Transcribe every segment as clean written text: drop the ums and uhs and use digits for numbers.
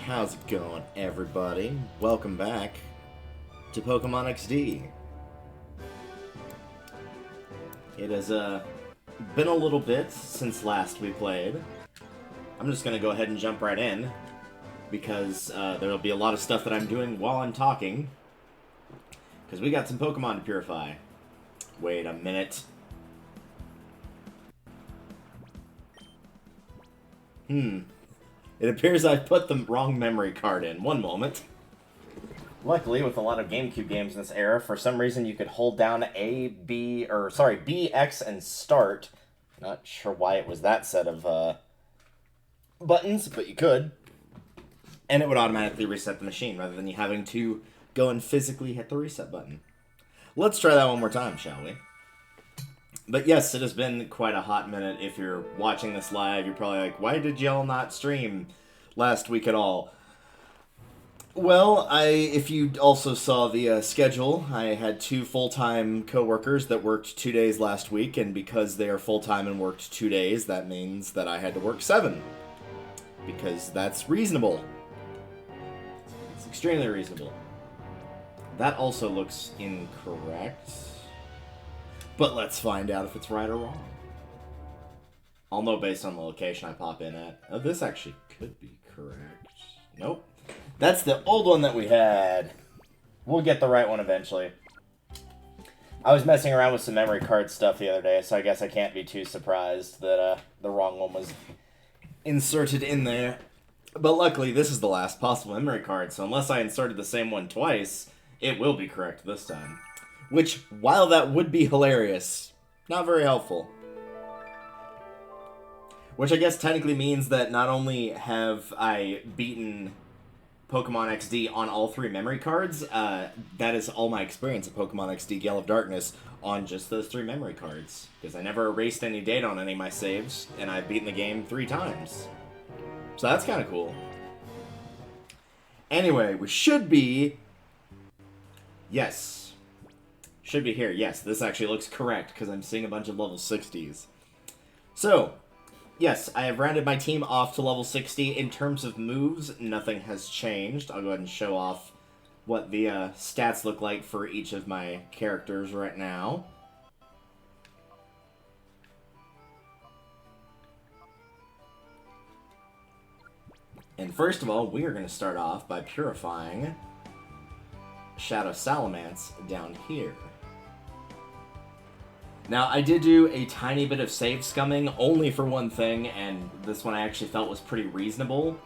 How's it going, everybody? Welcome back to Pokemon XD. It has been a little bit since last we played. I'm just going to go ahead and jump right in, because there'll be a lot of stuff that I'm doing while I'm talking, because we got some Pokemon to purify. Wait a minute. It appears I've put the wrong memory card in. One moment. Luckily, with a lot of GameCube games in this era, for some reason you could hold down B, X, and start. Not sure why it was that set of buttons, but you could. And it would automatically reset the machine, rather than you having to go and physically hit the reset button. Let's try that one more time, shall we? But yes, it has been quite a hot minute. If you're watching this live, you're probably like, why did y'all not stream last week at all? Well, if you also saw the schedule, I had two full-time co-workers that worked 2 days last week, and because they are full-time and worked 2 days, that means that I had to work 7. Because that's reasonable. It's extremely reasonable. That also looks incorrect. But let's find out if it's right or wrong. I'll know based on the location I pop in at. Oh, this actually could be correct. Nope. That's the old one that we had. We'll get the right one eventually. I was messing around with some memory card stuff the other day, so I guess I can't be too surprised that the wrong one was inserted in there. But luckily, this is the last possible memory card, so unless I inserted the same one twice, it will be correct this time. Which, while that would be hilarious, not very helpful. Which I guess technically means that not only have I beaten Pokemon XD on all 3 memory cards, that is all my experience of Pokemon XD Gale of Darkness on just those 3 memory cards. Because I never erased any data on any of my saves, and I've beaten the game 3 times. So that's kind of cool. Anyway, we should be... Yes. Should be here. Yes, this actually looks correct, because I'm seeing a bunch of level 60s. So, yes, I have rounded my team off to level 60. In terms of moves, nothing has changed. I'll go ahead and show off what the stats look like for each of my characters right now. And first of all, we are going to start off by purifying Shadow Salamence down here. Now, I did do a tiny bit of save scumming, only for one thing, and this one I actually felt was pretty reasonable,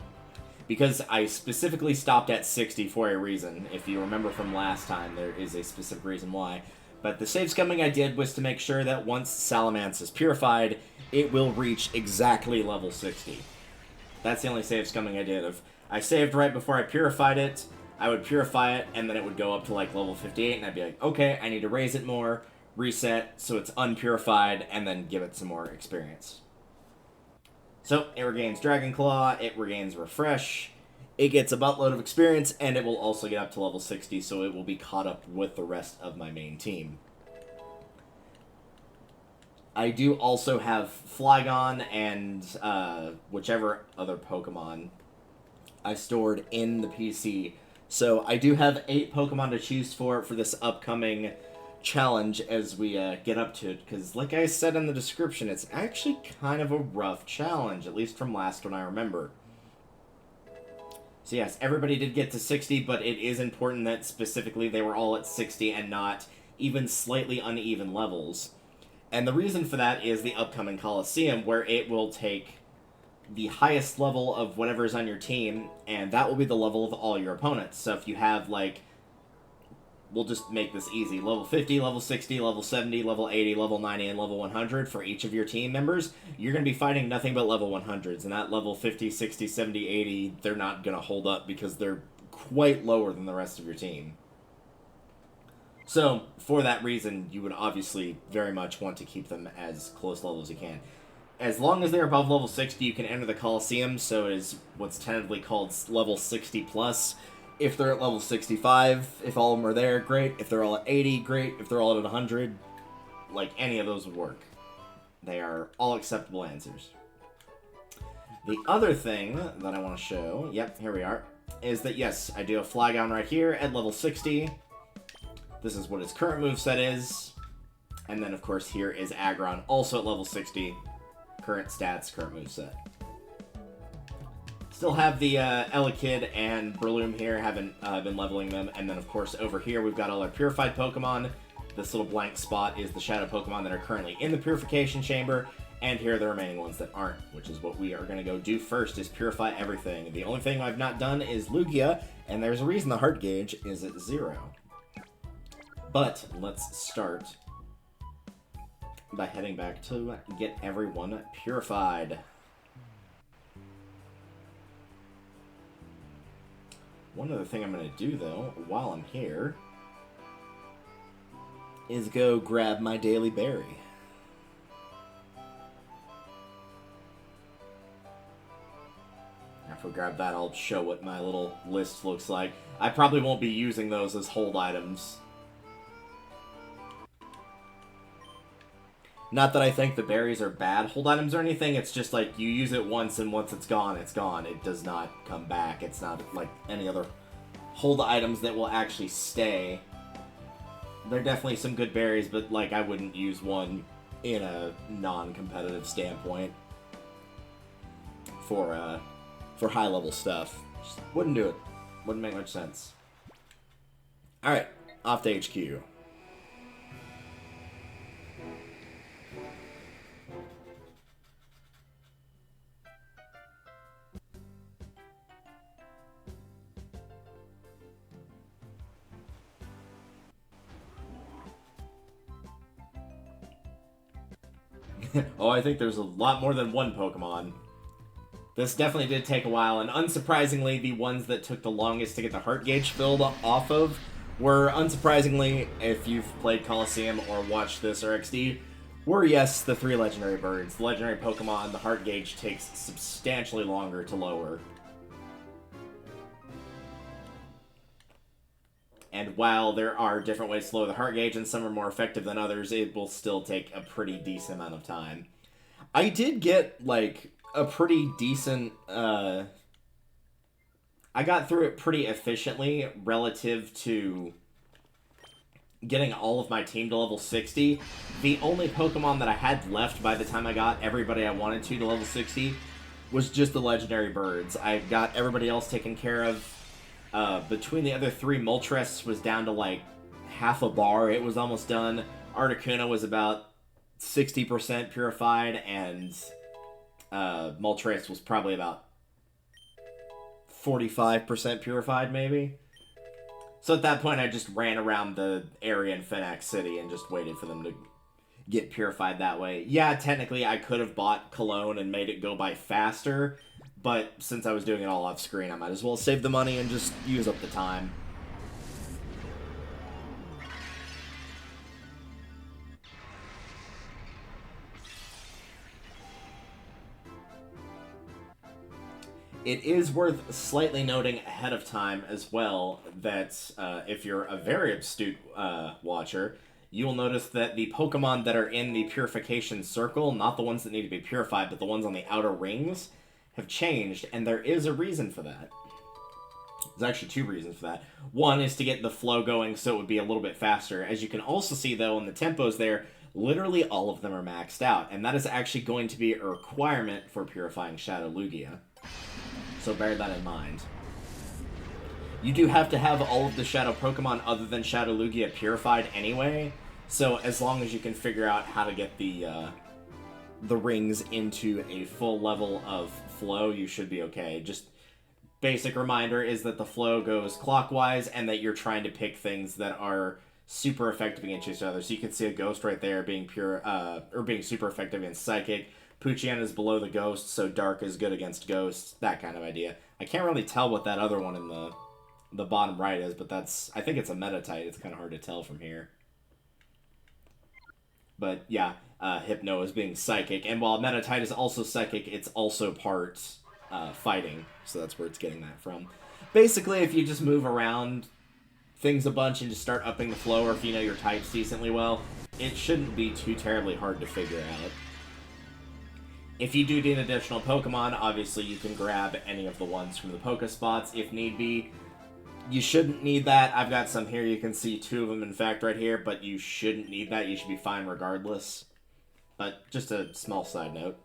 because I specifically stopped at 60 for a reason. If you remember from last time, there is a specific reason why. But the save scumming I did was to make sure that once Salamence is purified, it will reach exactly level 60. That's the only save scumming I did. If I saved right before I purified it, I would purify it, and then it would go up to like level 58, and I'd be like, okay, I need to raise it more, reset so it's unpurified, and then give it some more experience. So, it regains Dragon Claw, it regains Refresh, it gets a buttload of experience, and it will also get up to level 60, so it will be caught up with the rest of my main team. I do also have Flygon and whichever other Pokemon I stored in the PC. So I do have 8 Pokemon to choose for this upcoming challenge as we get up to it. Because like I said in the description, it's actually kind of a rough challenge, at least from last one I remember. So yes, everybody did get to 60, but it is important that specifically they were all at 60 and not even slightly uneven levels. And the reason for that is the upcoming Coliseum, where it will take the highest level of whatever's on your team, and that will be the level of all your opponents. So if you have, like, we'll just make this easy, level 50, level 60, level 70, level 80, level 90, and level 100 for each of your team members, you're going to be fighting nothing but level 100s, and that level 50, 60, 70, 80, they're not going to hold up because they're quite lower than the rest of your team. So, for that reason, you would obviously very much want to keep them as close level as you can. As long as they're above level 60, you can enter the Coliseum, so it is what's tentatively called level 60 plus. If they're at level 65, if all of them are there, great. If they're all at 80, great. If they're all at 100, like, any of those would work. They are all acceptable answers. The other thing that I want to show, yep, here we are. is that, yes, I do have Flygon right here at level 60. This is what his current moveset is. And then, of course, here is Aggron, also at level 60. Current stats, current moveset. Still have the Elekid and Breloom here, haven't been leveling them. And then, of course, over here we've got all our Purified Pokemon. This little blank spot is the Shadow Pokemon that are currently in the Purification Chamber. And here are the remaining ones that aren't, which is what we are going to go do first, is purify everything. The only thing I've not done is Lugia, and there's a reason the heart gauge is at 0. But let's start by heading back to get everyone purified. One other thing I'm going to do, though, while I'm here, is go grab my daily berry. After we grab that, I'll show what my little list looks like. I probably won't be using those as hold items. Not that I think the berries are bad hold items or anything, it's just like you use it once and once it's gone, it's gone. It does not come back. It's not like any other hold items that will actually stay. They're definitely some good berries, but like I wouldn't use one in a non-competitive standpoint for high-level stuff. Just wouldn't do it. Wouldn't make much sense. Alright, off to HQ. Oh, I think there's a lot more than one Pokemon. This definitely did take a while, and unsurprisingly, the ones that took the longest to get the heart gauge filled off of were, unsurprisingly, if you've played Coliseum or watched this or XD, were, yes, the 3 legendary birds. The legendary Pokemon, the heart gauge takes substantially longer to lower. And while there are different ways to lower the heart gauge, and some are more effective than others, it will still take a pretty decent amount of time. I did get, like, a pretty decent, I got through it pretty efficiently relative to getting all of my team to level 60. The only Pokemon that I had left by the time I got everybody I wanted to level 60 was just the legendary birds. I got everybody else taken care of. Between the other 3, Moltres was down to like half a bar. It was almost done. Articuno was about 60% purified, and Moltres was probably about 45% purified, maybe. So at that point, I just ran around the area in Phoenix City and just waited for them to get purified that way. Yeah, technically, I could have bought Cologne and made it go by faster, but since I was doing it all off screen, I might as well save the money and just use up the time. It is worth slightly noting ahead of time as well that if you're a very astute watcher, you will notice that the Pokemon that are in the Purification Circle, not the ones that need to be purified, but the ones on the outer rings, have changed, and there is a reason for that. There's actually 2 reasons for that. One is to get the flow going so it would be a little bit faster. As you can also see, though, in the tempos there, literally all of them are maxed out, and that is actually going to be a requirement for purifying Shadow Lugia. So bear that in mind. You do have to have all of the Shadow Pokemon other than Shadow Lugia purified anyway, so as long as you can figure out how to get the rings into a full level of flow, you should be okay. Just basic reminder is that the flow goes clockwise and that you're trying to pick things that are super effective against each other. So you can see a Ghost right there being being super effective against Psychic. Poochyena is below the Ghost, so Dark is good against Ghosts. That kind of idea. I can't really tell what that other one in the bottom right is, but I think it's a Metatite. It's kind of hard to tell from here. But yeah, Hypno is being Psychic, and while Metatite is also Psychic, it's also part Fighting, so that's where it's getting that from. Basically, if you just move around things a bunch and just start upping the flow, or if you know your types decently well, it shouldn't be too terribly hard to figure out. If you do need additional Pokemon, obviously you can grab any of the ones from the Pokespots if need be. You shouldn't need that. I've got some here. You can see 2 of them, in fact, right here, but you shouldn't need that. You should be fine regardless. But just a small side note.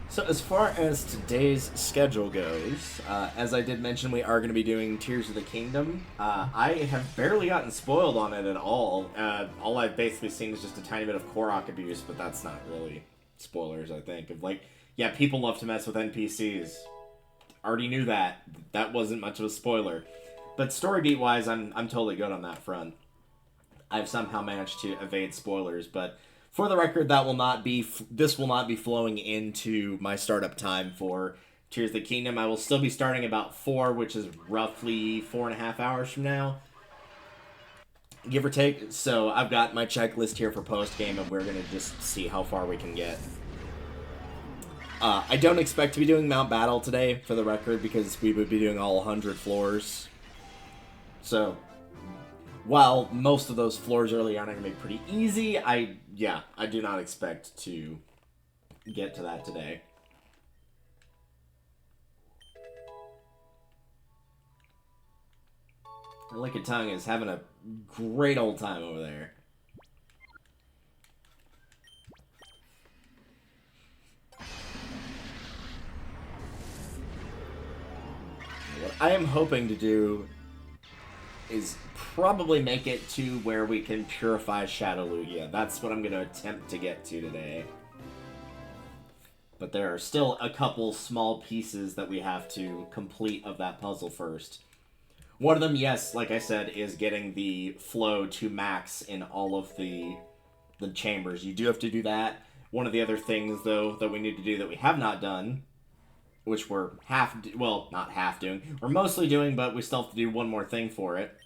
So as far as today's schedule goes, as I did mention, we are going to be doing Tears of the Kingdom. I have barely gotten spoiled on it at all. All I've basically seen is just a tiny bit of Korok abuse, but that's not really spoilers, I think. Of like, yeah, people love to mess with NPCs. Already knew that. That wasn't much of a spoiler. But story beat-wise, I'm totally good on that front. I've somehow managed to evade spoilers, but for the record, this will not be flowing into my startup time for Tears of the Kingdom. I will still be starting about 4, which is roughly 4.5 hours from now, give or take. So I've got my checklist here for post-game, and we're going to just see how far we can get. I don't expect to be doing Mount Battle today, for the record, because we would be doing all 100 floors. So while most of those floors early on are going to be pretty easy, I do not expect to get to that today. Lickitung is having a great old time over there. What I am hoping to do is probably make it to where we can purify Shadow Lugia. That's what I'm going to attempt to get to today. But there are still a couple small pieces that we have to complete of that puzzle first. One of them, yes, like I said, is getting the flow to max in all of the chambers. You do have to do that. One of the other things, though, that we need to do that we have not done, which we're not half doing, we're mostly doing, but we still have to do one more thing for it,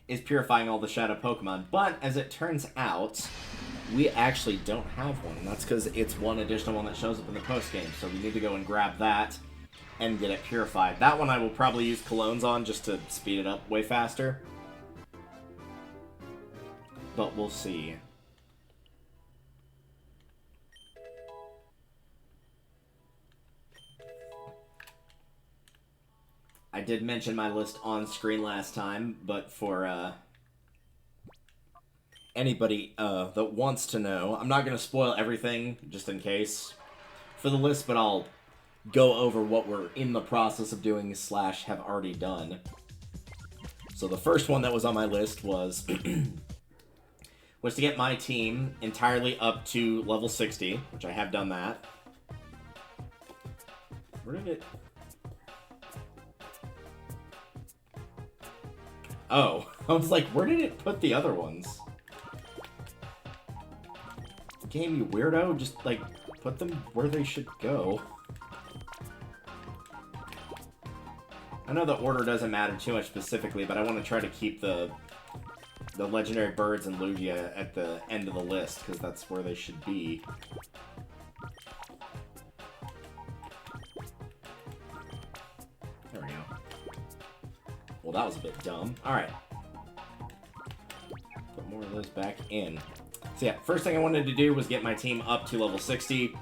is purifying all the Shadow Pokemon. But, as it turns out, we actually don't have one, and that's because it's one additional one that shows up in the post-game, so we need to go and grab that and get it purified. That one I will probably use colognes on just to speed it up way faster. But we'll see. I did mention my list on screen last time, but for anybody that wants to know, I'm not going to spoil everything, just in case, for the list, but I'll go over what we're in the process of doing / have already done. So the first one that was on my list was was to get my team entirely up to level 60, which I have done that. Where did it... Oh, I was like, where did it put the other ones? Game, you weirdo, just, like, put them where they should go. I know the order doesn't matter too much specifically, but I want to try to keep the legendary birds and Lugia at the end of the list, because that's where they should be. There we go. Well, that was a bit dumb. Alright. Put more of those back in. So yeah, first thing I wanted to do was get my team up to level 60.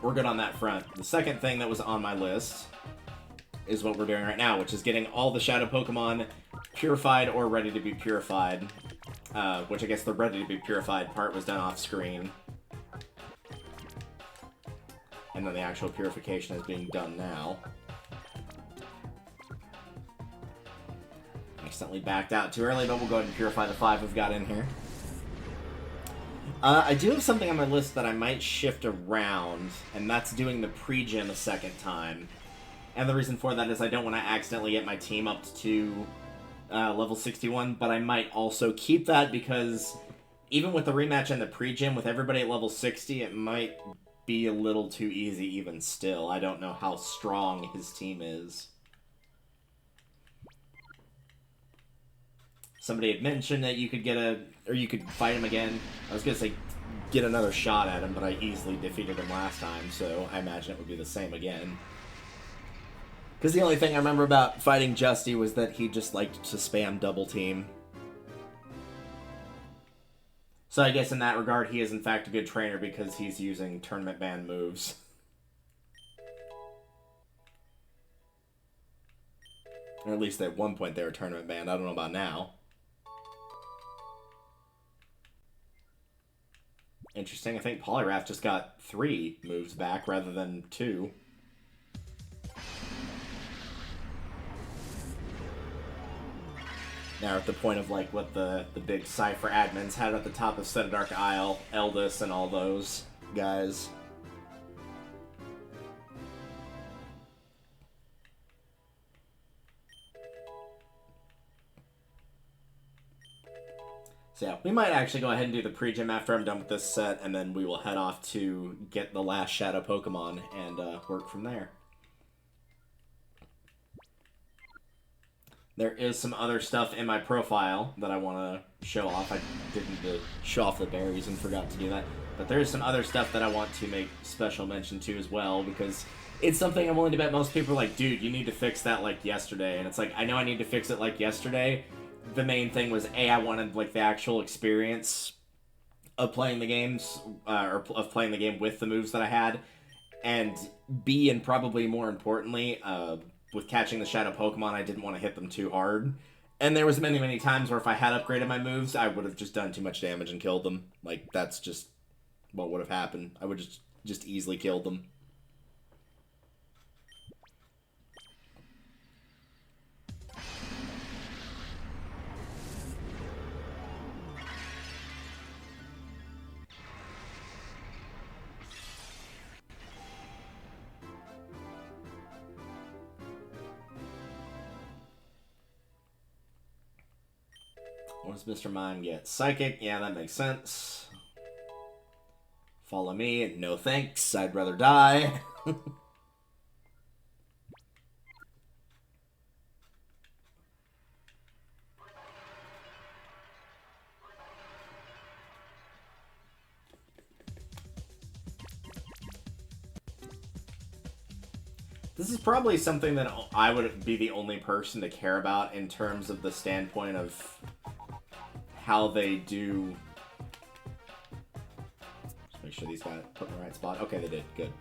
We're good on that front. The second thing that was on my list is what we're doing right now, which is getting all the Shadow Pokemon purified or ready to be purified. Which I guess the ready to be purified part was done off screen. And then the actual purification is being done now. Accidentally backed out too early, but we'll go ahead and purify the 5 we've got in here. I do have something on my list that I might shift around, and that's doing the pre-gym a second time. And the reason for that is I don't want to accidentally get my team up to level 61, but I might also keep that because even with the rematch and the pre-gym, with everybody at level 60, it might be a little too easy even still. I don't know how strong his team is. Somebody had mentioned that you could you could fight him again. I was gonna say get another shot at him, but I easily defeated him last time, so I imagine it would be the same again. Because the only thing I remember about fighting Justy was that he just liked to spam double team. So I guess in that regard, he is in fact a good trainer because he's using tournament ban moves. Or at least at one point they were tournament banned. I don't know about now. Interesting. I think Poliwrath just got 3 moves back rather than 2. Now at the point of like what the big Cypher admins had at the top of Set of Dark Isle, Eldis and all those guys. So yeah, we might actually go ahead and do the pre-gym after I'm done with this set, and then we will head off to get the last Shadow Pokemon and work from there. There is some other stuff in my profile that I want to show off. I didn't show off the berries and forgot to do that. But there is some other stuff that I want to make special mention to as well, because it's something I'm willing to bet most people are like, dude, you need to fix that like yesterday. And it's like, I know I need to fix it like yesterday. The main thing was, A, I wanted like the actual experience of playing the games, or of playing the game with the moves that I had. And B, and probably more importantly, with catching the Shadow Pokemon, I didn't want to hit them too hard. And there was many, many times where if I had upgraded my moves, I would have just done too much damage and killed them. Like, that's just what would have happened. I would just easily killed them. What does Mr. Mime get? Psychic? Yeah, that makes sense. Follow me? No thanks. I'd rather die. This is probably something that I would be the only person to care about in terms of the standpoint of how they do. Just make sure these got put in the right spot. Okay, they did. Good.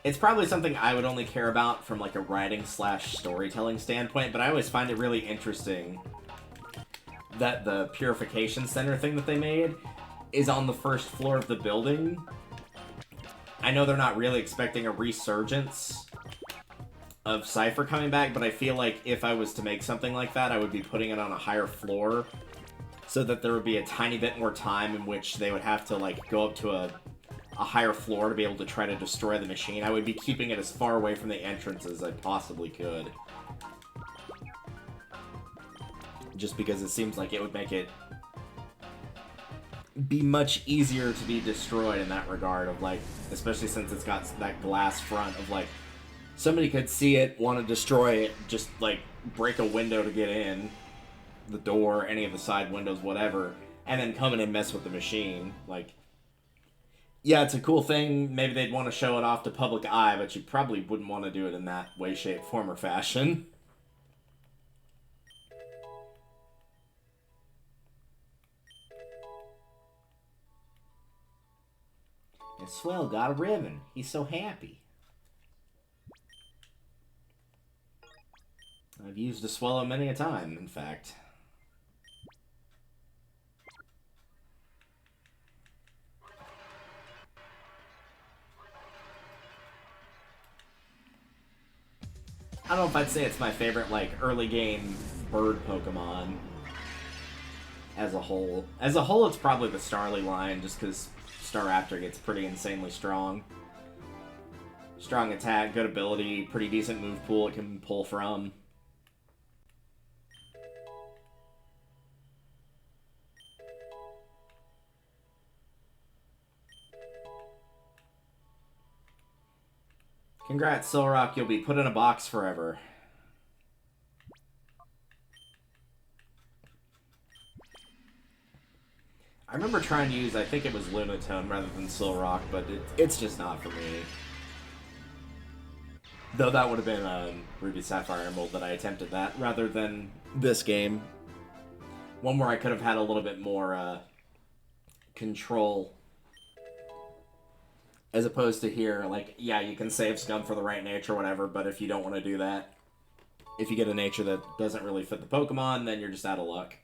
It's probably something I would only care about from like a writing / storytelling standpoint, but I always find it really interesting that the Purification Center thing that they made is on the first floor of the building. I know they're not really expecting a resurgence of Cypher coming back, but I feel like if I was to make something like that, I would be putting it on a higher floor so that there would be a tiny bit more time in which they would have to like go up to a higher floor to be able to try to destroy the machine. I would be keeping it as far away from the entrance as I possibly could. Just because it seems like it would make it be much easier to be destroyed in that regard of like, especially since it's got that glass front of like, somebody could see it, want to destroy it, just like break a window to get in, the door, any of the side windows, whatever, and then come in and mess with the machine. Like, yeah, it's a cool thing. Maybe they'd want to show it off to public eye, but you probably wouldn't want to do it in that way, shape, form, or fashion. And Swell got a ribbon. He's so happy. I've used a Swallow many a time, in fact. I don't know if I'd say it's my favorite, like, early game bird Pokemon as a whole. As a whole, it's probably the Starly line, just because Staraptor gets pretty insanely strong. Strong attack, good ability, pretty decent move pool it can pull from. Congrats, Solrock, you'll be put in a box forever. I remember trying to use, I think it was Lunatone rather than Solrock, but it's just not for me. Though that would have been Ruby Sapphire Emerald that I attempted that, rather than this game. One where I could have had a little bit more control. As opposed to here, like, yeah, you can save Scum for the right nature or whatever, but if you don't want to do that, if you get a nature that doesn't really fit the Pokemon, then you're just out of luck.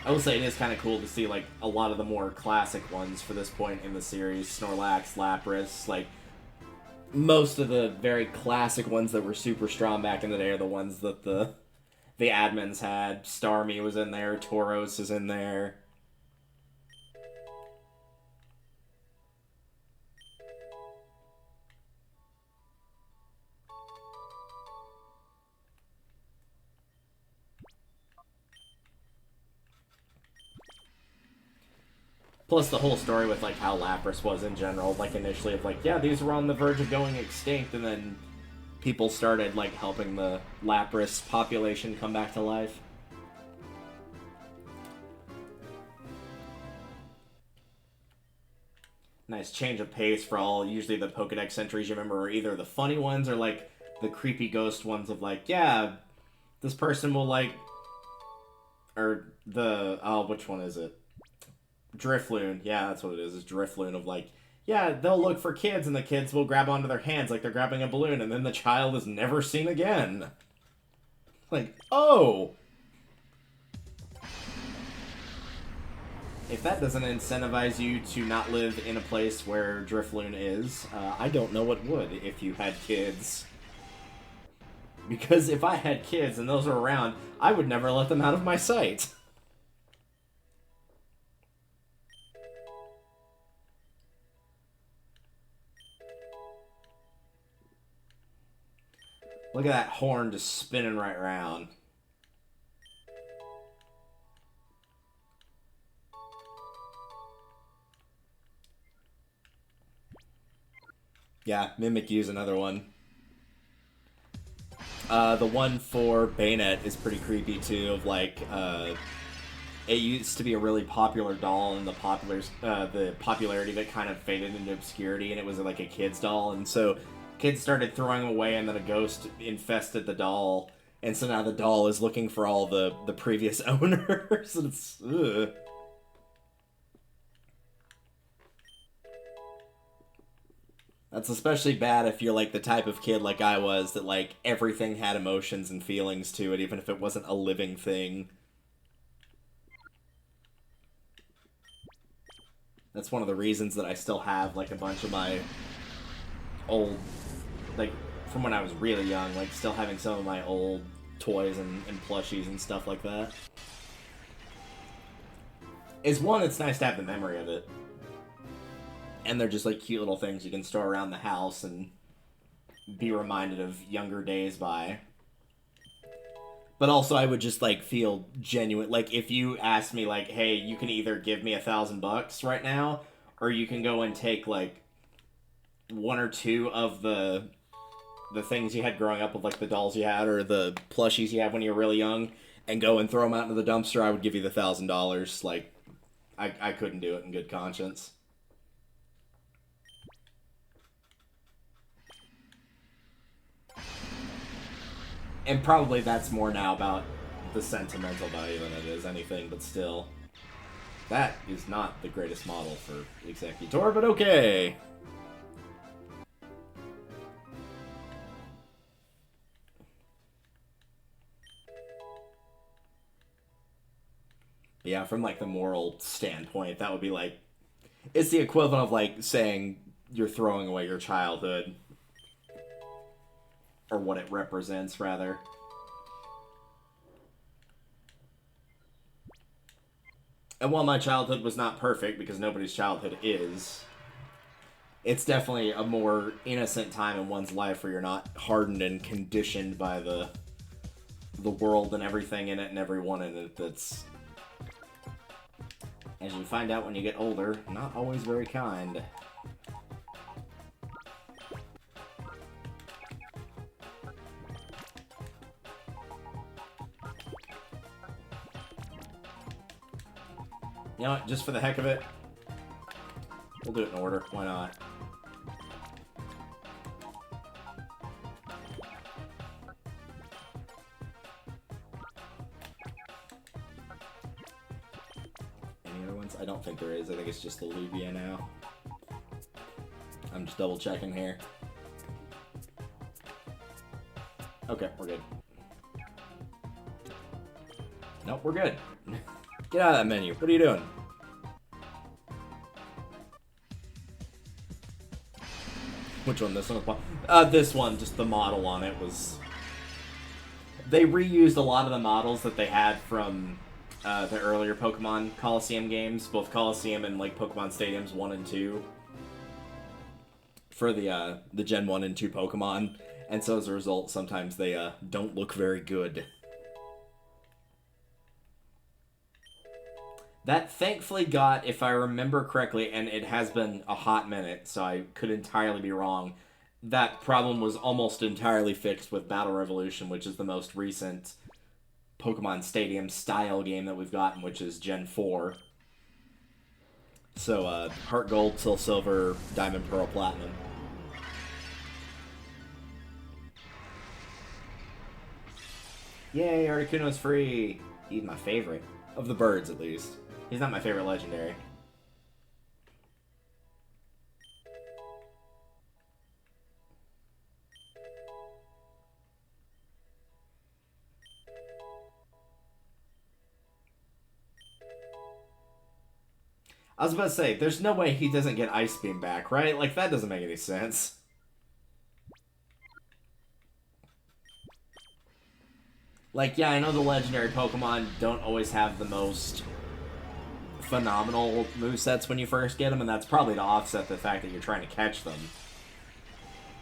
I will say it is kind of cool to see, like, a lot of the more classic ones for this point in the series. Snorlax, Lapras, like, most of the very classic ones that were super strong back in the day are the ones that the admins had. Starmie was in there, Tauros is in there. Plus the whole story with, like, how Lapras was in general, like, initially of, like, yeah, these were on the verge of going extinct, and then people started, like, helping the Lapras population come back to life. Nice change of pace for all. Usually the Pokedex entries you remember are either the funny ones or, like, the creepy ghost ones of, like, yeah, this person will, like, or the, oh, which one is it? Drifloon, yeah, that's what it is Drifloon of, like, yeah, they'll look for kids and the kids will grab onto their hands like they're grabbing a balloon and then the child is never seen again. Like, oh! If that doesn't incentivize you to not live in a place where Drifloon is, I don't know what would if you had kids. Because if I had kids and those were around, I would never let them out of my sight. Look at that horn just spinning right around. Yeah, Mimikyu's another one. The one for Bayonet is pretty creepy too, of like, it used to be a really popular doll, and the popularity of it kind of faded into obscurity, and it was like a kid's doll, and so kids started throwing them away, and then a ghost infested the doll, and so now the doll is looking for all the previous owners. It's, ugh. That's especially bad if you're like the type of kid like I was that like everything had emotions and feelings to it, even if it wasn't a living thing. That's one of the reasons that I still have like a bunch of my old, like, from when I was really young, like still having some of my old toys and plushies and stuff like that. Is one, it's nice to have the memory of it. And they're just like cute little things you can store around the house and be reminded of younger days by. But also I would just like feel genuine, like if you asked me like, hey, you can either give me $1,000 right now, or you can go and take like one or two of the things you had growing up, with like the dolls you had or the plushies you had when you were really young, and go and throw them out into the dumpster, I would give you the $1,000. Like, I couldn't do it in good conscience. And probably that's more now about the sentimental value than it is anything, but still. That is not the greatest model for Executor, but okay. Yeah, from like the moral standpoint, that would be like, it's the equivalent of like saying you're throwing away your childhood. Or what it represents, rather. And while my childhood was not perfect, because nobody's childhood is, it's definitely a more innocent time in one's life where you're not hardened and conditioned by the world and everything in it and everyone in it that's, as you find out when you get older, not always very kind. You know what? Just for the heck of it, we'll do it in order. Why not? Any other ones? I don't think there is. I think it's just the Lugia now. I'm just double checking here. Okay, we're good. Nope, we're good. Get out of that menu. What are you doing? Which one? This one? This one, just the model on it was... They reused a lot of the models that they had from the earlier Pokemon Coliseum games, both Coliseum and like Pokemon Stadiums 1 and 2, for the Gen 1 and 2 Pokemon, and so as a result, sometimes they don't look very good. That thankfully got, if I remember correctly, and it has been a hot minute, so I could entirely be wrong, that problem was almost entirely fixed with Battle Revolution, which is the most recent Pokemon Stadium style game that we've gotten, which is Gen 4. So, Heart Gold, Soul Silver, Diamond, Pearl, Platinum. Yay, Articuno's free! He's my favorite. Of the birds, at least. He's not my favorite legendary. I was about to say, there's no way he doesn't get Ice Beam back, right? Like, that doesn't make any sense. Like, yeah, I know the legendary Pokemon don't always have the most phenomenal movesets when you first get them, and that's probably to offset the fact that you're trying to catch them.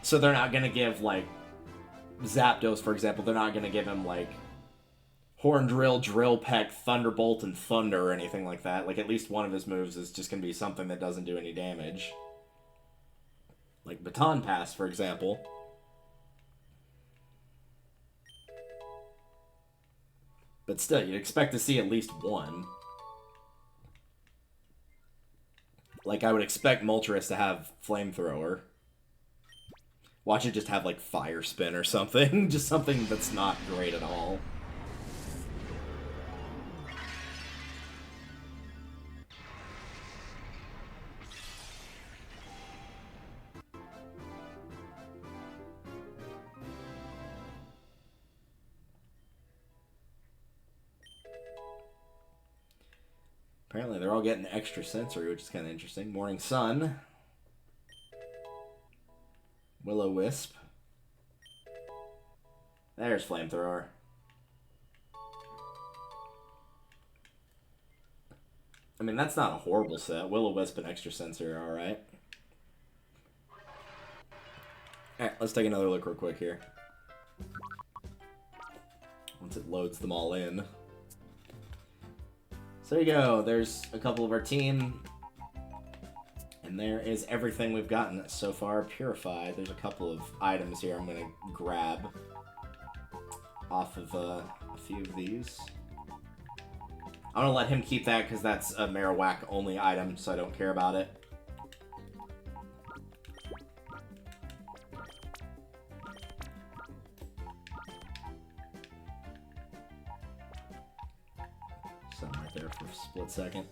So they're not going to give, like, Zapdos, for example, they're not going to give him, like, Horn Drill, Drill Peck, Thunderbolt, and Thunder, or anything like that. Like, at least one of his moves is just going to be something that doesn't do any damage. Like Baton Pass, for example. But still, you'd expect to see at least one. Like, I would expect Moltres to have Flamethrower. Watch it just have, like, Fire Spin or something. Just something that's not great at all. Apparently they're all getting extra sensory, which is kind of interesting. Morning Sun. Will-O-Wisp. There's Flamethrower. I mean, that's not a horrible set. Will-O-Wisp and extra sensory are alright. Alright, let's take another look real quick here. Once it loads them all in. So there you go. There's a couple of our team. And there is everything we've gotten so far purified. There's a couple of items here I'm going to grab off of a few of these. I'm going to let him keep that because that's a Marowak only item, so I don't care about it. Something right there for a split second.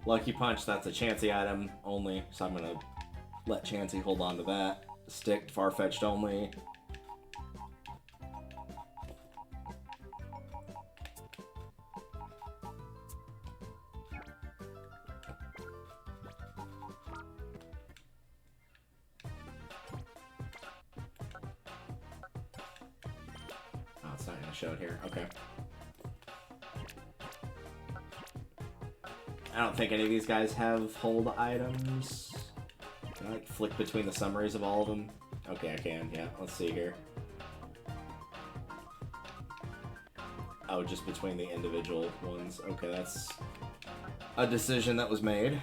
Lucky Punch, that's a Chansey item only, so I'm going to let Chansey hold on to that. Stick, Farfetch'd only. Oh, it's not going to show it here. Okay. I don't think any of these guys have hold items. Can I, like, flick between the summaries of all of them? Okay, I can, yeah. Let's see here. Oh, just between the individual ones. Okay, that's a decision that was made.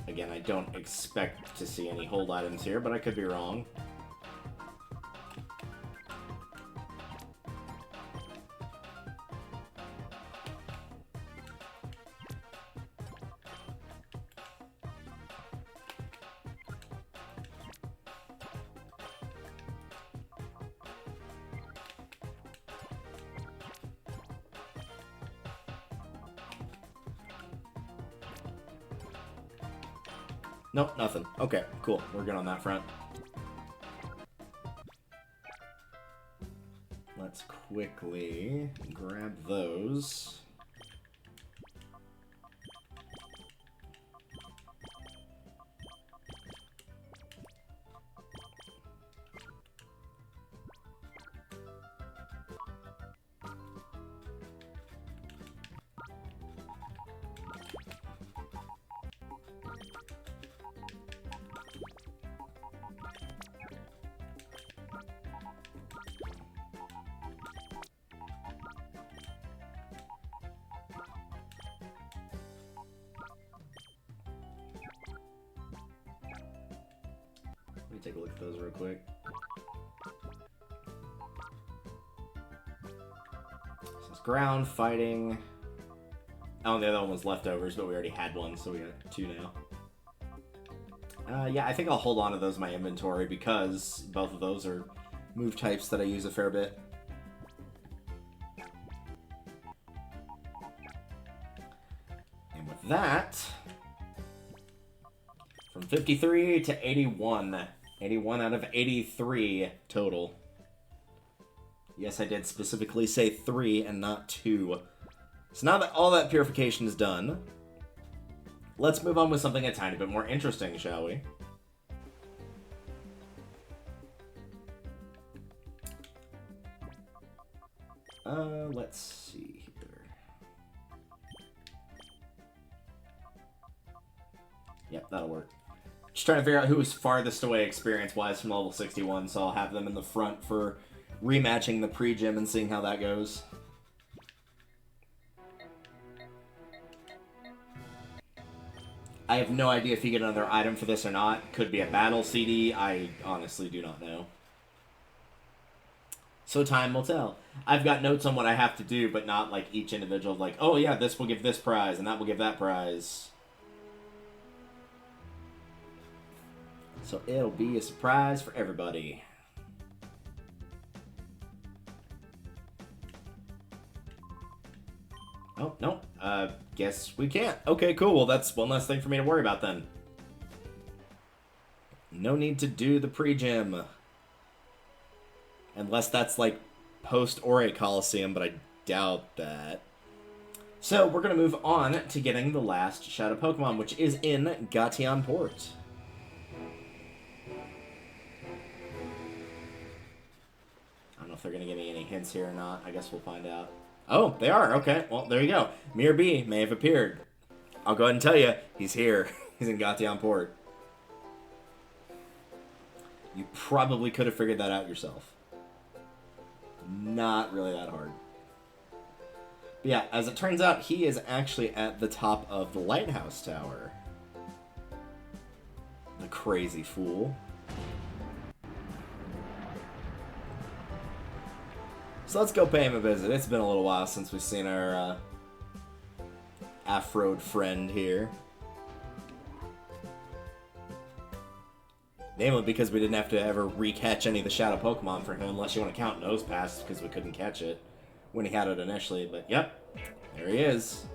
Again, I don't expect to see any hold items here, but I could be wrong. Nope, nothing. Okay, cool. We're good on that front. Let's quickly grab those. Let me take a look at those real quick. So it's ground, fighting. Oh, and the other one was leftovers, but we already had one, so we got two now. Yeah, I think I'll hold on to those in my inventory because both of those are move types that I use a fair bit. And with that, from 53 to 81. 81 out of 83 total. Yes, I did specifically say 3 and not 2. So now that all that purification is done, let's move on with something a tiny bit more interesting, shall we? Let's see here. Yep, that'll work. Just trying to figure out who was farthest away experience-wise from level 61, so I'll have them in the front for rematching the pre-gym and seeing how that goes. I have no idea if you get another item for this or not. Could be a battle CD. I honestly do not know. So time will tell. I've got notes on what I have to do, but not like each individual, like, oh yeah, this will give this prize, and that will give that prize. So it'll be a surprise for everybody. Oh, no. Guess we can't. Okay, cool. Well, that's one less thing for me to worry about then. No need to do the pre-gym. Unless that's like post-Ore Coliseum, but I doubt that. So we're going to move on to getting the last Shadow Pokemon, which is in Gatian Port. I don't know if they're going to give me any hints here or not. I guess we'll find out. Oh, they are. Okay, well, there you go. Mir B may have appeared. I'll go ahead and tell you, he's here. He's in Gatian Port. You probably could have figured that out yourself. Not really that hard. But yeah, as it turns out, he is actually at the top of the lighthouse tower. The crazy fool. So let's go pay him a visit. It's been a little while since we've seen our Afroed friend here. Namely because we didn't have to ever re-catch any of the Shadow Pokemon for him, unless you want to count Nosepass, because we couldn't catch it when he had it initially. But yep, there he is.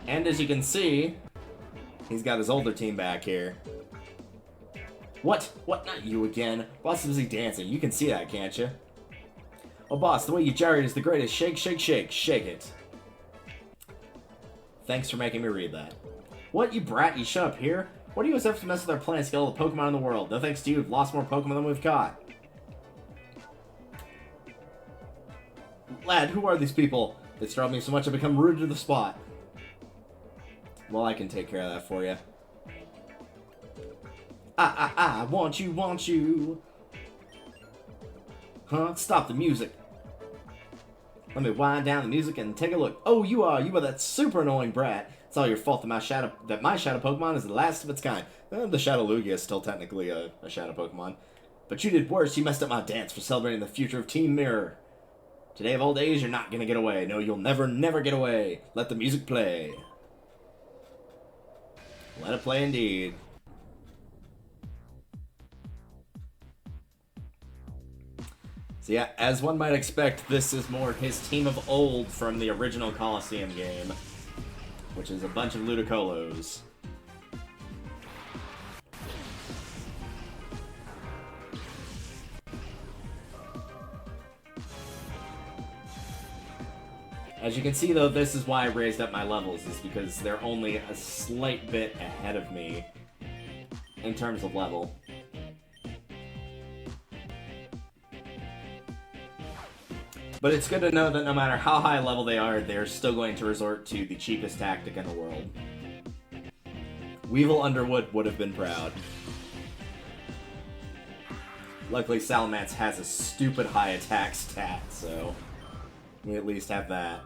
And as you can see, he's got his older team back here. What? What? Not you again. Boss is busy dancing. You can see that, can't you? Oh, boss, the way you gyrate is the greatest. Shake, shake, shake. Shake it. Thanks for making me read that. What, you brat? You shut up here? What do you have to mess with our planet scale of the Pokemon in the world? No thanks to you, we've lost more Pokemon than we've caught. Lad, who are these people that startled me so much I become rude to the spot? Well, I can take care of that for you. I want you, want you. Huh? Stop the music. Let me wind down the music and take a look. Oh, you are that super annoying brat. It's all your fault that my shadow Pokemon is the last of its kind. The Shadow Lugia is still technically a shadow Pokemon. But you did worse. You messed up my dance for celebrating the future of Team Mirror. Today of all days, you're not gonna get away. No, you'll never, never get away. Let the music play. Let it play indeed. So yeah, as one might expect, this is more his team of old from the original Coliseum game, which is a bunch of Ludicolos. As you can see, though, this is why I raised up my levels, is because they're only a slight bit ahead of me in terms of level. But it's good to know that no matter how high level they are, they're still going to resort to the cheapest tactic in the world. Weevil Underwood would have been proud. Luckily, Salamence has a stupid high attack stat, so we at least have that.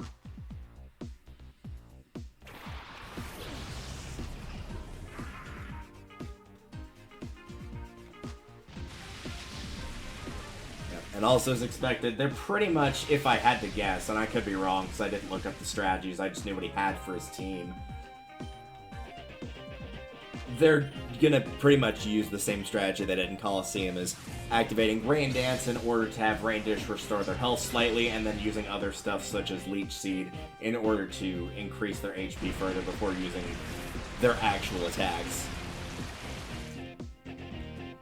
And also, as expected, they're pretty much, if I had to guess, and I could be wrong because I didn't look up the strategies, I just knew what he had for his team. They're gonna pretty much use the same strategy they did in Coliseum, as activating Rain Dance in order to have Rain Dish restore their health slightly, and then using other stuff such as Leech Seed in order to increase their HP further before using their actual attacks.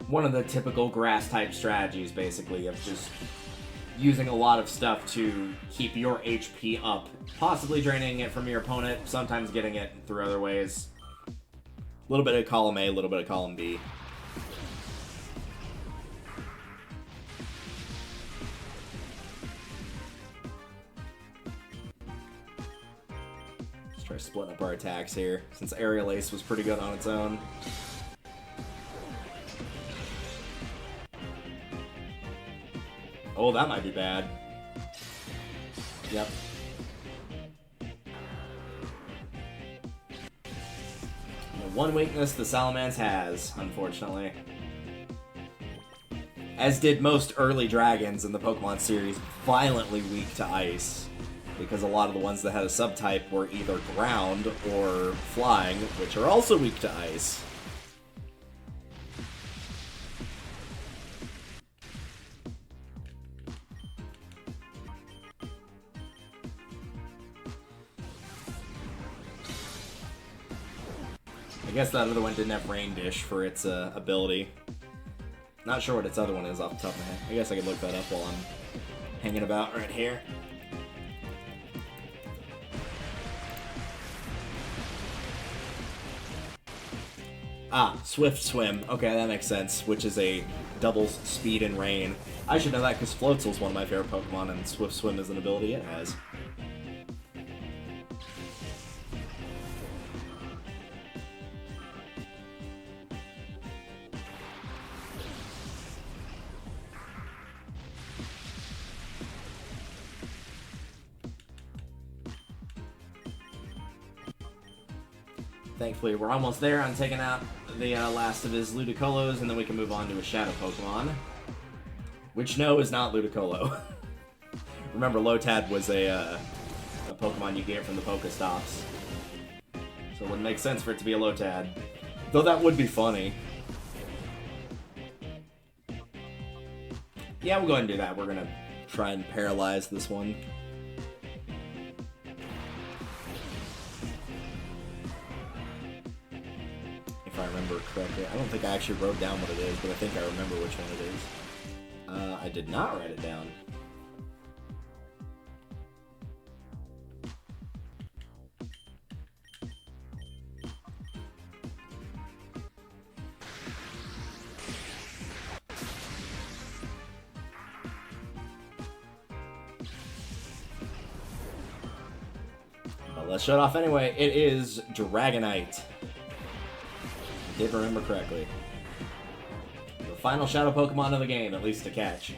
One of the typical grass-type strategies, basically, of just using a lot of stuff to keep your HP up, possibly draining it from your opponent, sometimes getting it through other ways. A little bit of column A, a little bit of column B. Let's try splitting up our attacks here, since Aerial Ace was pretty good on its own. Oh, that might be bad. Yep. One weakness the Salamence has, unfortunately. As did most early dragons in the Pokemon series, violently weak to ice. Because a lot of the ones that had a subtype were either ground or flying, which are also weak to ice. I guess that other one didn't have Rain Dish for its ability. Not sure what its other one is off the top of my head. I guess I could look that up while I'm hanging about right here. Ah, Swift Swim. Okay, that makes sense, which is a doubles speed and rain. I should know that because Floatzel's one of my favorite Pokemon, and Swift Swim is an ability it has. Thankfully, we're almost there on taking out the last of his Ludicolos, and then we can move on to a Shadow Pokemon. Which, no, is not Ludicolo. Remember, Lotad was a Pokemon you get from the Pokestops. So it wouldn't make sense for it to be a Lotad. Though that would be funny. Yeah, we'll go ahead and do that. We're gonna try and paralyze this one. If I remember correctly. I don't think I actually wrote down what it is, but I think I remember which one it is. I did not write it down. let's show it off anyway. It is Dragonite. I did remember correctly. The final Shadow Pokemon of the game, at least to catch.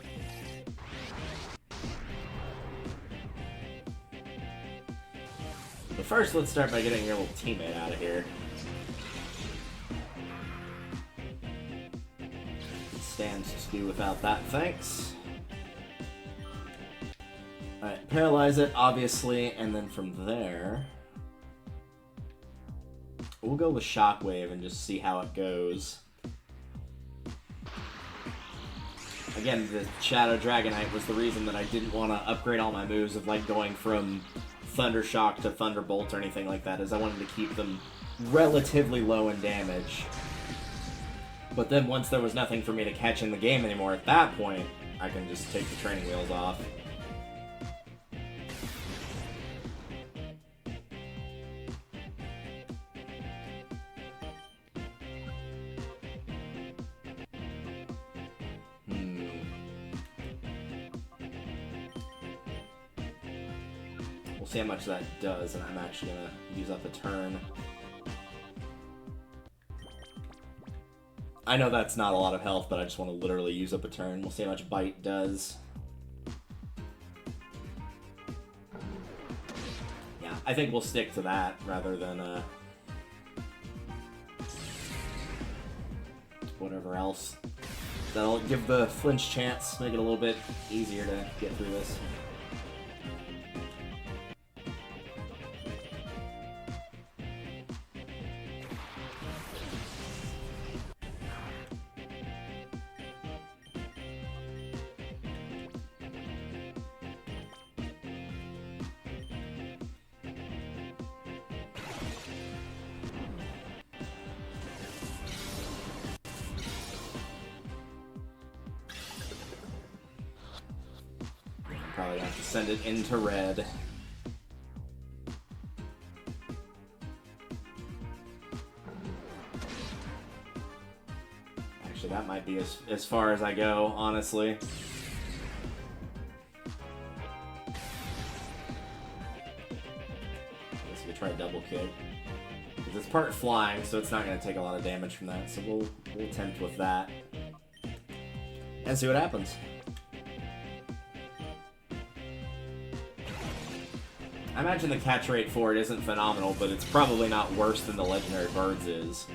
But first, let's start by getting your little teammate out of here. Stands to do without that, thanks. Alright, paralyze it, obviously, and then from there... we'll go with Shockwave and just see how it goes. Again, the Shadow Dragonite was the reason that I didn't want to upgrade all my moves of, like, going from Thunder Shock to Thunderbolt or anything like that, is I wanted to keep them relatively low in damage. But then once there was nothing for me to catch in the game anymore, at that point, I can just take the training wheels off. We'll see how much that does, and I'm actually going to use up a turn. I know that's not a lot of health, but I just want to literally use up a turn. We'll see how much Bite does. Yeah, I think we'll stick to that rather than whatever else. That'll give the flinch chance, make it a little bit easier to get through this. Probably gonna have to send it into red. Actually, that might be as far as I go, honestly. I guess we could try double kick. Because it's part flying, so it's not going to take a lot of damage from that. So we'll attempt with that. And see what happens. I imagine the catch rate for it isn't phenomenal, but it's probably not worse than the Legendary Birds is.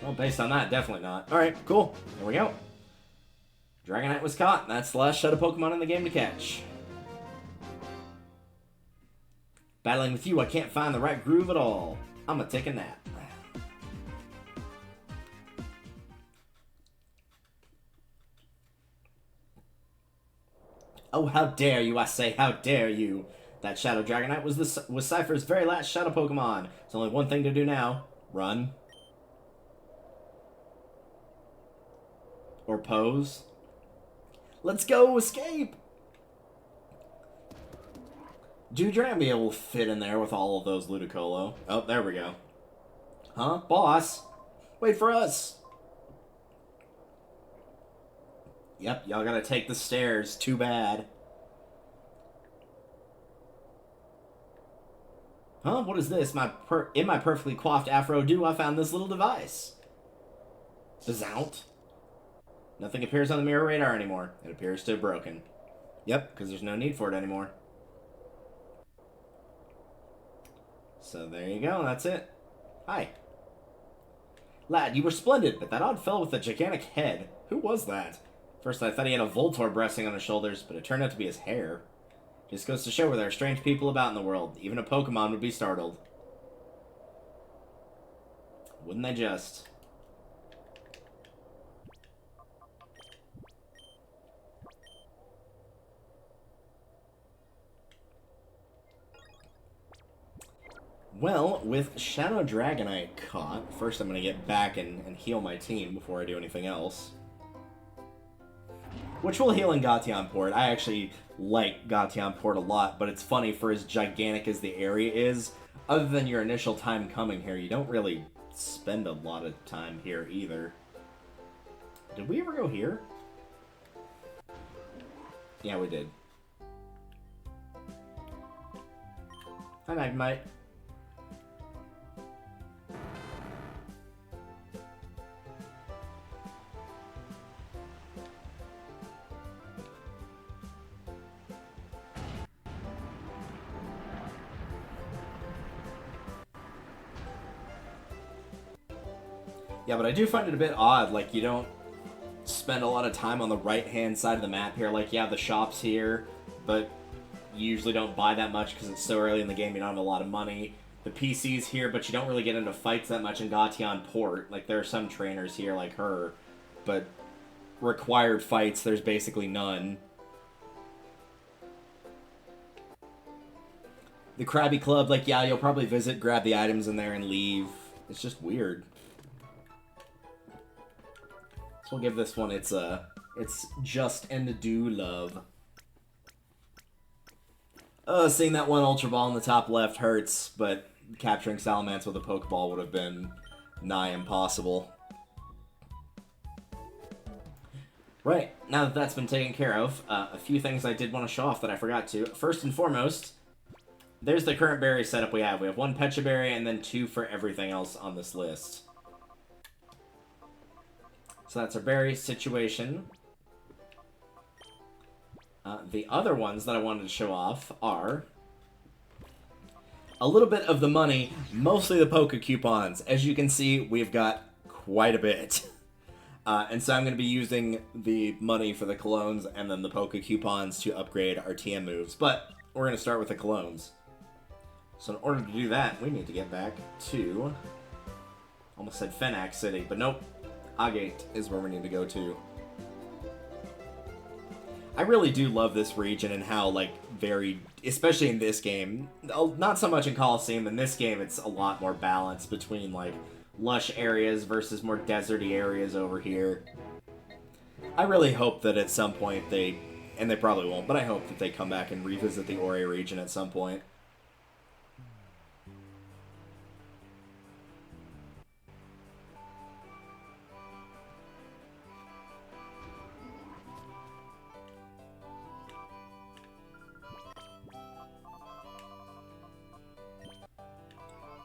Well, based on that, definitely not. Alright, cool. There we go. Dragonite was caught. That's the last Shadow Pokemon in the game to catch. Battling with you, I can't find the right groove at all. I'm gonna take a nap. Oh, how dare you, I say, how dare you! That Shadow Dragonite was Cypher's very last Shadow Pokemon. There's only one thing to do now. Run. Or pose. Let's go, escape! Dude, you're not gonna be able to fit in there with all of those Ludicolo. Oh, there we go. Huh? Boss? Wait for us! Yep, y'all gotta take the stairs. Too bad. Huh? What is this? In my perfectly coiffed afro do, I found this little device. Bazount. Nothing appears on the mirror radar anymore. It appears to have broken. Yep, because there's no need for it anymore. So there you go, that's it. Hi. Lad, you were splendid, but that odd fellow with the gigantic head, who was that? First I thought he had a Voltorb resting on his shoulders, but it turned out to be his hair. Just goes to show where there are strange people about in the world. Even a Pokemon would be startled. Wouldn't they just? Well, with Shadow Dragonite caught, first I'm going to get back and heal my team before I do anything else. Which will heal in Gatian Port. I actually like Gatian Port a lot, but it's funny, for as gigantic as the area is, other than your initial time coming here, you don't really spend a lot of time here either. Did we ever go here? Yeah, we did. Hi, Magmite. Yeah, but I do find it a bit odd, like, you don't spend a lot of time on the right-hand side of the map here. Like, you have the shops here, but you usually don't buy that much because it's so early in the game, you don't have a lot of money. The PC's here, but you don't really get into fights that much in Gatian Port. Like, there are some trainers here like her, but required fights, there's basically none. The Krabby Club, like, yeah, you'll probably visit, grab the items in there, and leave. It's just weird. So we'll give this one it's just and do love. Seeing that one Ultra Ball in the top left hurts, but capturing Salamence with a Pokeball would have been nigh impossible. Right, now that that's been taken care of, a few things I did want to show off that I forgot to. First and foremost, there's the current berry setup we have. We have 1 Pecha Berry and then 2 for everything else on this list. So that's our berry situation. The other ones that I wanted to show off are a little bit of the money, mostly the Poke Coupons. As you can see, we've got quite a bit. And so I'm going to be using the money for the colognes and then the Poke Coupons to upgrade our TM moves. But we're going to start with the colognes. So in order to do that, we need to get back to... almost said Fenac City, but nope. Agate is where we need to go to. I really do love this region and how, like, very... especially in this game. Not so much in Coliseum. In this game, it's a lot more balanced between, like, lush areas versus more deserty areas over here. I really hope that at some point they... and they probably won't, but I hope that they come back and revisit the Ore region at some point.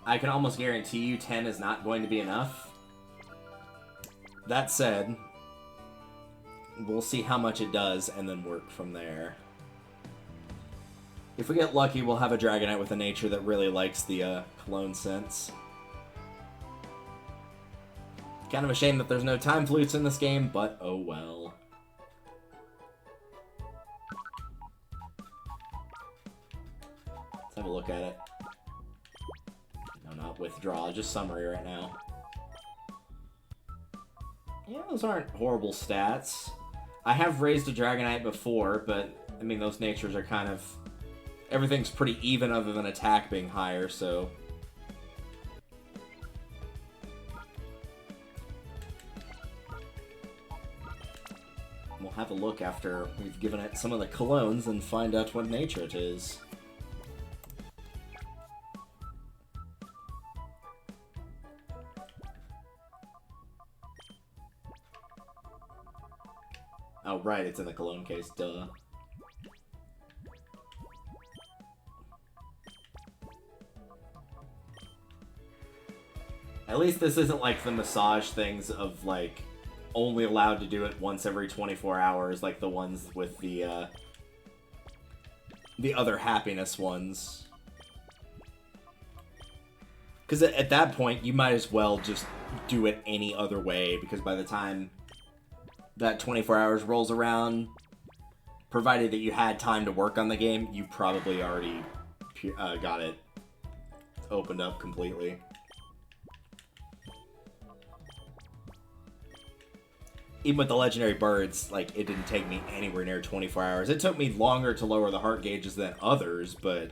I can almost guarantee you 10 is not going to be enough. That said, we'll see how much it does and then work from there. If we get lucky, we'll have a Dragonite with a nature that really likes the cologne scents. Kind of a shame that there's no time flutes in this game, but oh well. Let's have a look at it. No, not withdraw, just summary right now. Yeah, those aren't horrible stats. I have raised a Dragonite before, but, I mean, those natures are kind of... everything's pretty even other than attack being higher, so... we'll have a look after we've given it some of the colognes and find out what nature it is. Oh, right, it's in the cologne case, duh. At least this isn't like the massage things of, like, only allowed to do it once every 24 hours, like the ones with the other happiness ones. Because at that point, you might as well just do it any other way, because by the time that 24 hours rolls around, provided that you had time to work on the game, you probably already got it opened up completely. Even with the legendary birds, like, it didn't take me anywhere near 24 hours. It took me longer to lower the heart gauges than others, but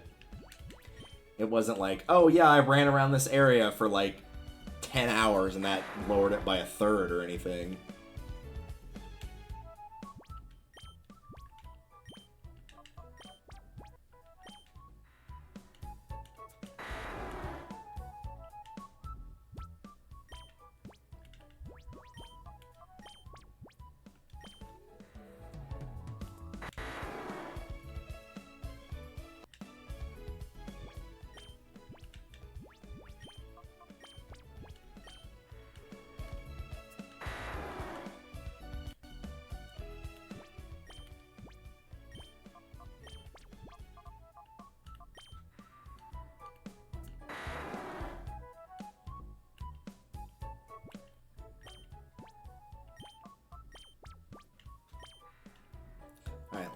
it wasn't like, oh yeah, I ran around this area for like 10 hours and that lowered it by a third or anything.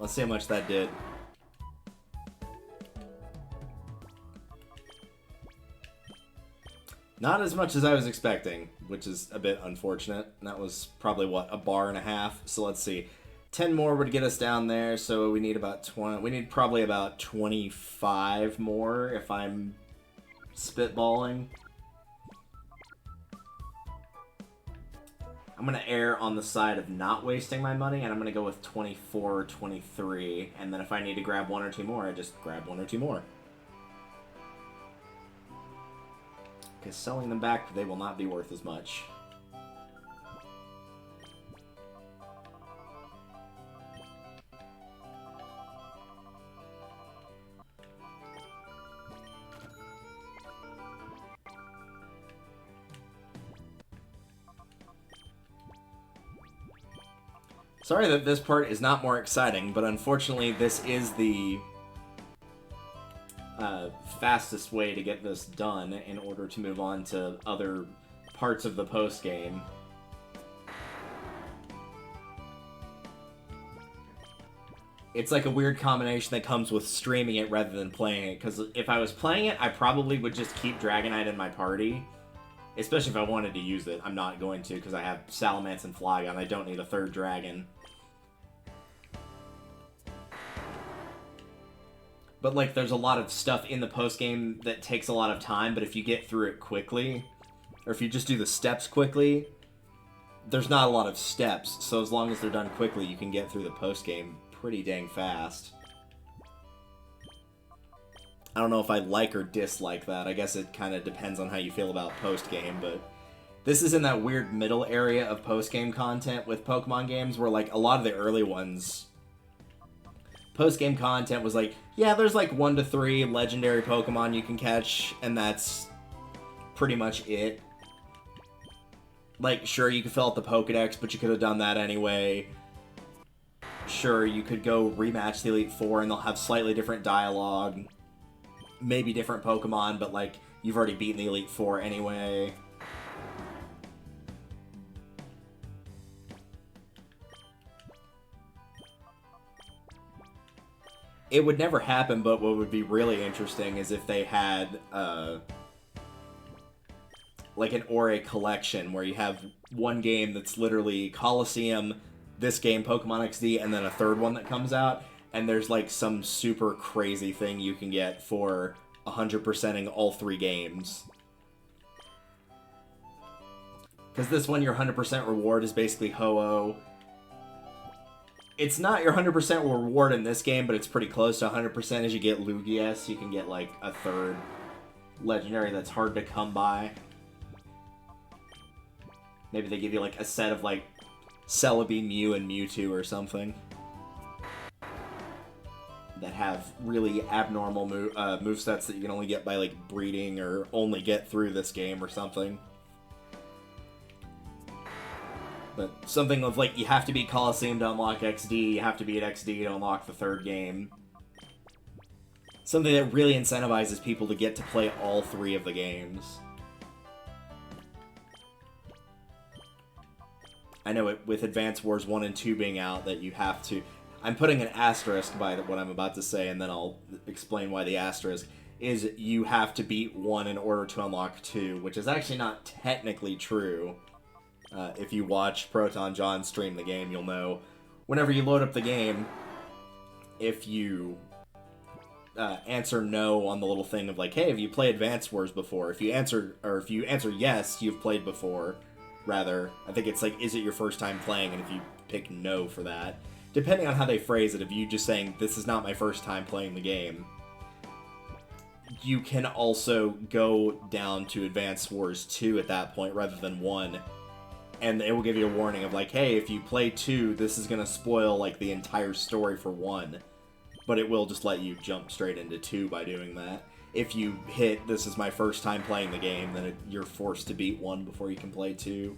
Let's see how much that did. Not as much as I was expecting, which is a bit unfortunate. That was probably, what, a bar and a half? So let's see. 10 more would get us down there, so we need about 20. We need probably about 25 more if I'm spitballing. I'm going to err on the side of not wasting my money, and I'm going to go with 24 or 23. And then if I need to grab one or two more, I just grab one or two more. Because selling them back, they will not be worth as much. Sorry that this part is not more exciting, but unfortunately this is the fastest way to get this done in order to move on to other parts of the post-game. It's like a weird combination that comes with streaming it rather than playing it, because if I was playing it, I probably would just keep Dragonite in my party. Especially if I wanted to use it. I'm not going to, because I have Salamence and Flygon. I don't need a third dragon. But, like, there's a lot of stuff in the post-game that takes a lot of time, but if you get through it quickly, or if you just do the steps quickly, there's not a lot of steps. So as long as they're done quickly, you can get through the post-game pretty dang fast. I don't know if I like or dislike that. I guess it kind of depends on how you feel about post-game, but this is in that weird middle area of post-game content with Pokemon games where, like, a lot of the early ones, post-game content was like, yeah, there's like 1 to 3 legendary Pokemon you can catch, and that's pretty much it. Like, sure, you could fill out the Pokedex, but you could have done that anyway. Sure, you could go rematch the Elite Four, and they'll have slightly different dialogue. Maybe different Pokemon, but, like, you've already beaten the Elite Four anyway. It would never happen, but what would be really interesting is if they had, like, an Ore collection, where you have one game that's literally Coliseum, this game, Pokemon XD, and then a third one that comes out, and there's, like, some super crazy thing you can get for 100%ing all 3 games. Because this one, your 100% reward is basically Ho-Oh. It's not your 100% reward in this game, but it's pretty close to 100% as you get Lugia, so you can get, like, a third legendary that's hard to come by. Maybe they give you, like, a set of, like, Celebi, Mew, and Mewtwo or something that have really abnormal movesets that you can only get by, like, breeding or only get through this game or something. But something of, like, you have to beat Coliseum to unlock XD, you have to beat XD to unlock the third game. Something that really incentivizes people to get to play all 3 of the games. I know with Advance Wars 1 and 2 being out that you have to... I'm putting an asterisk by what I'm about to say, and then I'll explain why the asterisk is you have to beat 1 in order to unlock 2, which is actually not technically true. If you watch Proton John stream the game, you'll know whenever you load up the game, if you answer no on the little thing of like, hey, have you played Advance Wars before? If you answer yes, you've played before. Rather, I think it's like, is it your first time playing? And if you pick no for that, depending on how they phrase it, if you just saying, this is not my first time playing the game, you can also go down to Advance Wars 2 at that point rather than 1. And it will give you a warning of like, hey, if you play 2, this is going to spoil like the entire story for 1. But it will just let you jump straight into 2 by doing that. If you hit, this is my first time playing the game, then you're forced to beat 1 before you can play 2.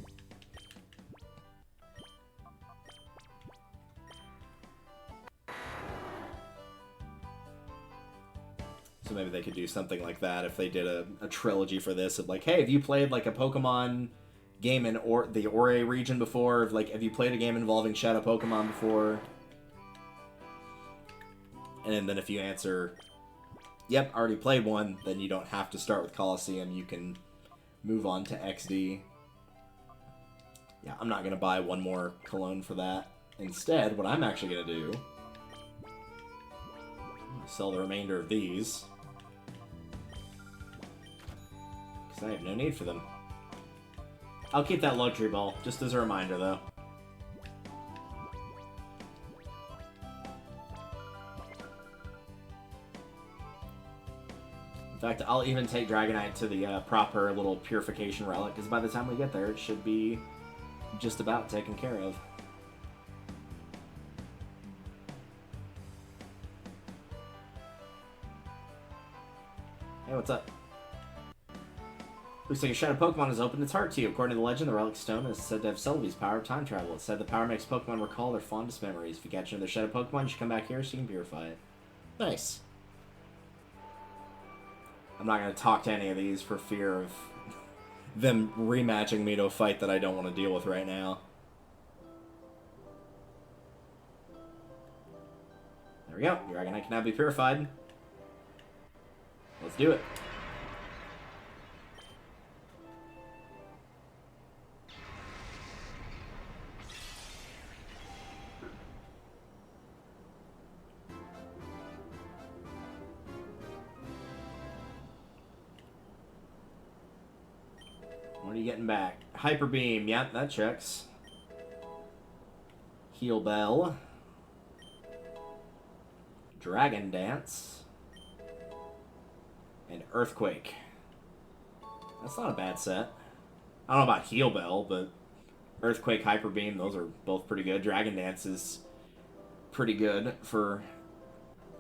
So maybe they could do something like that if they did a trilogy for this of like, hey, have you played like a Pokemon game in the Ore region before? Like, have you played a game involving Shadow Pokemon before? And then if you answer, yep, already played one, then you don't have to start with Coliseum. You can move on to XD. Yeah, I'm not going to buy one more cologne for that. Instead, what I'm actually going to do, sell the remainder of these, because I have no need for them. I'll keep that luxury ball, just as a reminder, though. In fact, I'll even take Dragonite to the proper little purification relic, because by the time we get there, it should be just about taken care of. Hey, what's up? Looks like a Shadow Pokemon has opened its heart to you. According to the legend, the Relic Stone is said to have Celebi's power of time travel. It's said the power makes Pokemon recall their fondest memories. If you catch another Shadow Pokemon, you should come back here so you can purify it. Nice. I'm not going to talk to any of these for fear of them rematching me to a fight that I don't want to deal with right now. There we go. Dragonite can now be purified. Let's do it. What are you getting back? Hyper Beam. Yep, that checks. Heal Bell. Dragon Dance. And Earthquake. That's not a bad set. I don't know about Heal Bell, but Earthquake, Hyper Beam, those are both pretty good. Dragon Dance is pretty good for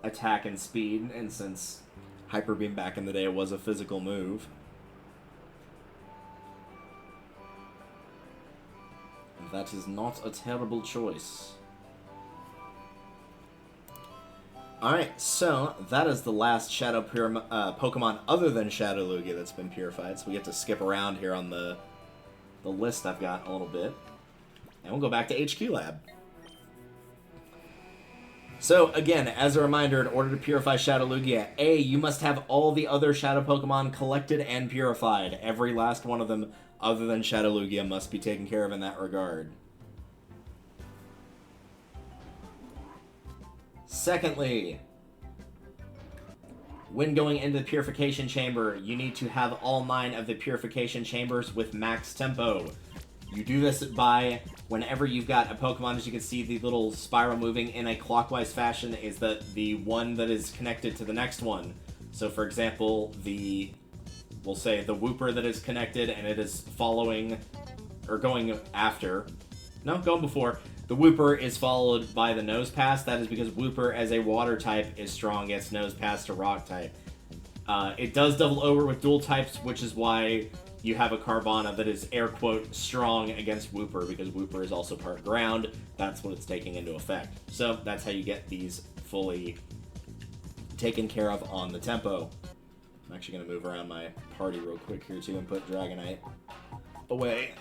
attack and speed, and since Hyper Beam back in the day was a physical move. That is not a terrible choice. Alright, so that is the last Shadow Pokemon other than Shadow Lugia that's been purified. So we get to skip around here on the list I've got a little bit. And we'll go back to HQ Lab. So, again, as a reminder, in order to purify Shadow Lugia, A, you must have all the other Shadow Pokemon collected and purified. Every last one of them, other than Shadow Lugia, must be taken care of in that regard. Secondly, when going into the Purification Chamber, you need to have all 9 of the Purification Chambers with max tempo. You do this by, whenever you've got a Pokemon, as you can see, the little spiral moving in a clockwise fashion is the one that is connected to the next one. So, for example, we'll say the Wooper that is connected and it is following, or going after, no, going before, the Wooper is followed by the Nosepass. That is because Wooper, as a water type, is strong against Nosepass to rock type. It does double over with dual types, which is why you have a Carvana that is, air quote, strong against Wooper, because Wooper is also part ground. That's what it's taking into effect. So that's how you get these fully taken care of on the tempo. I'm actually going to move around my party real quick here, too, and put Dragonite away.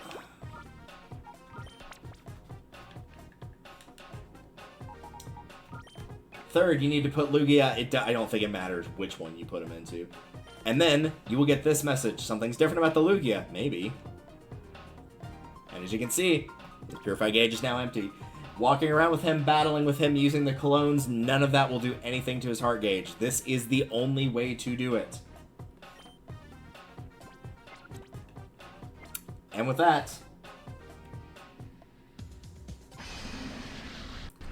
Third, you need to put Lugia. I don't think it matters which one you put him into. And then, you will get this message. Something's different about the Lugia. Maybe. And as you can see, the Purified gauge is now empty. Walking around with him, battling with him, using the colognes, none of that will do anything to his heart gauge. This is the only way to do it. And with that,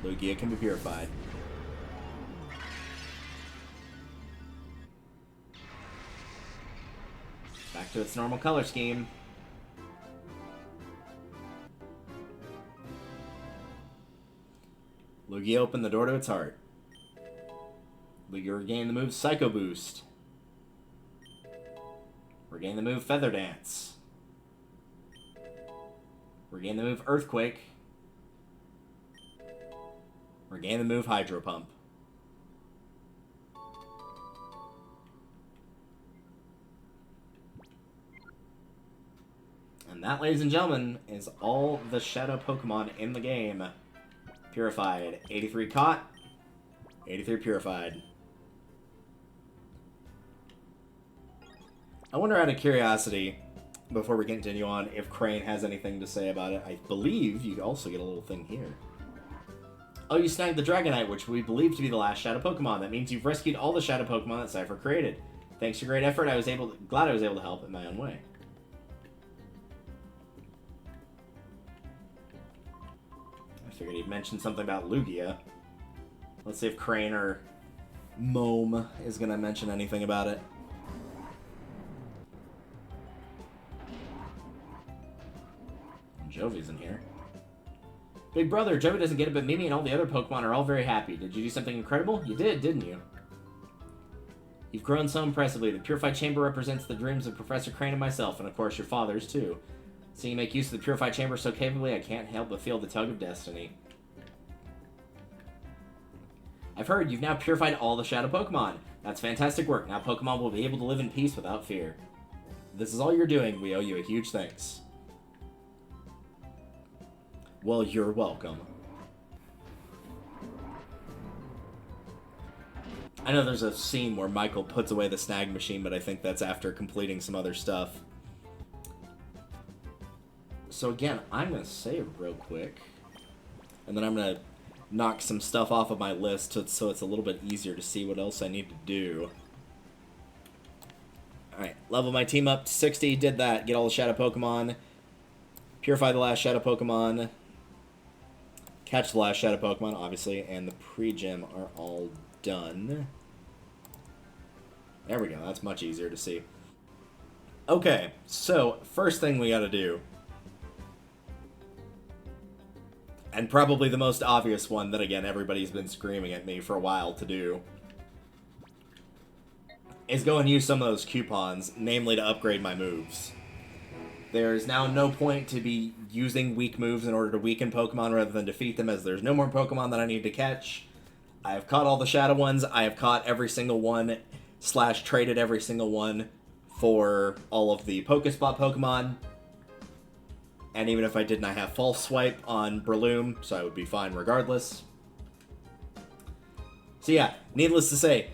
Lugia can be purified. Back to its normal color scheme. Lugia opened the door to its heart. Lugia regained the move Psycho Boost. Regain the move Feather Dance. Regain the move Earthquake. Regain the move Hydro Pump. And that, ladies and gentlemen, is all the Shadow Pokemon in the game. Purified. 83 caught. 83 Purified. I wonder, out of curiosity, before we continue on, if Crane has anything to say about it. I believe you also get a little thing here. Oh, you snagged the Dragonite, which we believe to be the last Shadow Pokemon. That means you've rescued all the Shadow Pokemon that Cypher created. Thanks to your great effort, glad I was able to help in my own way. I figured he'd mention something about Lugia. Let's see if Crane or Mome is going to mention anything about it. Jovi's in here. Big brother, Jovi doesn't get it, but Mimi and all the other Pokemon are all very happy. Did you do something incredible? You did, didn't you? You've grown so impressively. The Purified Chamber represents the dreams of Professor Crane and myself, and of course your father's too. Seeing you make use of the Purified Chamber so capably, I can't help but feel the tug of destiny. I've heard you've now purified all the Shadow Pokemon. That's fantastic work. Now Pokemon will be able to live in peace without fear. If this is all you're doing, we owe you a huge thanks. Well, you're welcome. I know there's a scene where Michael puts away the snag machine, but I think that's after completing some other stuff. So again, I'm going to save real quick. And then I'm going to knock some stuff off of my list so it's a little bit easier to see what else I need to do. Alright, level my team up to 60. Did that. Get all the Shadow Pokemon. Purify the last Shadow Pokemon. Catch the last Shadow Pokemon, obviously, and the pre-gym are all done. There we go, that's much easier to see. Okay, so, first thing we gotta do, and probably the most obvious one that, again, everybody's been screaming at me for a while to do, is go and use some of those coupons, namely to upgrade my moves. There's now no point to be using weak moves in order to weaken Pokemon rather than defeat them, as there's no more Pokemon that I need to catch. I have caught all the Shadow ones. I have caught every single one, / traded every single one for all of the Pokespot Pokemon. And even if I didn't, I have False Swipe on Breloom, so I would be fine regardless. So yeah, needless to say,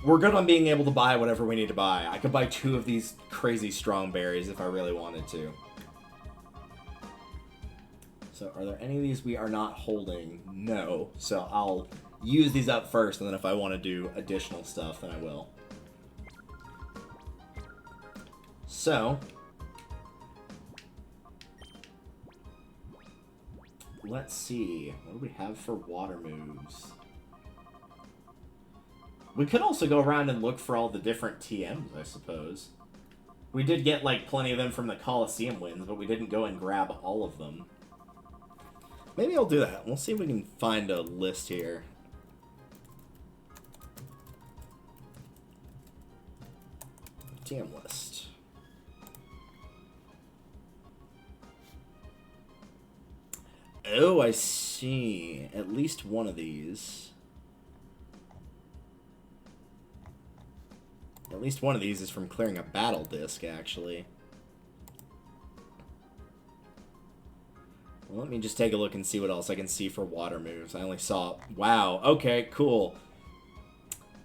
we're good on being able to buy whatever we need to buy. I could buy 2 of these crazy strong berries if I really wanted to. So are there any of these we are not holding? No. So I'll use these up first, and then if I want to do additional stuff, then I will. So let's see. What do we have for water moves? We could also go around and look for all the different TMs, I suppose. We did get, like, plenty of them from the Coliseum wins, but we didn't go and grab all of them. Maybe I'll do that. We'll see if we can find a list here. TM list. Oh, I see. At least one of these. At least one of these is from clearing a battle disc, actually. Well, let me just take a look and see what else I can see for water moves. I only saw... Wow, okay, cool.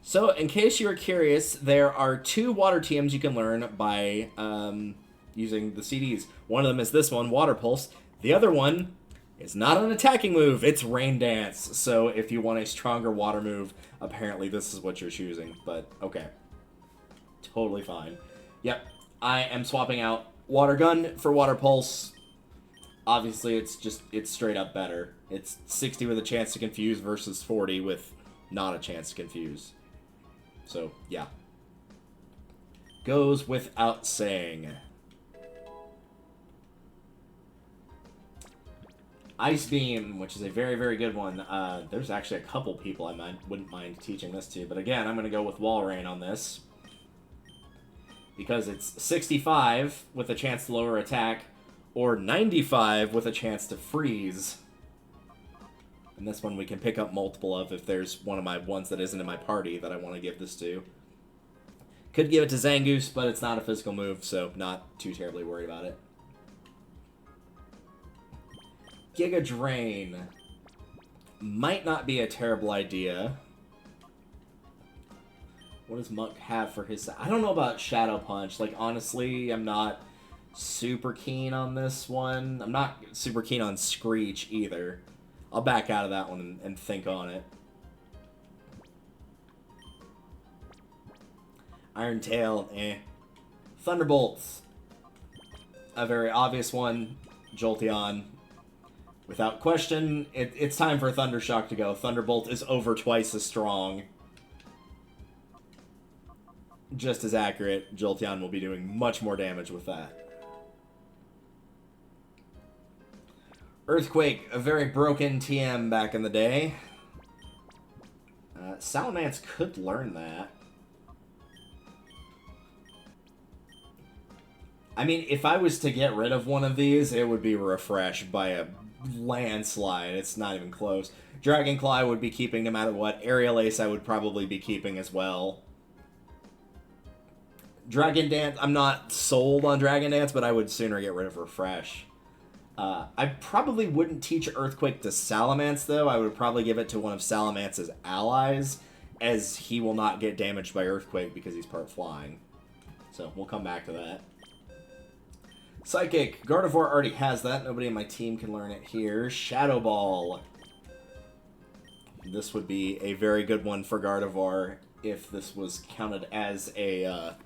So, in case you were curious, there are 2 water TMs you can learn by using the CDs. One of them is this one, Water Pulse. The other one is not an attacking move, it's Rain Dance. So, if you want a stronger water move, apparently this is what you're choosing. But, okay. Totally fine. Yep, I am swapping out Water Gun for Water Pulse. Obviously, it's straight up better. It's 60 with a chance to confuse versus 40 with not a chance to confuse. So, yeah. Goes without saying. Ice Beam, which is a very, very good one. There's actually a couple people I wouldn't mind teaching this to. But again, I'm going to go with Wall Rain on this. Because it's 65 with a chance to lower attack, or 95 with a chance to freeze. And this one we can pick up multiple of if there's one of my ones that isn't in my party that I want to give this to. Could give it to Zangoose, but it's not a physical move, so not too terribly worried about it. Giga Drain. Might not be a terrible idea. What does Muck have for his... I don't know about Shadow Punch. Like, honestly, I'm not super keen on this one. I'm not super keen on Screech either. I'll back out of that one and think on it. Iron Tail, eh. Thunderbolts. A very obvious one. Jolteon. Without question, it's time for Thundershock to go. Thunderbolt is over twice as strong. Just as accurate. Jolteon will be doing much more damage with that. Earthquake, a very broken TM back in the day. Salamence could learn that. I mean, if I was to get rid of one of these, it would be Refresh by a landslide. It's not even close. Dragonclaw I would be keeping no matter what. Aerial Ace I would probably be keeping as well. Dragon Dance, I'm not sold on Dragon Dance, but I would sooner get rid of Refresh. I probably wouldn't teach Earthquake to Salamence, though. I would probably give it to one of Salamance's allies, as he will not get damaged by Earthquake because he's part flying. So, we'll come back to that. Psychic. Gardevoir already has that. Nobody in my team can learn it here. Shadow Ball. This would be a very good one for Gardevoir if this was counted as a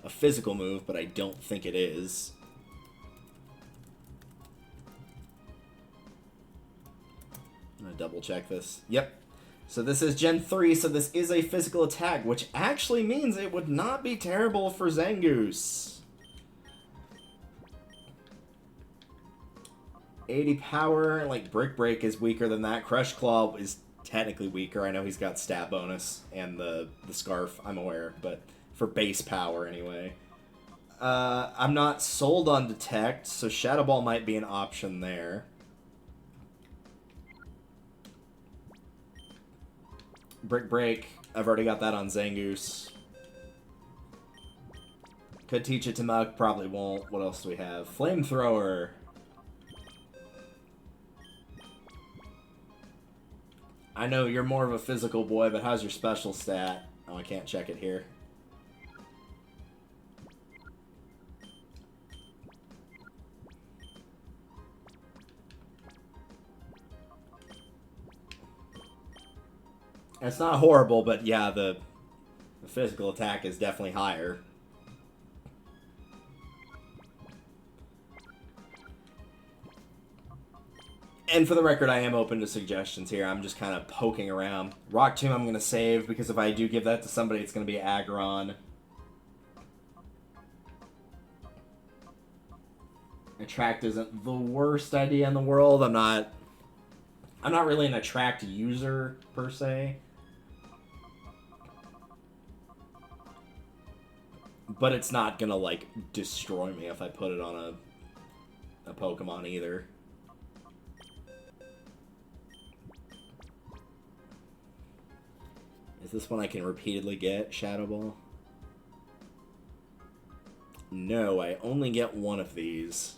physical move, but I don't think it is. I'm going to double check this. Yep. So this is Gen 3, so this is a physical attack, which actually means it would not be terrible for Zangoose. 80 power, like Brick Break is weaker than that. Crush Claw is technically weaker. I know he's got stat bonus and the Scarf, I'm aware, but for base power anyway. I'm not sold on Detect, so Shadow Ball might be an option there. Brick Break, I've already got that on Zangoose. Could teach it to Muk, probably won't. What else do we have? Flamethrower. I know you're more of a physical boy, but how's your special stat? Oh, I can't check it here. It's not horrible, but yeah, the physical attack is definitely higher. And for the record, I am open to suggestions here. I'm just kind of poking around. Rock Tomb I'm going to save, because if I do give that to somebody, it's going to be Aggron. Attract isn't the worst idea in the world. I'm not really an Attract user, per se. But it's not going to, like, destroy me if I put it on a Pokemon either. Is this one I can repeatedly get, Shadow Ball? No, I only get one of these.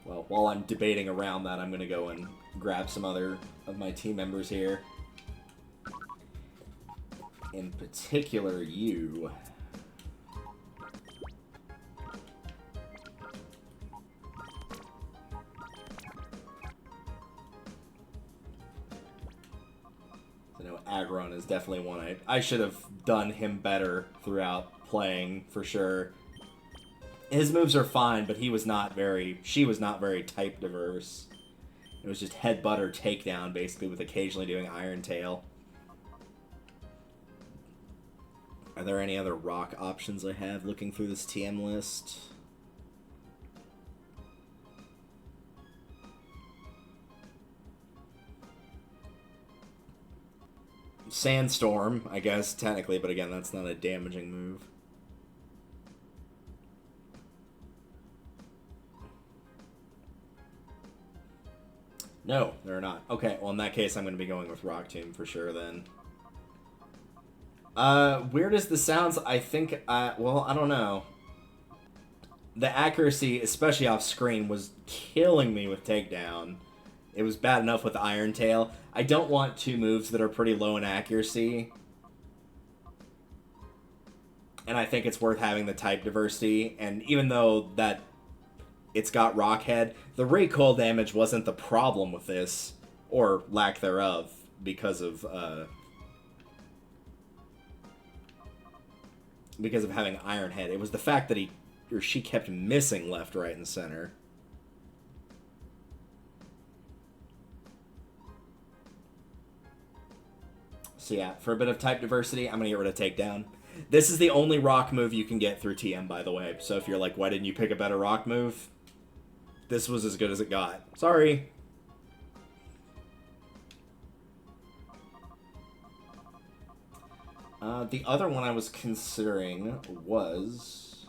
Well, while I'm debating around that, I'm going to go and grab some other of my team members here. In particular, you. Aggron is definitely one I should have done him better throughout playing, for sure. His moves are fine, but she was not very type diverse. It was just headbutt or takedown, basically, with occasionally doing Iron Tail. Are there any other rock options I have looking through this TM list? Sandstorm, I guess, technically, but again, that's not a damaging move. No, they're not. Okay, well, in that case, I'm going to be going with Rock Tomb for sure, then. Weird as the sounds, I think, well, I don't know. The accuracy, especially off screen, was killing me with Takedown. It was bad enough with Iron Tail. I don't want two moves that are pretty low in accuracy. And I think it's worth having the type diversity. And even though that it's got Rock Head, the recoil damage wasn't the problem with this, or lack thereof, because of having Iron Head. It was the fact that she kept missing left, right, and center. So yeah, for a bit of type diversity, I'm going to get rid of Takedown. This is the only rock move you can get through TM, by the way. So if you're like, why didn't you pick a better rock move? This was as good as it got. Sorry. The other one I was considering was...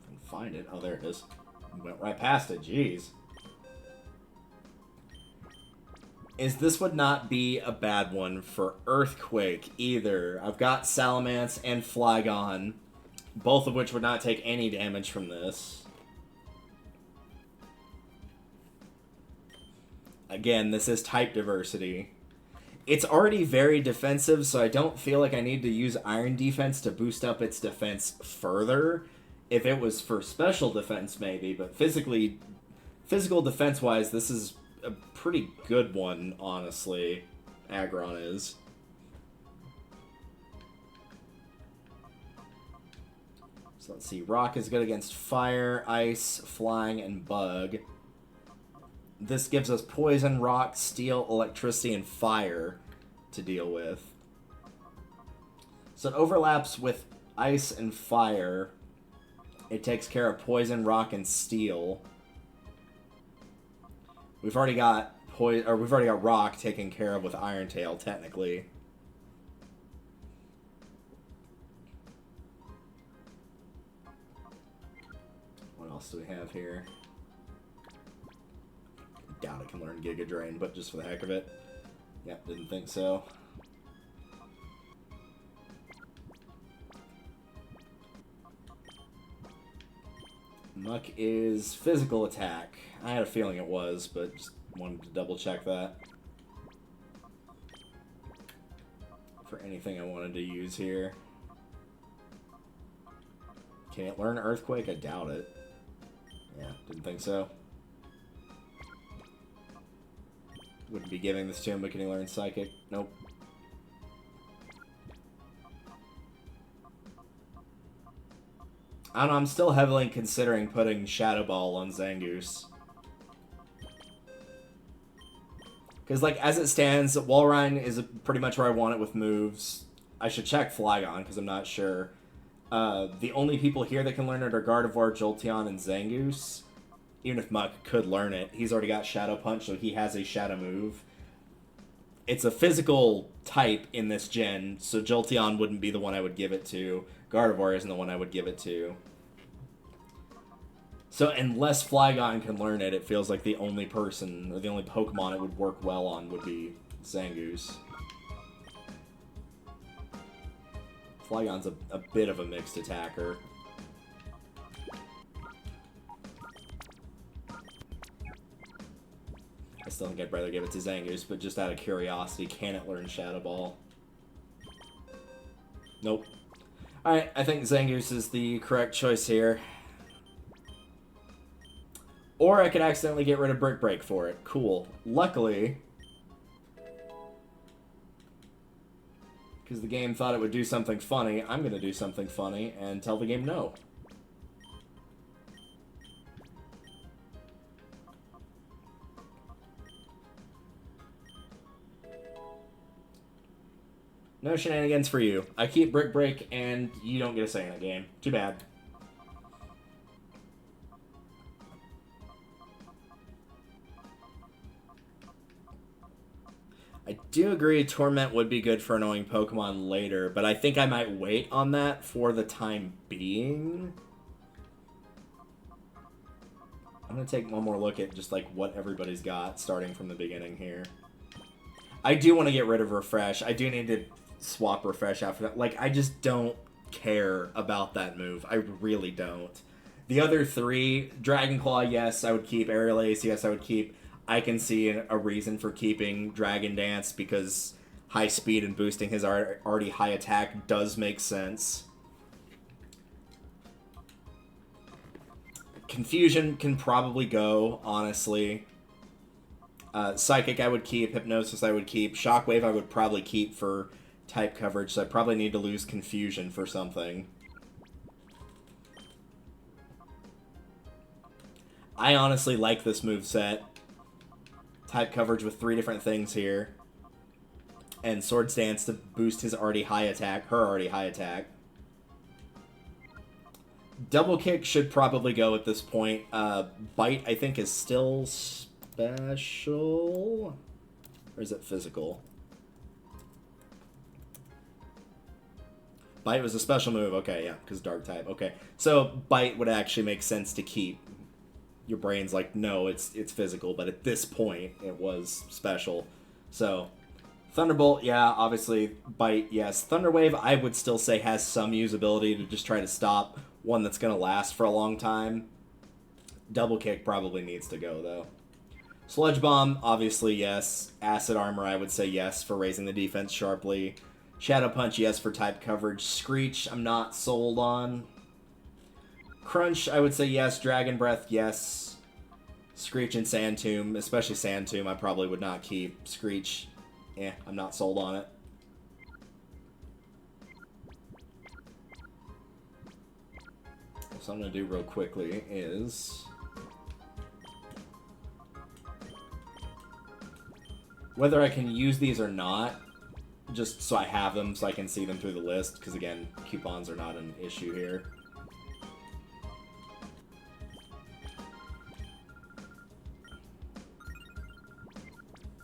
I can find it. Oh, there it is. Went right past it. Jeez. This would not be a bad one for Earthquake either. I've got Salamence and Flygon, both of which would not take any damage from this. Again, this is type diversity. It's already very defensive, so I don't feel like I need to use Iron Defense to boost up its defense further. If it was for special defense, maybe, but physical defense-wise, this is a pretty good one, honestly. Aggron is. So let's see. Rock is good against Fire, Ice, Flying, and Bug. This gives us Poison, Rock, Steel, Electricity, and Fire to deal with. So it overlaps with Ice and Fire. It takes care of Poison, Rock, and Steel. We've already got Rock taken care of with Iron Tail, technically. What else do we have here? Doubt it can learn Giga Drain, but just for the heck of it. Yep, didn't think so. Muck is physical attack. I had a feeling it was, but just wanted to double check that. For anything I wanted to use here. Can it learn Earthquake? I doubt it. Yeah, didn't think so. Wouldn't be giving this to him, but can he learn Psychic? Nope. I don't know, I'm still heavily considering putting Shadow Ball on Zangoose. Because, like, as it stands, Walrein is pretty much where I want it with moves. I should check Flygon, because I'm not sure. The only people here that can learn it are Gardevoir, Jolteon, and Zangoose. Even if Muck could learn it, he's already got Shadow Punch, so he has a Shadow move. It's a physical type in this gen, so Jolteon wouldn't be the one I would give it to. Gardevoir isn't the one I would give it to. So unless Flygon can learn it, it feels like the only person, or the only Pokemon it would work well on would be Zangoose. Flygon's a bit of a mixed attacker. I still think I'd rather give it to Zangoose, but just out of curiosity, can it learn Shadow Ball? Nope. Alright, I think Zangoose is the correct choice here. Or I could accidentally get rid of Brick Break for it. Cool. Luckily, because the game thought it would do something funny, I'm going to do something funny and tell the game no. No shenanigans for you. I keep Brick Break, and you don't get a say in the game. Too bad. I do agree Torment would be good for annoying Pokemon later, but I think I might wait on that for the time being. I'm going to take one more look at just like what everybody's got starting from the beginning here. I do want to get rid of Refresh. I do need to swap Refresh after that. Like, I just don't care about that move. I really don't. The other three, Dragon Claw, yes, I would keep. Aerial Ace, yes, I would keep. I can see a reason for keeping Dragon Dance because high speed and boosting his already high attack does make sense. Confusion can probably go, honestly. Psychic I would keep. Hypnosis I would keep. Shockwave I would probably keep for type coverage, so I probably need to lose Confusion for something. I honestly like this moveset. Type coverage with 3 different things here. And Swords Dance to boost his already high attack, her already high attack. Double Kick should probably go at this point. Bite, I think, is still special. Or is it physical? Bite was a special move. Okay, yeah, because Dark type. Okay, so Bite would actually make sense to keep. Your brain's like, no, it's physical, but at this point, it was special. So, Thunderbolt, yeah, obviously, Bite, yes. Thunderwave, I would still say has some usability to just try to stop one that's going to last for a long time. Double Kick probably needs to go, though. Sludge Bomb, obviously, yes. Acid Armor, I would say yes for raising the defense sharply. Shadow Punch, yes for type coverage. Screech, I'm not sold on. Crunch, I would say yes. Dragon Breath, yes. Screech and Sand Tomb, especially Sand Tomb, I probably would not keep. Screech, I'm not sold on it. So I'm going to do real quickly is... whether I can use these or not, just so I have them so I can see them through the list, because again, coupons are not an issue here.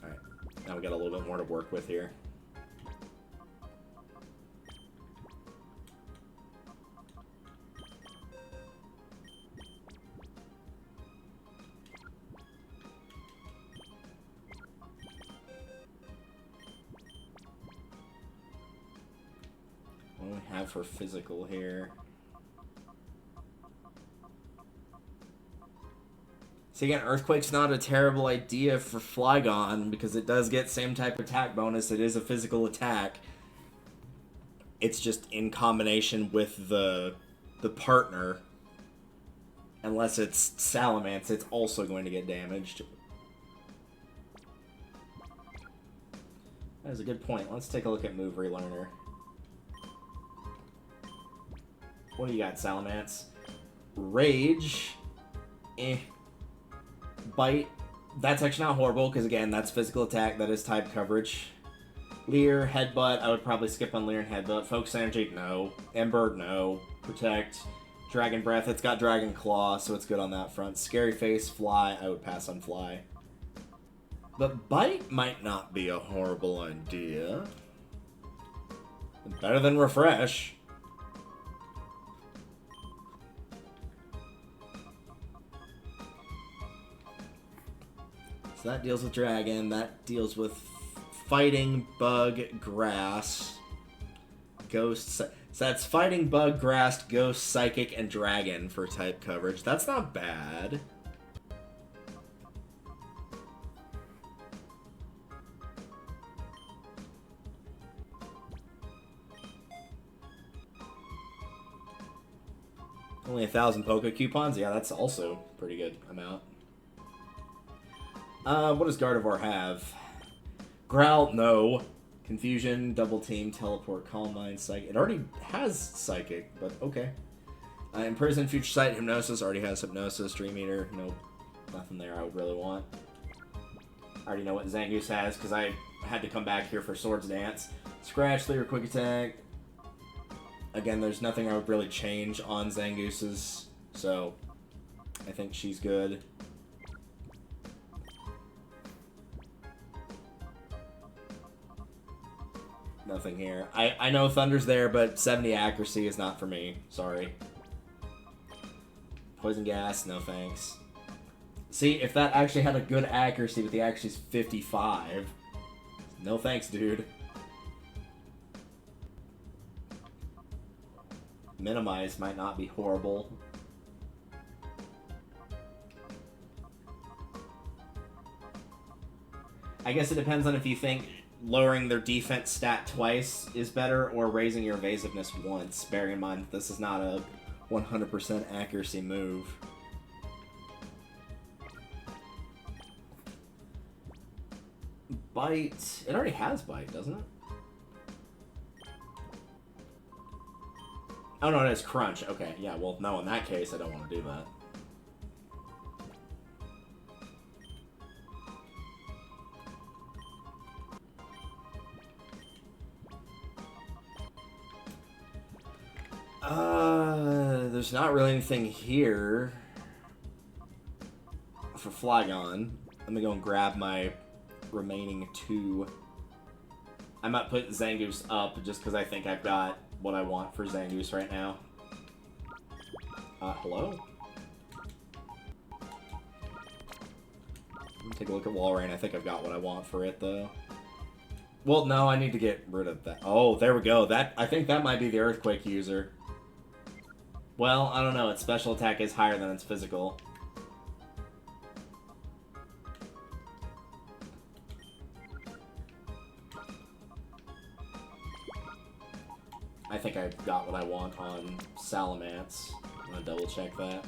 Alright, now we got a little bit more to work with here. What do we have for physical here? So again, Earthquake's not a terrible idea for Flygon because it does get same type attack bonus. It is a physical attack. It's just in combination with the partner. Unless it's Salamence, it's also going to get damaged. That is a good point. Let's take a look at Move Relearner. What do you got, Salamence? Rage. Bite. That's actually not horrible, because again, that's physical attack, that is type coverage. Leer, Headbutt, I would probably skip on Leer and Headbutt. Focus Energy, no. Ember, no. Protect. Dragon Breath, it's got Dragon Claw, so it's good on that front. Scary Face, Fly, I would pass on Fly. But Bite might not be a horrible idea. Better than Refresh. So that deals with Dragon. That deals with Fighting, Bug, Grass, Ghost. So that's Fighting, Bug, Grass, Ghost, Psychic, and Dragon for type coverage. That's not bad. Only 1,000 Poké coupons? Yeah, that's also a pretty good amount. What does Gardevoir have? Growl, no. Confusion, Double Team, Teleport, Calm Mind, Psychic. It already has Psychic, but okay. Imprison, Future Sight, Hypnosis, already has Hypnosis. Dream Eater, nope. Nothing there I would really want. I already know what Zangoose has, because I had to come back here for Swords Dance. Scratch, Leer, Quick Attack. Again, there's nothing I would really change on Zangoose's, so I think she's good. Nothing here. I know Thunder's there, but 70 accuracy is not for me. Sorry. Poison Gas, no thanks. See, if that actually had a good accuracy, but the accuracy's 55. No thanks, dude. Minimize might not be horrible. I guess it depends on if you think lowering their defense stat twice is better or raising your evasiveness once, bearing in mind that this is not a 100% accuracy move. Bite. It already has bite, doesn't it? Oh no, it has crunch. Okay, yeah, well, no, in that case, I don't want to do that. There's not really anything here for Flygon. Let me go and grab my remaining 2. I might put Zangoose up just because I think I've got what I want for Zangoose right now. Hello? Let me take a look at Walrein. I think I've got what I want for it, though. Well, no, I need to get rid of that. Oh, there we go. I think that might be the Earthquake user. Well, I don't know. Its special attack is higher than its physical. I think I've got what I want on Salamence. I'm gonna double check that.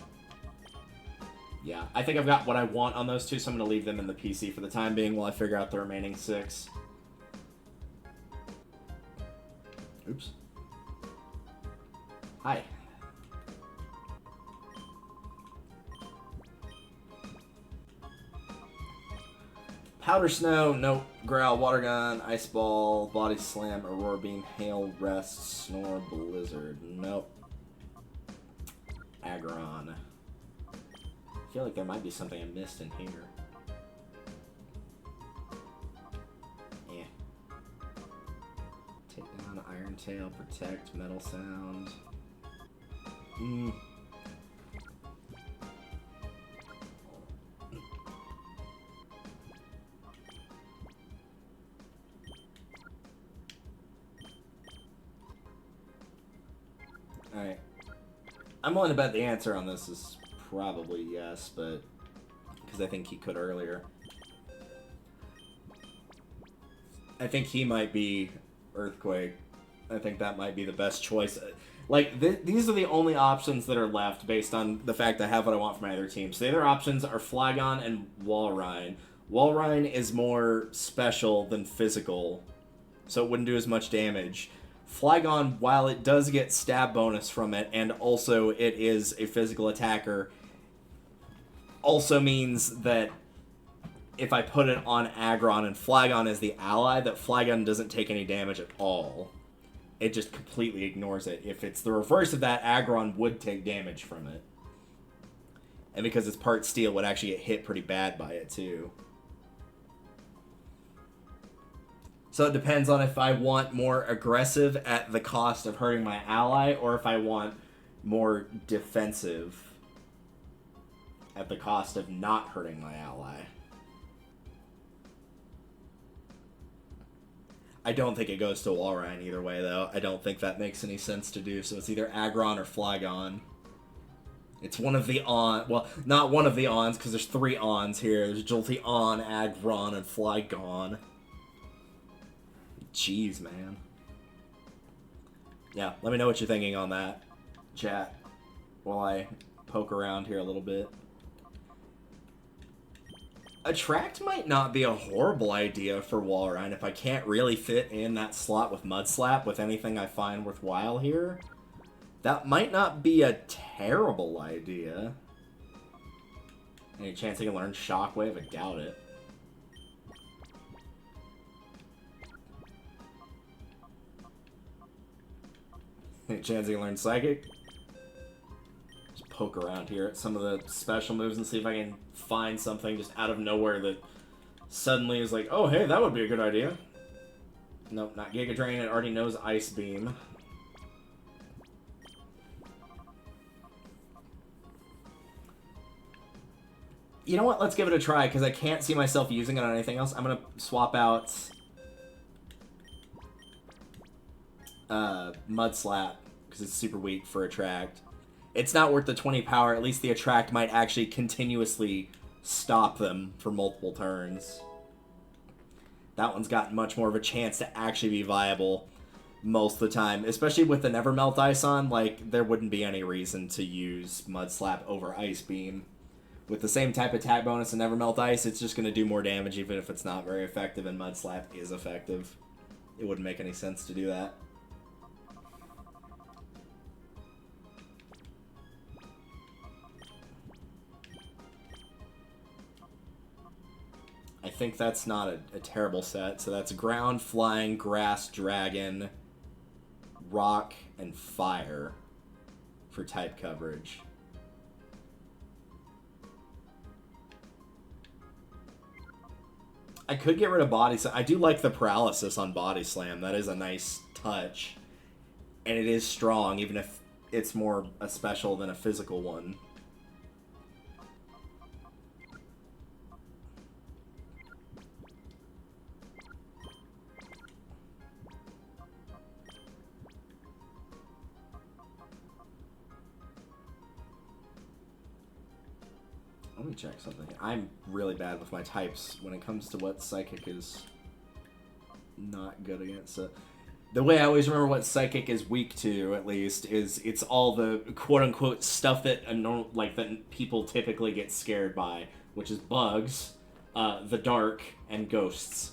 Yeah, I think I've got what I want on those 2, so I'm gonna leave them in the PC for the time being while I figure out the remaining 6. Oops. Hi. Powder Snow, nope. Growl, Water Gun, Ice Ball, Body Slam, Aurora Beam, Hail, Rest, Snore, Blizzard, nope. Aggron. I feel like there might be something I missed in here. Yeah. Take down Iron Tail, Protect, Metal Sound. Alright. I'm willing to bet the answer on this is probably yes, but because I think he could earlier. I think he might be Earthquake. I think that might be the best choice. Like, these are the only options that are left based on the fact I have what I want for my other team. So the other options are Flygon and Walrein. Walrein is more special than physical, so it wouldn't do as much damage. Flygon, while it does get stab bonus from it, and also it is a physical attacker, also means that if I put it on Aggron and Flygon is the ally, that Flygon doesn't take any damage at all. It just completely ignores it. If it's the reverse of that, Aggron would take damage from it. And because it's part steel, would actually get hit pretty bad by it, too. So it depends on if I want more aggressive at the cost of hurting my ally, or if I want more defensive at the cost of not hurting my ally. I don't think it goes to Walrein either way, though. I don't think that makes any sense to do, so it's either Aggron or Flygon. It's one of the on... Well, not one of the ons, because there's 3 ons here. There's Jolteon, Aggron, and Flygon. Jeez, man. Yeah, let me know what you're thinking on that, chat, while I poke around here a little bit. Attract might not be a horrible idea for Walrein if I can't really fit in that slot with Mud Slap with anything I find worthwhile here. That might not be a terrible idea. Any chance I can learn Shockwave? I doubt it. Any chance I can learn Psychic? Just poke around here at some of the special moves and see if I can find something just out of nowhere that suddenly is like, oh, hey, that would be a good idea. Nope, not Giga Drain. It already knows Ice Beam. You know what? Let's give it a try, because I can't see myself using it on anything else. I'm going to swap out Mud Slap, because it's super weak for Attract. It's not worth the 20 power. At least the Attract might actually continuously stop them for multiple turns. that one's got much more of a chance to actually be viable most of the time. Especially with the Never Melt Ice on, like, there wouldn't be any reason to use Mud Slap over Ice Beam. With the same type attack bonus and Never Melt Ice, it's just going to do more damage even if it's not very effective, and Mud Slap is effective. It wouldn't make any sense to do that. I think that's not a terrible set. So that's Ground, Flying, Grass, Dragon, Rock, and Fire for type coverage. I could get rid of Body Slam. I do like the paralysis on Body Slam. That is a nice touch. And it is strong, even if it's more a special than a physical one. Let me check something. I'm really bad with my types when it comes to what Psychic is not good against. So the way I always remember what Psychic is weak to, at least, is it's all the quote-unquote stuff that that people typically get scared by, which is bugs, the dark, and ghosts.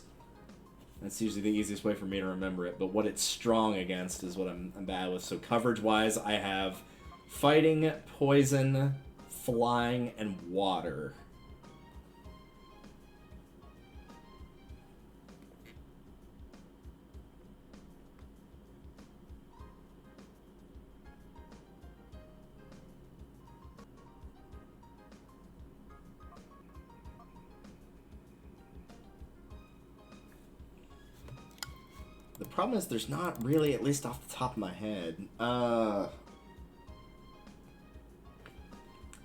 That's usually the easiest way for me to remember it. But what it's strong against is what I'm bad with. So coverage-wise, I have Fighting, Poison, Flying, and Water. The problem is there's not really, at least off the top of my head.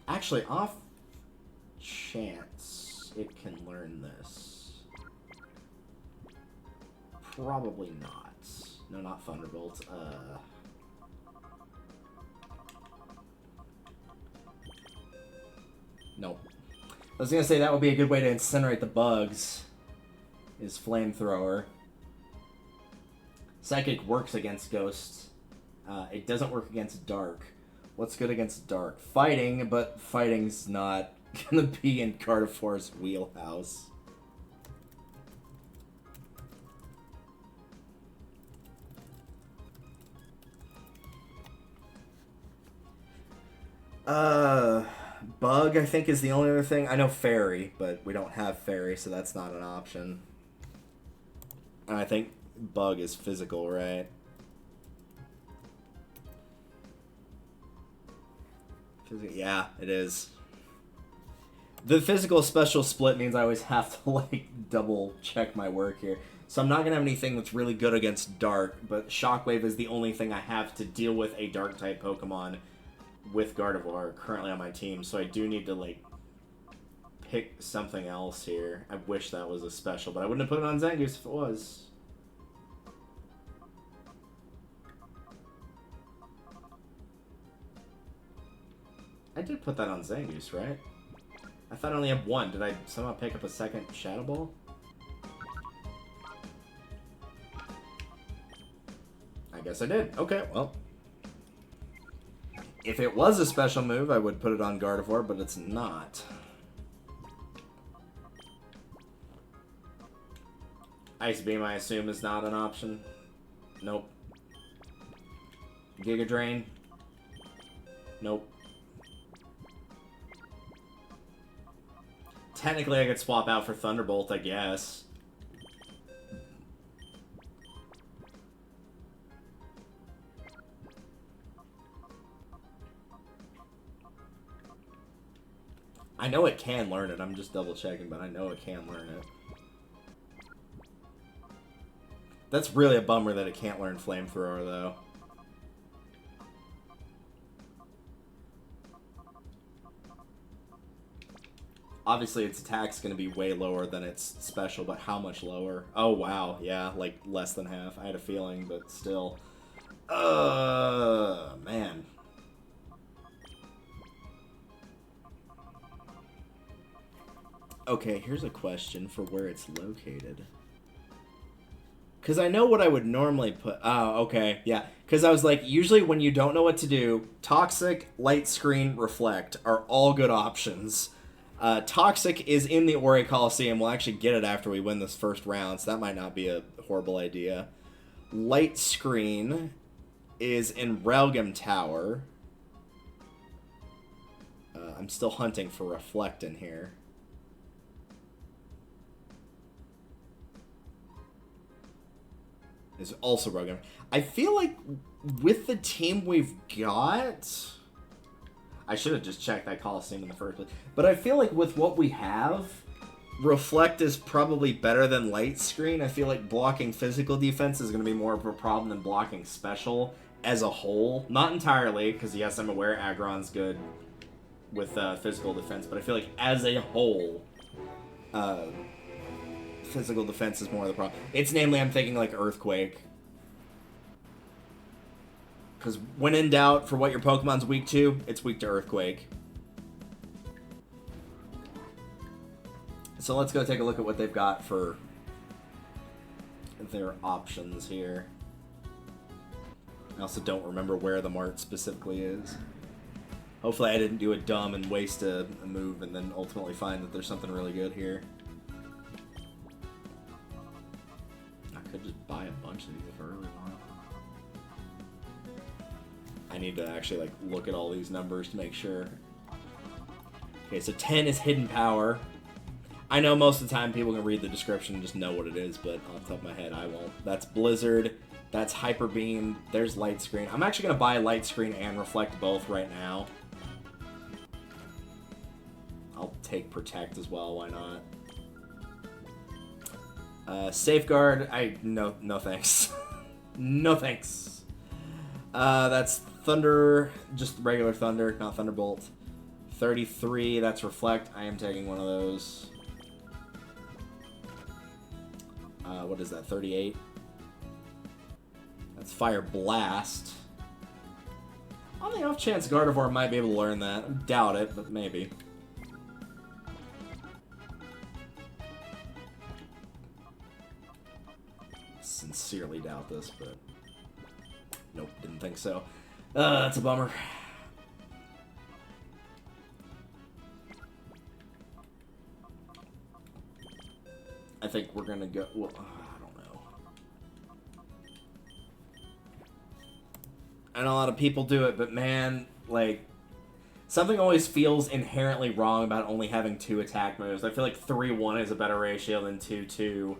Actually, off chance it can learn this. Probably not. No, not Thunderbolt. Nope. I was gonna say that would be a good way to incinerate the bugs. Is Flamethrower. Psychic works against ghosts. It doesn't work against dark. What's good against dark? Fighting, but fighting's not gonna be in Gardevoir's wheelhouse. Bug, I think, is the only other thing. I know Fairy, but we don't have Fairy, so that's not an option. And I think Bug is physical, right? Yeah, it is. The physical special split means I always have to, like, double check my work here. So I'm not going to have anything that's really good against Dark, but Shockwave is the only thing I have to deal with a Dark-type Pokemon with Gardevoir currently on my team. So I do need to, like, pick something else here. I wish that was a special, but I wouldn't have put it on Zangoose if it was. I did put that on Zangoose, right? I thought I only had one. Did I somehow pick up a second Shadow Ball? I guess I did. Okay, well. If it was a special move, I would put it on Gardevoir, but it's not. Ice Beam, I assume, is not an option. Nope. Giga Drain? Nope. Technically, I could swap out for Thunderbolt, I guess. I know it can learn it. I'm just double checking, but I know it can learn it. That's really a bummer that it can't learn Flamethrower, though. Obviously, its attack's going to be way lower than its special, but how much lower? Oh, wow. Yeah, like less than half. I had a feeling, but still. Man. Okay, here's a question for where it's located. Because I know what I would normally put. Oh, okay. Yeah. Because I was like, usually when you don't know what to do, Toxic, Light Screen, Reflect are all good options. Toxic is in the Ori Coliseum. We'll actually get it after we win this first round, so that might not be a horrible idea. Light Screen is in Relgam Tower. I'm still hunting for Reflect in here. Is also Relgam. I feel like with the team we've got... I should have just checked that Coliseum in the first place. But I feel like with what we have, Reflect is probably better than Light Screen. I feel like blocking physical defense is going to be more of a problem than blocking special as a whole. Not entirely, because yes, I'm aware Aggron's good with physical defense, but I feel like as a whole, physical defense is more of the problem. It's namely, I'm thinking like Earthquake. Because when in doubt for what your Pokemon's weak to, it's weak to Earthquake. So let's go take a look at what they've got for their options here. I also don't remember where the mart specifically is. Hopefully I didn't do a dumb and waste a move and then ultimately find that there's something really good here. I could just buy a bunch of these if I really want. I need to actually like look at all these numbers to make sure. Okay, so 10 is hidden power. I know most of the time people can read the description and just know what it is, but off the top of my head, I won't. That's Blizzard. That's Hyper Beam. There's Light Screen. I'm actually going to buy Light Screen and Reflect both right now. I'll take Protect as well. Why not? Safeguard. No thanks. No thanks. That's Thunder, just regular Thunder, not Thunderbolt. 33, that's Reflect. I am taking one of those. What is that, 38? That's Fire Blast. On the off chance Gardevoir might be able to learn that. I doubt it, but maybe. Sincerely doubt this, but... Nope, didn't think so. That's a bummer. I think we're gonna go... Well, I don't know. I know a lot of people do it, but man, like... Something always feels inherently wrong about only having 2 attack moves. I feel like 3-1 is a better ratio than 2-2.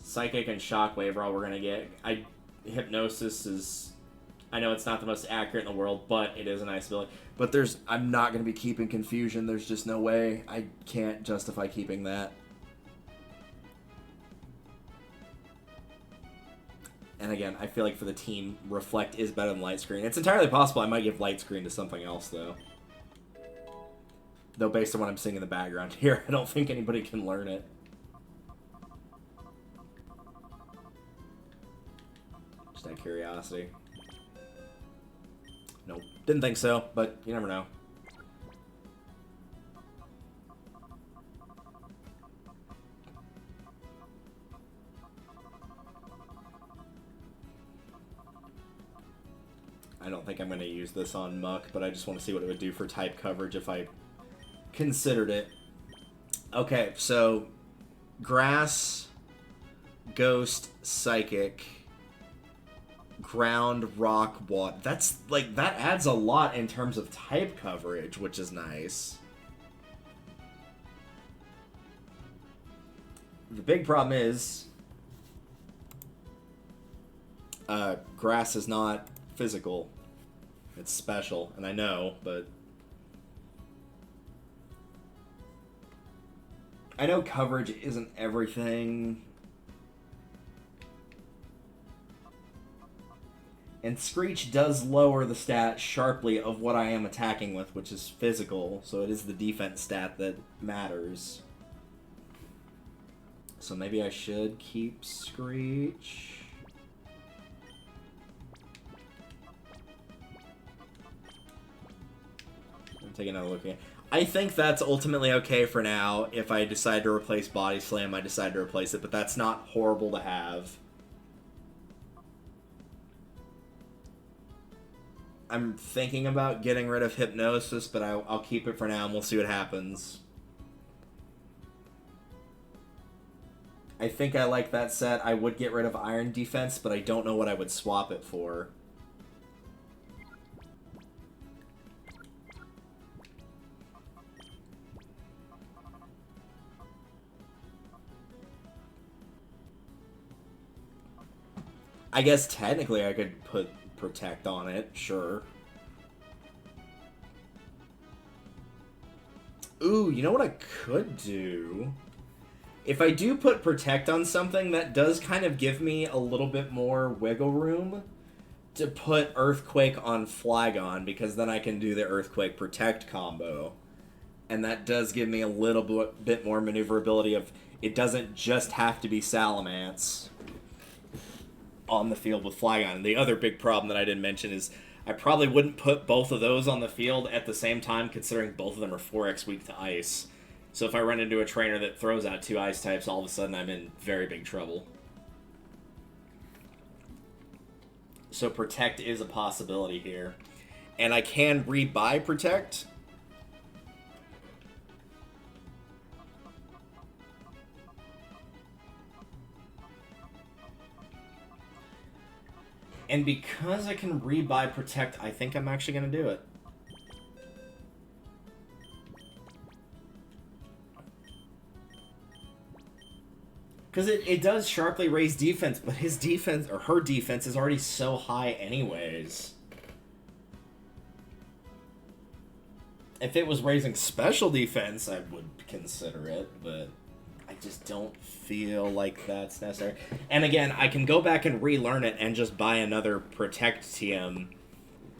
Psychic and Shockwave are all we're gonna get. Hypnosis is... I know it's not the most accurate in the world, but it is a nice ability. But I'm not going to be keeping Confusion. There's just no way. I can't justify keeping that. And again, I feel like for the team, Reflect is better than Light Screen. It's entirely possible I might give Light Screen to something else, though. Though based on what I'm seeing in the background here, I don't think anybody can learn it. Just out of curiosity. Nope. Didn't think so, but you never know. I don't think I'm going to use this on Muck, but I just want to see what it would do for type coverage if I considered it. Okay, so Grass, Ghost, Psychic... Ground, rock, water. That's, like, that adds a lot in terms of type coverage, which is nice. The big problem is... Grass is not physical. It's special, and I know, but... I know coverage isn't everything... And Screech does lower the stat sharply of what I am attacking with, which is physical, so it is the defense stat that matters. So maybe I should keep Screech. I'm taking another look at it. I think that's ultimately okay for now. If I decide to replace Body Slam, I decide to replace it, but that's not horrible to have. I'm thinking about getting rid of Hypnosis, but I'll keep it for now and we'll see what happens. I think I like that set. I would get rid of Iron Defense, but I don't know what I would swap it for. I guess technically I could put Protect on it, sure. Ooh, you know what I could do? If I do put Protect on something, that does kind of give me a little bit more wiggle room to put Earthquake on Flygon, because then I can do the Earthquake Protect combo. And that does give me a little bit more maneuverability of, it doesn't just have to be Salamence on the field with Flygon. And the other big problem that I didn't mention is I probably wouldn't put both of those on the field at the same time, considering both of them are 4x weak to Ice. So if I run into a trainer that throws out 2 Ice types, all of a sudden I'm in very big trouble. So Protect is a possibility here. And I can re-buy Protect. And because I can re-buy Protect, I think I'm actually going to do it. Because it does sharply raise defense, but his defense, or her defense, is already so high anyways. If it was raising special defense, I would consider it, but I just don't feel like that's necessary. And again, I can go back and relearn it and just buy another Protect TM.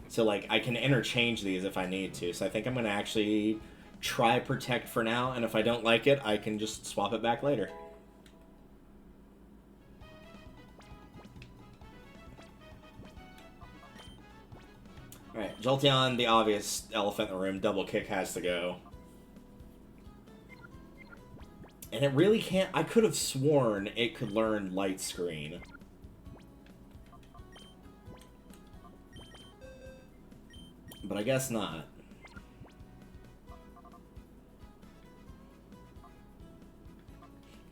So, like, I can interchange these if I need to. So I think I'm going to actually try Protect for now, and if I don't like it, I can just swap it back later. Alright, Jolteon, the obvious elephant in the room, double kick has to go. And it really can't... I could have sworn it could learn Light Screen. But I guess not.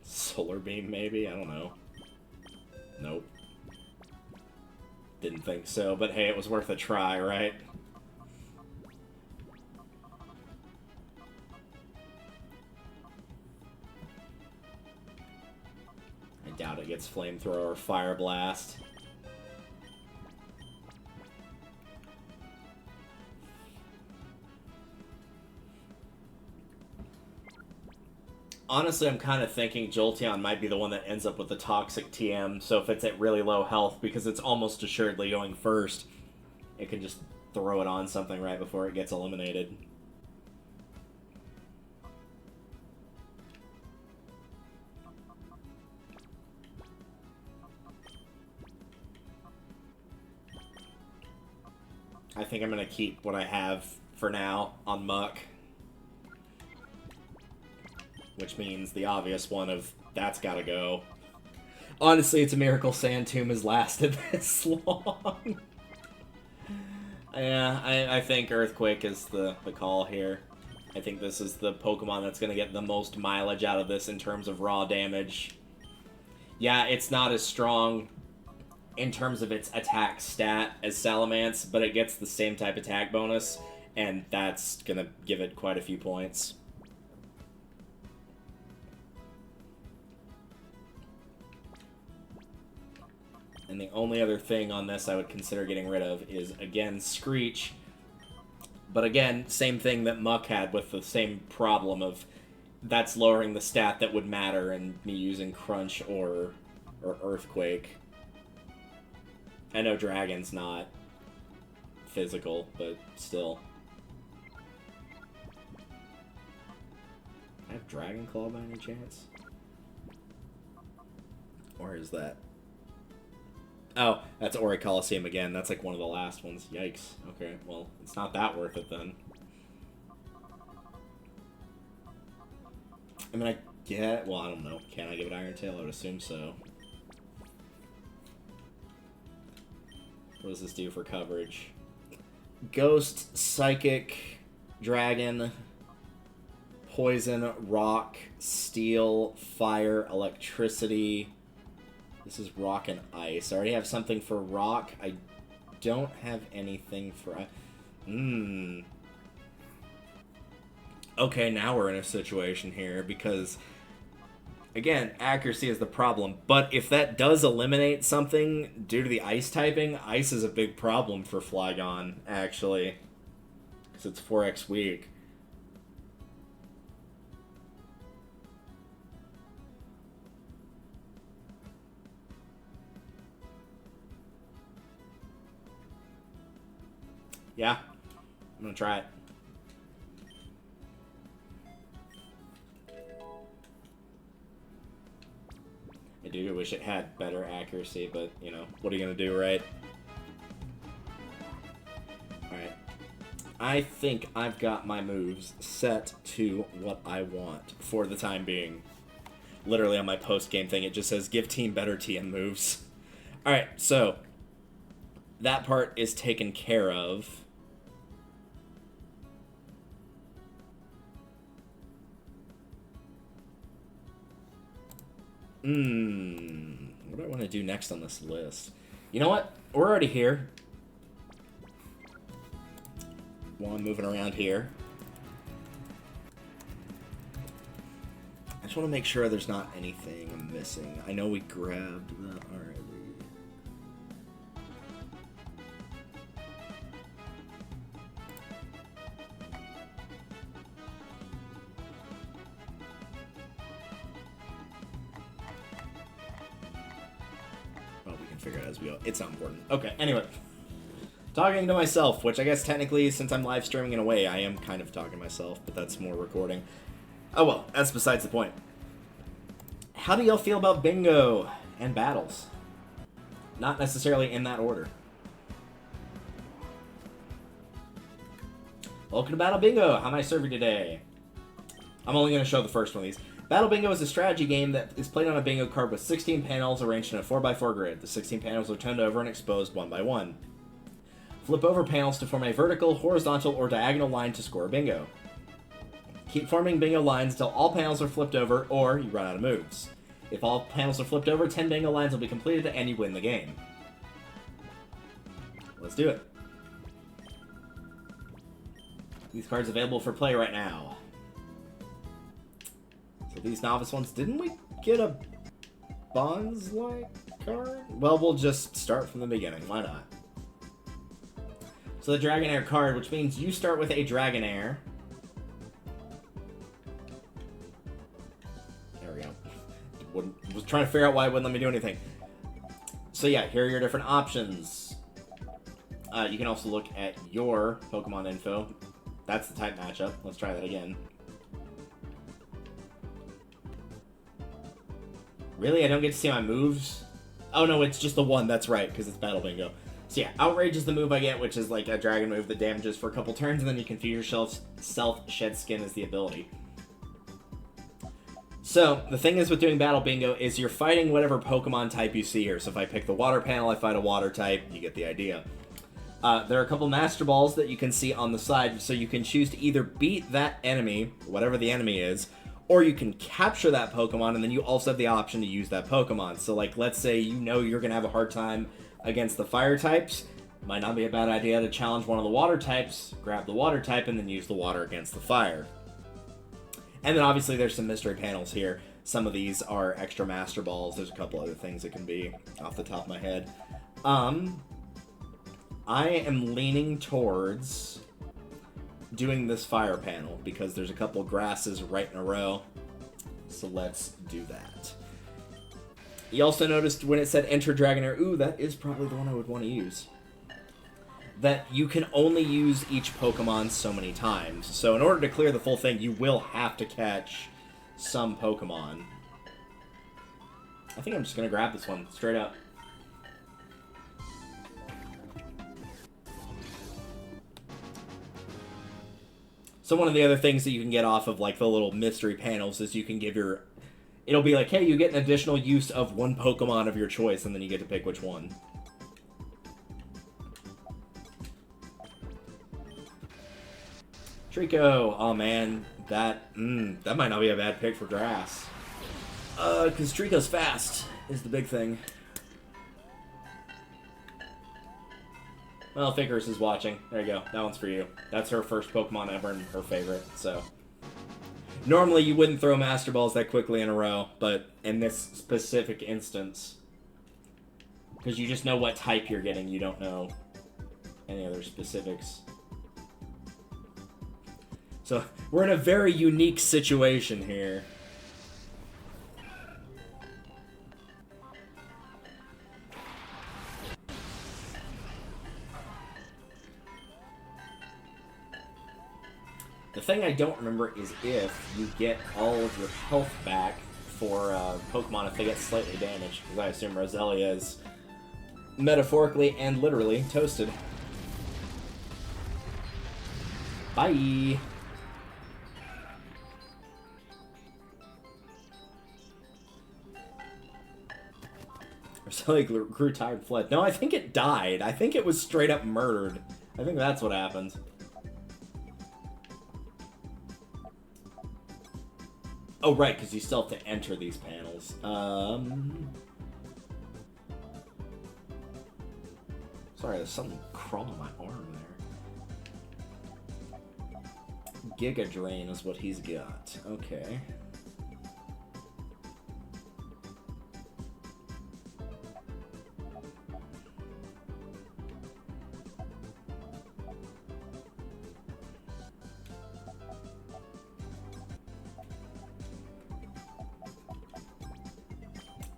Solar Beam, maybe? I don't know. Nope. Didn't think so, but hey, it was worth a try, right? I doubt it gets Flamethrower or Fire Blast. Honestly, I'm kind of thinking Jolteon might be the one that ends up with the Toxic TM, so if it's at really low health, because it's almost assuredly going first, it can just throw it on something right before it gets eliminated. I think I'm going to keep what I have for now on Muck. Which means the obvious one of, that's gotta go. Honestly, it's a miracle Sand Tomb has lasted this long. Yeah, I think Earthquake is the call here. I think this is the Pokemon that's gonna get the most mileage out of this in terms of raw damage. Yeah, it's not as strong in terms of its attack stat as Salamence, but it gets the same type attack bonus, and that's gonna give it quite a few points. And the only other thing on this I would consider getting rid of is, again, Screech. But again, same thing that Muck had with the same problem of that's lowering the stat that would matter and me using Crunch or Earthquake. I know Dragon's not physical, but still. I have Dragon Claw by any chance? Or is that... Oh, that's Ori Coliseum again. That's like one of the last ones. Yikes. Okay, well, it's not that worth it then. I mean, I get... Well, I don't know. Can I give it Iron Tail? I would assume so. What does this do for coverage? Ghost, Psychic, Dragon, Poison, Rock, Steel, Fire, Electricity. This is Rock and Ice. I already have something for Rock. I don't have anything for... Okay, now we're in a situation here, because... Again, accuracy is the problem, but if that does eliminate something due to the ice typing, ice is a big problem for Flygon, actually. Because it's 4x weak. Yeah, I'm gonna try it. I do wish it had better accuracy, but, you know, what are you going to do, right? Alright. I think I've got my moves set to what I want for the time being. Literally on my post-game thing, it just says, give team better TM moves. Alright, so, that part is taken care of. What do I want to do next on this list? You know what? We're already here. While I'm moving around here, I just want to make sure there's not anything I'm missing. I know we grabbed that already. Figure it out as we go. It's not important. Okay, anyway. Talking to myself, which I guess technically, since I'm live streaming in a way, I am kind of talking to myself, but that's more recording. Oh well, that's besides the point. How do y'all feel about bingo and battles? Not necessarily in that order. Welcome to Battle Bingo! How may I serve you today? I'm only going to show the first one of these. Battle Bingo is a strategy game that is played on a bingo card with 16 panels arranged in a 4x4 grid. The 16 panels are turned over and exposed one by one. Flip over panels to form a vertical, horizontal, or diagonal line to score a bingo. Keep forming bingo lines until all panels are flipped over, or you run out of moves. If all panels are flipped over, 10 bingo lines will be completed and you win the game. Let's do it. These cards available for play right now. So these novice ones, didn't we get a Bonds-like card? Well, we'll just start from the beginning. Why not? So the Dragonair card, which means you start with a Dragonair. There we go. Was trying to figure out why it wouldn't let me do anything. So yeah, here are your different options. You can also look at your Pokemon info. That's the type matchup. Let's try that again. Really? I don't get to see my moves? Oh no, it's just the one. That's right, because it's Battle Bingo. So yeah, Outrage is the move I get, which is like a dragon move that damages for a couple turns, and then you confuse yourself. Shed Skin is the ability. So, the thing is with doing Battle Bingo is you're fighting whatever Pokemon type you see here. So if I pick the Water panel, I fight a Water type. You get the idea. There are a couple Master Balls that you can see on the side, so you can choose to either beat that enemy, whatever the enemy is, or you can capture that Pokemon, and then you also have the option to use that Pokemon. So, like, let's say you know you're going to have a hard time against the Fire types. Might not be a bad idea to challenge one of the Water types, grab the Water type, and then use the Water against the Fire. And then, obviously, there's some mystery panels here. Some of these are extra Master Balls. There's a couple other things it can be off the top of my head. I am leaning towards doing this Fire panel because there's a couple grasses right in a row. So let's do that. You also noticed when it said Enter Dragonair, ooh, that is probably the one I would want to use. That you can only use each Pokemon so many times. So in order to clear the full thing, you will have to catch some Pokemon. I think I'm just going to grab this one, straight up. So So one of the other things that you can get off of like the little mystery panels is you can give your... It'll be like, hey, you get an additional use of one Pokemon of your choice, and then you get to pick which one. Trico. Oh, man. That might not be a bad pick for grass. Because Trico's fast is the big thing. Well, if Icarus is watching, there you go. That one's for you. That's her first Pokemon ever and her favorite, so... Normally, you wouldn't throw Master Balls that quickly in a row, but in this specific instance, because you just know what type you're getting, you don't know any other specifics. So, we're in a very unique situation here. The thing I don't remember is if you get all of your health back for Pokemon if they get slightly damaged, because I assume Roselia is metaphorically and literally toasted. Bye! Roselia grew tired and fled. No, I think it died. I think it was straight up murdered. I think that's what happened. Oh, right, because you still have to enter these panels. Sorry, there's something crawling on my arm there. Giga Drain is what he's got. Okay.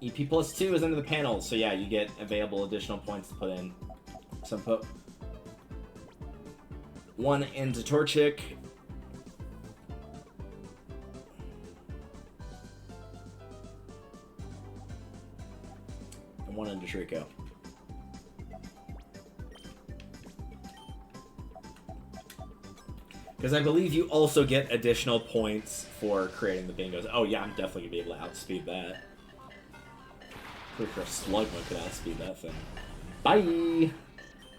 EP plus 2 is under the panel, so yeah, you get available additional points to put in. So put one into Torchic. And one into Trico. Because I believe you also get additional points for creating the bingos. Oh yeah, I'm definitely going to be able to outspeed that. Pretty sure a Slugma could outspeed that thing. Bye!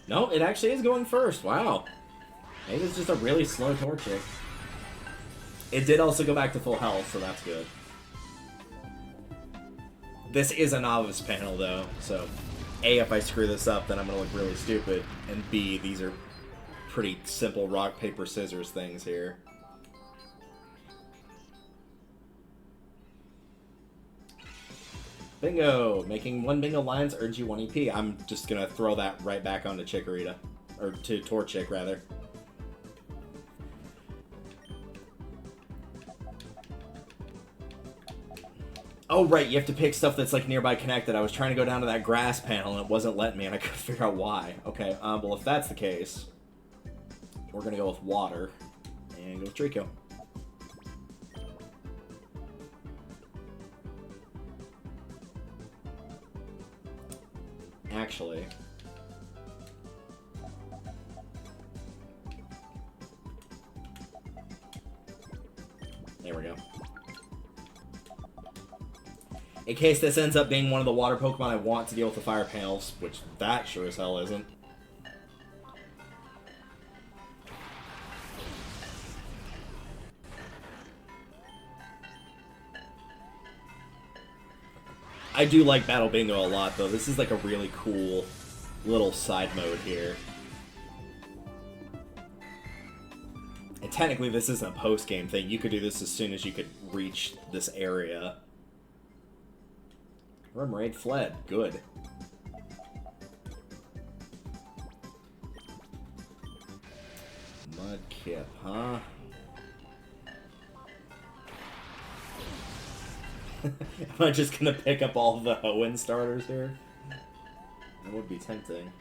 No, it actually is going first. Wow. Maybe it's just a really slow Torchic. It did also go back to full health, so that's good. This is a novice panel, though, so A, if I screw this up, then I'm going to look really stupid, and B, these are pretty simple rock, paper, scissors things here. Bingo! Making one bingo lines earns you 1 EP. I'm just gonna throw that right back onto Chikorita. Or to Torchic, rather. Oh, right, you have to pick stuff that's, like, nearby connected. I was trying to go down to that grass panel, and it wasn't letting me, and I couldn't figure out why. Okay, well, if that's the case, we're gonna go with water, and go with Trico. Actually, there we go. In case this ends up being one of the water Pokemon I want to deal with the fire panels, which that sure as hell isn't. I do like Battle Bingo a lot, though. This is like a really cool little side mode here. And technically, this isn't a post-game thing. You could do this as soon as you could reach this area. Remoraid fled. Good. Mudkip, huh? Am I just gonna pick up all the Hoenn starters here? That would be tempting.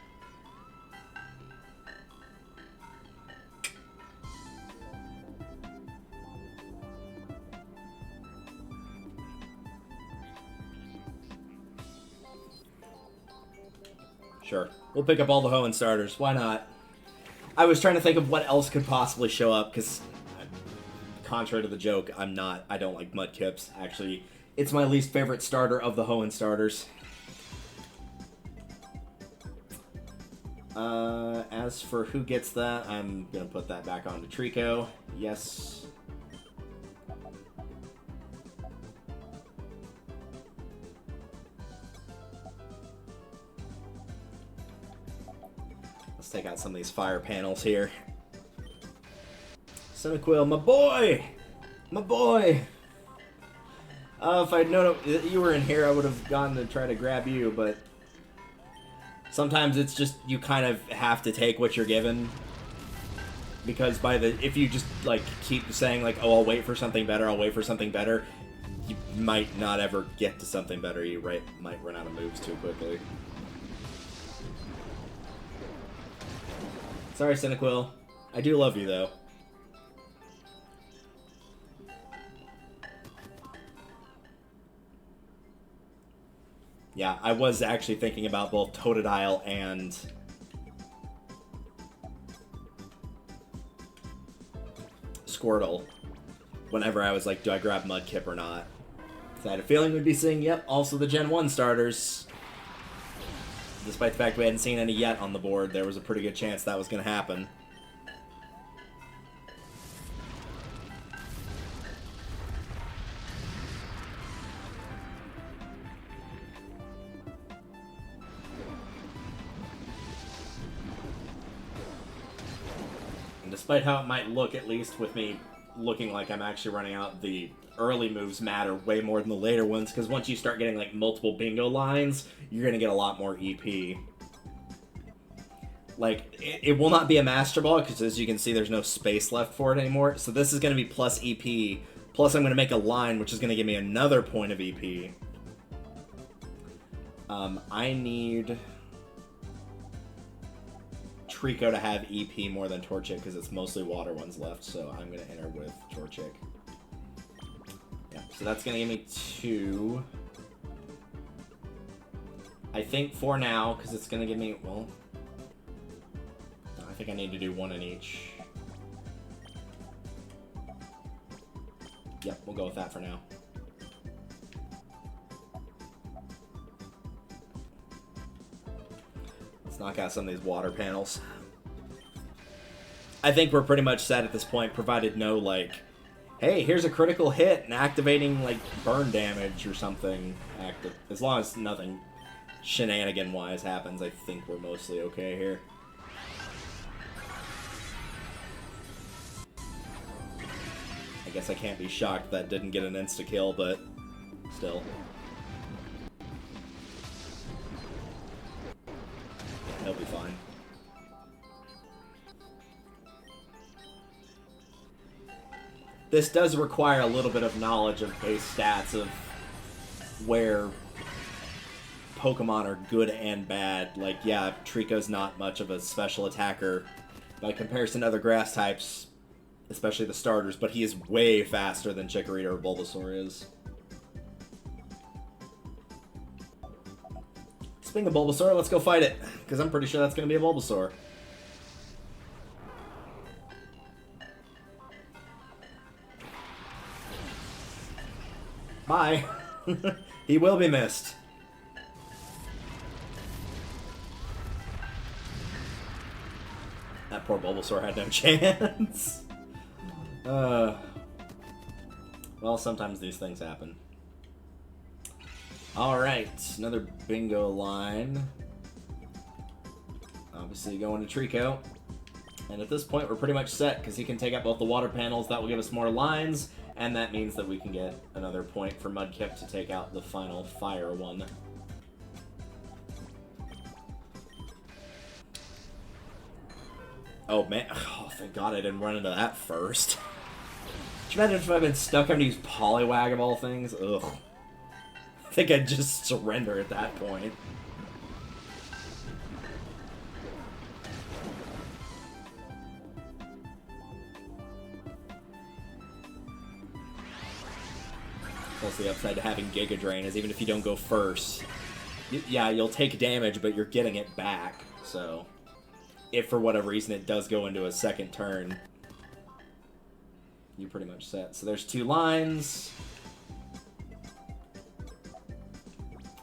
Sure. We'll pick up all the Hoenn starters. Why not? I was trying to think of what else could possibly show up, because contrary to the joke, I don't like Mudkips. Actually, it's my least favorite starter of the Hoenn starters. As for who gets that, I'm gonna put that back onto Trico. Yes. Let's take out some of these fire panels here. Cyndaquil, my boy! My boy! If I'd known you were in here, I would have gone to try to grab you, but sometimes it's just, you kind of have to take what you're given. Because if you just, like, keep saying, like, oh, I'll wait for something better, I'll wait for something better, you might not ever get to something better. You might run out of moves too quickly. Sorry, Cyndaquil. I do love you, though. Yeah, I was actually thinking about both Totodile and Squirtle whenever I was like, do I grab Mudkip or not? So I had a feeling we'd be seeing, yep, also the Gen 1 starters. Despite the fact we hadn't seen any yet on the board, there was a pretty good chance that was going to happen. And despite how it might look, at least with me looking like I'm actually running out, the early moves matter way more than the later ones, because once you start getting like multiple bingo lines, you're going to get a lot more EP. Like, it will not be a Master Ball, because as you can see, there's no space left for it anymore. So this is going to be plus EP, plus I'm going to make a line, which is going to give me another point of EP. I need Trico to have EP more than Torchic, because it's mostly water ones left, so I'm going to enter with Torchic. Yeah, so that's going to give me 2. I think for now, because it's going to give me, well, I think I need to do 1 in each. Yep, we'll go with that for now. Let's knock out some of these water panels. I think we're pretty much set at this point, provided no, like, hey, here's a critical hit and activating, like, burn damage or something. As long as nothing shenanigan-wise happens, I think we're mostly okay here. I guess I can't be shocked that didn't get an insta-kill, but still. He'll be fine. This does require a little bit of knowledge of base stats of where Pokemon are good and bad. Like, yeah, Trico's not much of a special attacker by comparison to other grass types, especially the starters, but he is way faster than Chikorita or Bulbasaur is. Speaking of Bulbasaur, let's go fight it, because I'm pretty sure that's going to be a Bulbasaur. Bye. He will be missed. That poor Bulbasaur had no chance. Well, sometimes these things happen. Alright, another bingo line. Obviously going to Trico. And at this point, we're pretty much set, because he can take out both the water panels. That will give us more lines, and that means that we can get another point for Mudkip to take out the final fire one. Oh, man. Oh, thank God I didn't run into that first. Could you imagine if I'd been stuck on these Poliwag of all things? Ugh. I think I'd just surrender at that point. Plus the upside to having Giga Drain is even if you don't go first, yeah, you'll take damage, but you're getting it back. So, if for whatever reason it does go into a second turn, you're pretty much set. So there's 2 lines.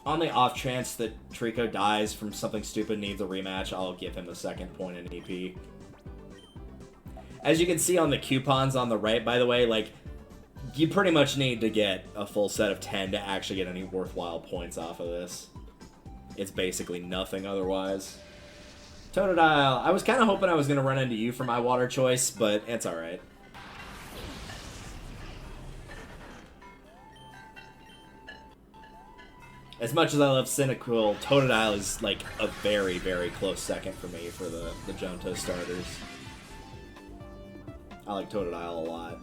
On the off chance that Trico dies from something stupid, needs a rematch, I'll give him a second point in EP. As you can see on the coupons on the right, by the way, like, you pretty much need to get a full set of 10 to actually get any worthwhile points off of this. It's basically nothing otherwise. Totodile. I was kind of hoping I was going to run into you for my water choice, but it's alright. As much as I love Cyndaquil, Totodile is like a very, very close second for me for the Johto starters. I like Totodile a lot.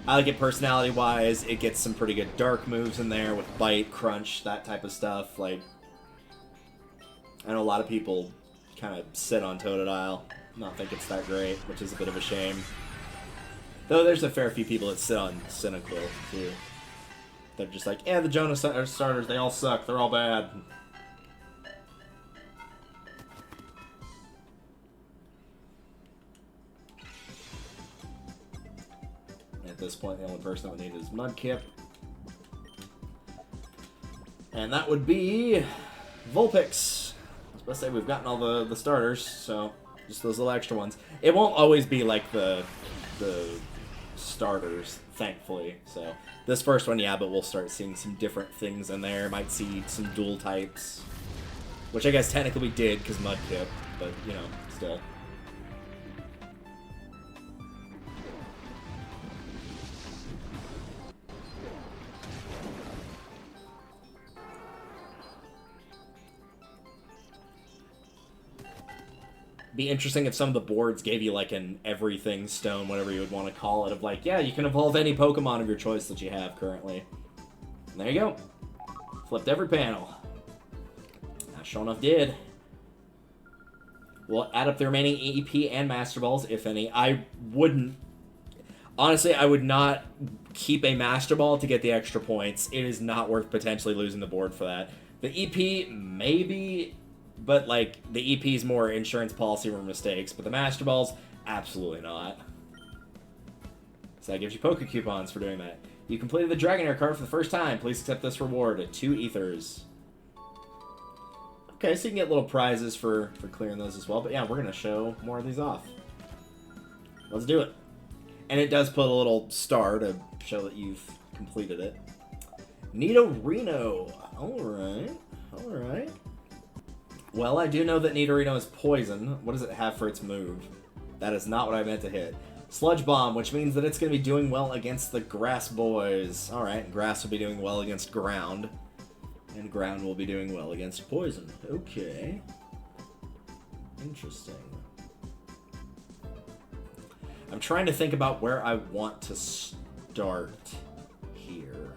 I like it personality-wise. It gets some pretty good dark moves in there with Bite, Crunch, that type of stuff. Like, I know a lot of people kind of sit on Totodile, not think it's that great, which is a bit of a shame. Though there's a fair few people that sit on Cyndaquil, too. They're just like, yeah, the Johto starters, they all suck, they're all bad. At this point, the only person that would need is Mudkip. And that would be Vulpix. I was about to say we've gotten all the starters, so just those little extra ones. It won't always be like the starters, thankfully. So this first one, yeah, but we'll start seeing some different things in there. Might see some dual types, which I guess technically we did because Mudkip, but you know, still. Be interesting if some of the boards gave you like an everything stone, whatever you would want to call it, of like, yeah, you can evolve any Pokemon of your choice that you have currently. And there you go. Flipped every panel. That sure enough did. We'll add up the remaining EP and Master Balls, if any. I wouldn't... Honestly, I would not keep a Master Ball to get the extra points. It is not worth potentially losing the board for that. The EP, maybe... But, like, the EP is more insurance policy for mistakes, but the Master Balls, absolutely not. So that gives you Poke Coupons for doing that. You completed the Dragonair card for the first time. Please accept this reward. 2 Ethers. Okay, so you can get little prizes for clearing those as well. But yeah, we're going to show more of these off. Let's do it. And it does put a little star to show that you've completed it. Nidorino. Alright. Alright. Well, I do know that Nidorino is poison. What does it have for its move? That is not what I meant to hit. Sludge Bomb, which means that it's going to be doing well against the Grass Boys. Alright, Grass will be doing well against Ground. And Ground will be doing well against Poison. Okay. Interesting. I'm trying to think about where I want to start here.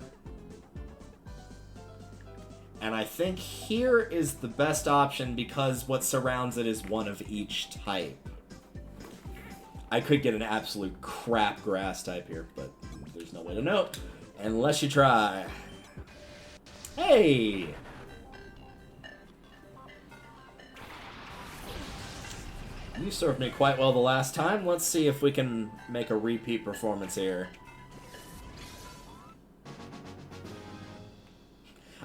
And I think here is the best option because what surrounds it is one of each type. I could get an absolute crap grass type here, but there's no way to know unless you try. Hey! You served me quite well the last time. Let's see if we can make a repeat performance here.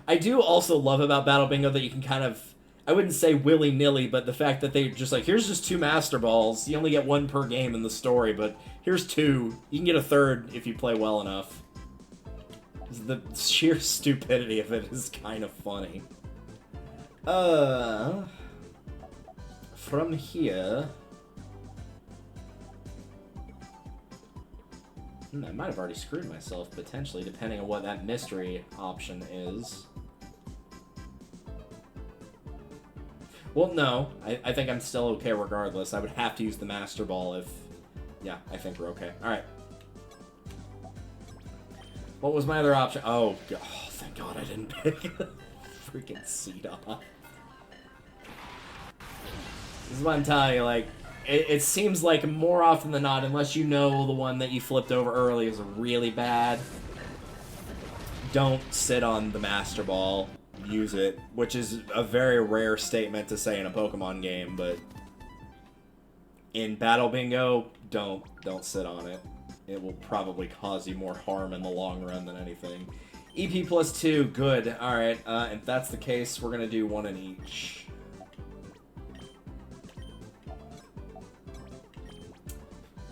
I do also love about Battle Bingo that you can kind of, I wouldn't say willy-nilly, but the fact that they're just like, here's just 2 Master Balls. You only get 1 per game in the story, but here's 2. You can get a 3rd if you play well enough. The sheer stupidity of it is kind of funny. From here... I might have already screwed myself, potentially, depending on what that mystery option is. Well, no. I think I'm still okay regardless. I would have to use the Master Ball if... Yeah, I think we're okay. Alright. What was my other option? Oh, thank God I didn't pick freaking Seedot. This is what I'm telling you, like, it seems like more often than not, unless you know the one that you flipped over early is really bad, don't sit on the Master Ball. Use it, which is a very rare statement to say in a Pokemon game, but In Battle Bingo, don't sit on it. It will probably cause you more harm in the long run than anything. EP plus 2, good. Alright, if that's the case, we're gonna do one in each.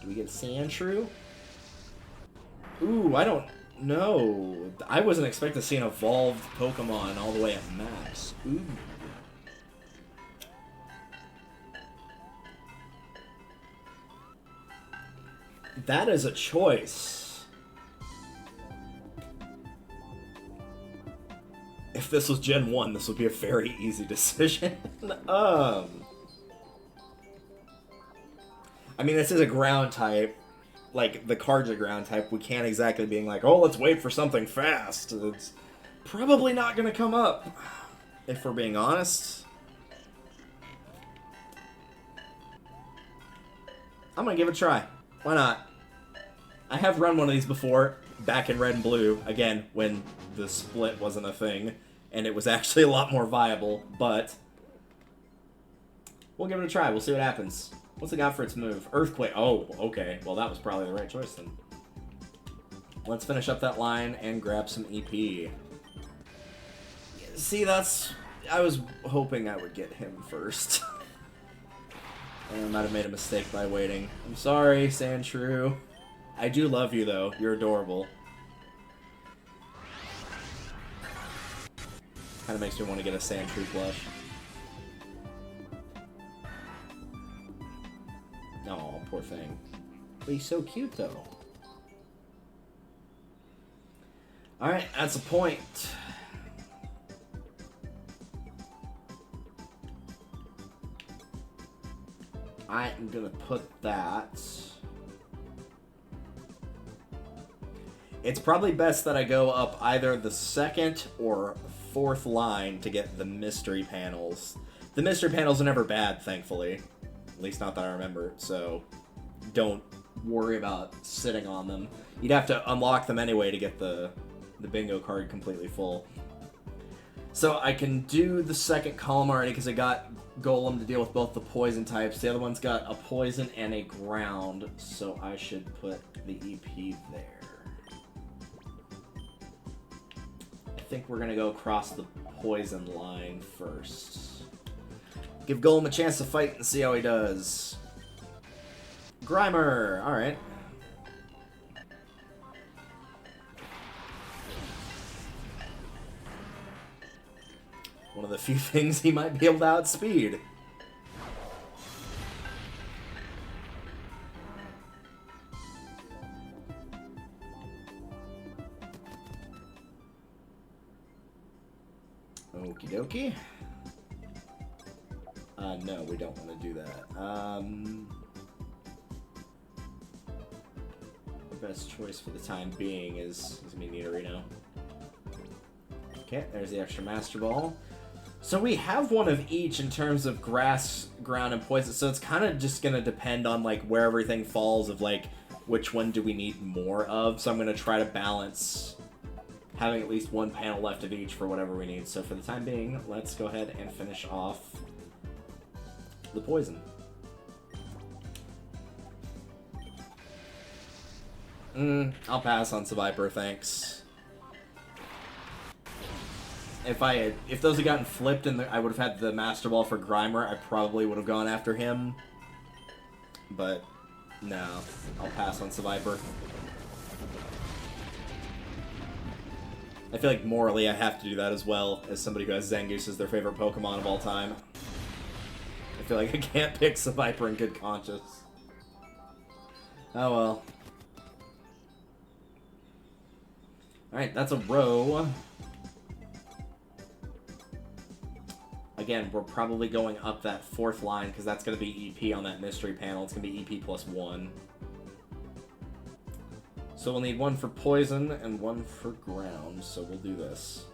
Do we get Sandshrew? Ooh, I don't know. I wasn't expecting to see an evolved Pokemon all the way at max. Ooh. That is a choice. If this was Gen 1, this would be a very easy decision. I mean, this is a ground type. Like, the card's a ground type. We can't exactly be like, oh, let's wait for something fast. It's probably not going to come up, if we're being honest. I'm going to give it a try. Why not? I have run one of these before, back in Red and Blue, again, when the split wasn't a thing, and it was actually a lot more viable, but we'll give it a try. We'll see what happens. What's it got for its move? Earthquake. Oh, okay. Well, that was probably the right choice then. Let's finish up that line and grab some EP. See, that's... I was hoping I would get him first. I might have made a mistake by waiting. I'm sorry, Sandshrew. I do love you, though. You're adorable. Kind of makes me want to get a Sandshrew plush. Oh, poor thing. But he's so cute, though. Alright, that's a point. I'm gonna put that... It's probably best that I go up either the second or fourth line to get the mystery panels. The mystery panels are never bad, thankfully. At least not that I remember, so don't worry about sitting on them. You'd have to unlock them anyway to get the bingo card completely full. So I can do the second column already because I got Golem to deal with both the poison types. The other one's got a poison and a ground, so I should put the EP there. I think we're going to go across the poison line first. Give Golem a chance to fight and see how he does. Grimer! Alright. One of the few things he might be able to outspeed. Okie dokie. No, we don't want to do that. The best choice for the time being is gonna be Nidorino. Okay, there's the extra Master Ball. So we have one of each in terms of grass, ground, and poison, so it's kind of just gonna depend on like where everything falls of like which one do we need more of. So I'm gonna try to balance having at least one panel left of each for whatever we need. So for the time being, let's go ahead and finish off the poison. I'll pass on Seviper, thanks. If those had gotten flipped and I would have had the Master Ball for Grimer, I probably would have gone after him. But no, I'll pass on Seviper. I feel like morally I have to do that as well, as somebody who has Zangoose as their favorite Pokemon of all time. I feel like I can't pick Seviper in good conscience. Oh well. Alright, that's a row. Again, we're probably going up that fourth line, because that's going to be EP on that mystery panel. It's going to be EP plus 1. So we'll need one for poison and one for ground, so we'll do this.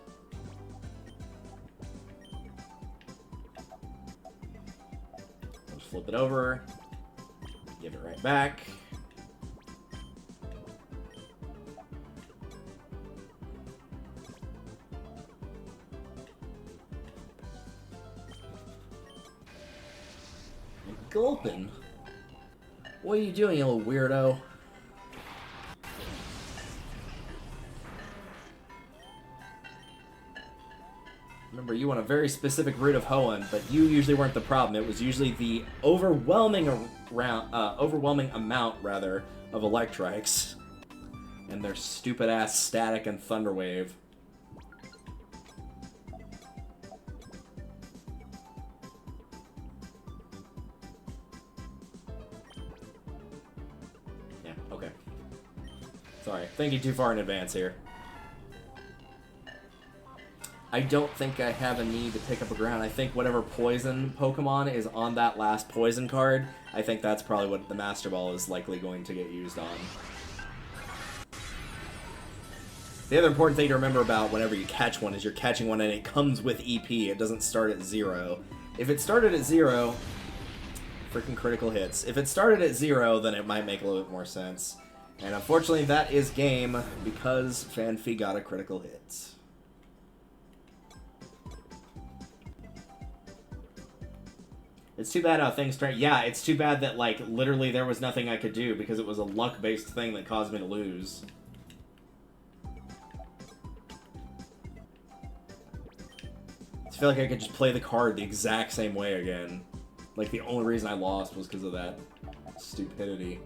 Let's flip it over. Give it right back. Gulpin. What are you doing, you little weirdo? Remember, you want a very specific route of Hoenn, but you usually weren't the problem. It was usually the overwhelming amount, rather, of Electrics. And their stupid-ass Static and Thunder Wave. Yeah, okay. Sorry, thinking too far in advance here. I don't think I have a need to pick up a ground. I think whatever poison Pokemon is on that last poison card, I think that's probably what the Master Ball is likely going to get used on. The other important thing to remember about whenever you catch one is you're catching one and it comes with EP. It doesn't start at 0. If it started at 0, freaking critical hits. If it started at 0, then it might make a little bit more sense. And unfortunately, that is game because Fanfi got a critical hit. It's too bad how things turn. Yeah, it's too bad that, like, literally there was nothing I could do because it was a luck-based thing that caused me to lose. I feel like I could just play the card the exact same way again. Like, the only reason I lost was because of that stupidity.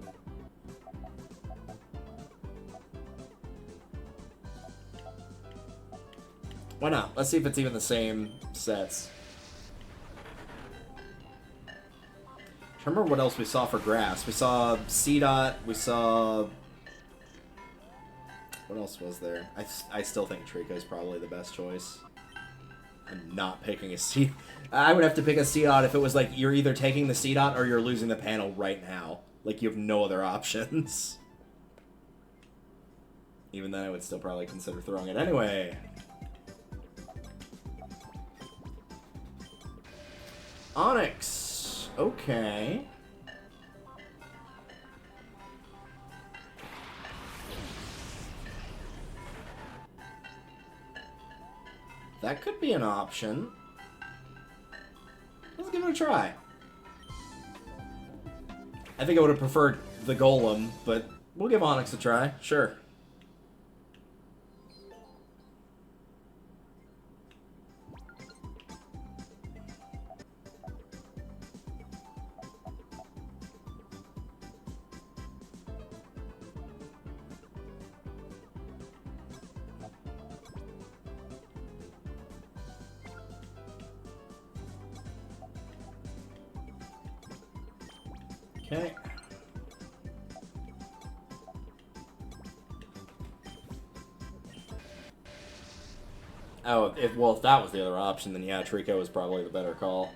Why not? Let's see if it's even the same sets. Remember what else we saw for grass? We saw C-Dot, we saw... What else was there? I still think Trico is probably the best choice. I'm not picking a C... I would have to pick a C-Dot if it was like, you're either taking the C-Dot or you're losing the panel right now. Like, you have no other options. Even then, I would still probably consider throwing it anyway. Onyx. Okay. That could be an option. Let's give it a try. I think I would have preferred the Golem, but we'll give Onyx a try. Sure. Okay. Oh, well, if that was the other option, then yeah, Trico was probably the better call.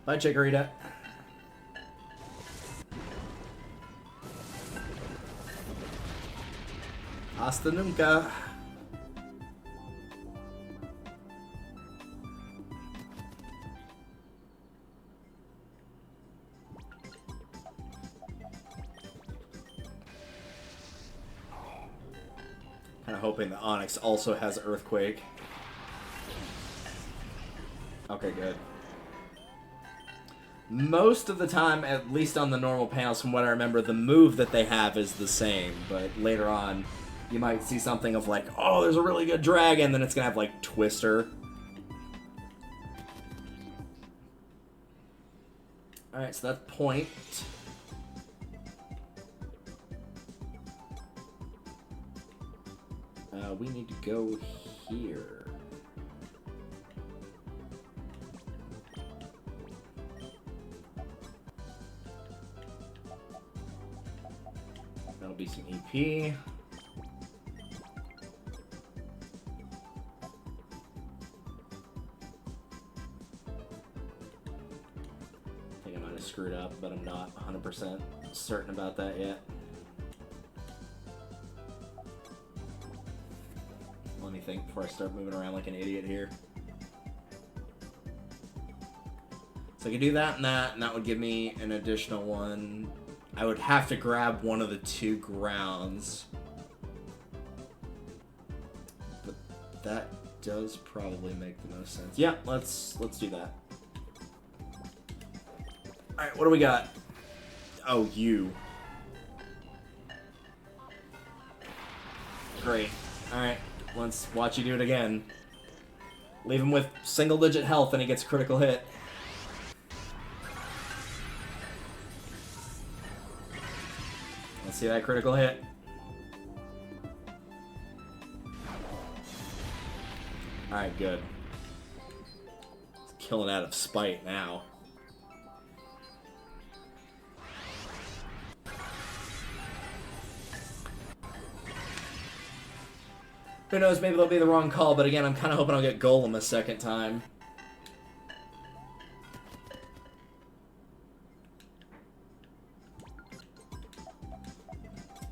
Bye, Chikorita. Hasta nunca. Kind of hoping the Onyx also has Earthquake. Okay, good. Most of the time, at least on the normal panels, from what I remember, the move that they have is the same. But later on, you might see something of like, oh, there's a really good dragon, then it's going to have like Twister. Alright, so that's point. We need to go here. That'll be some EP. I think I might have screwed up, but I'm not 100% certain about that yet. Let me think before I start moving around like an idiot here. So I could do that, and that would give me an additional one. I would have to grab one of the two grounds. But that does probably make the most sense. Yeah, let's do that. Alright, what do we got? Oh, you. Great. Alright, let's watch you do it again. Leave him with single-digit health and he gets critical hit. Let's see that critical hit. Alright, good. It's killing out of spite now. Who knows, maybe that'll be the wrong call, but again, I'm kind of hoping I'll get Golem a second time.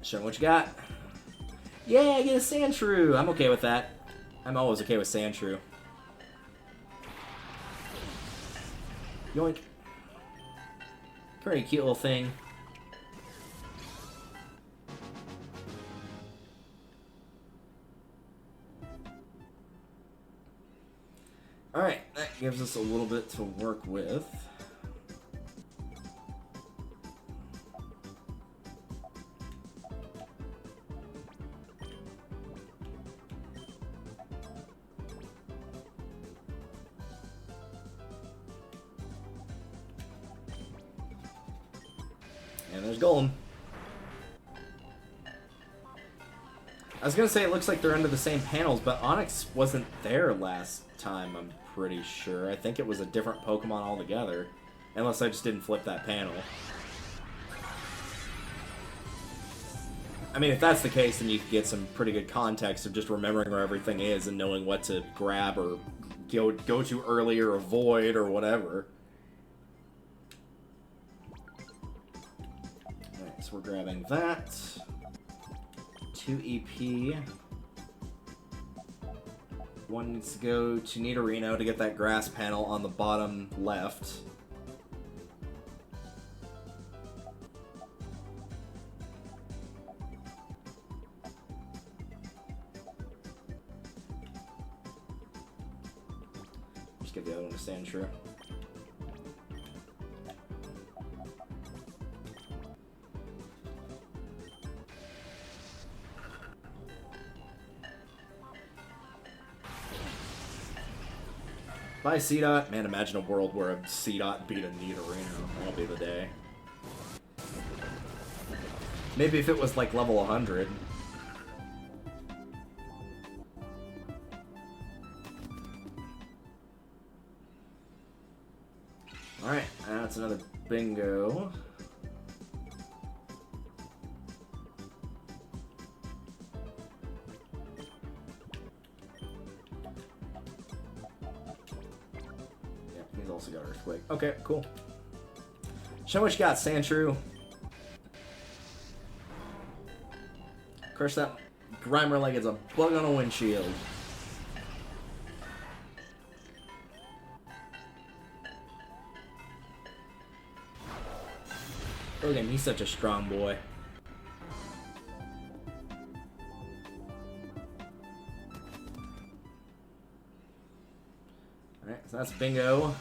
Show me what you got. Yeah, I get a Sandshrew. I'm okay with that. I'm always okay with Sandshrew. Yoink. Pretty cute little thing. Alright, that gives us a little bit to work with. And there's Golem. I was gonna say it looks like they're under the same panels, but Onyx wasn't there last time, I'm pretty sure. I think it was a different Pokemon altogether. Unless I just didn't flip that panel. I mean, if that's the case, then you could get some pretty good context of just remembering where everything is and knowing what to grab or go to early or avoid or whatever. Alright, so we're grabbing that. 2 EP. One needs to go to Nidorino to get that grass panel on the bottom left. Just get the other one to Sandshrew. Bye, C-Dot. Man, imagine a world where a C-Dot beat a Nidorino. That'll be the day. Maybe if it was like level 100. Alright, that's another bingo. Also got Earthquake. Okay, cool. Show what you got, Sandshrew. Crush that Grimer like it's a bug on a windshield. Look at him, he's such a strong boy. Alright, so that's bingo.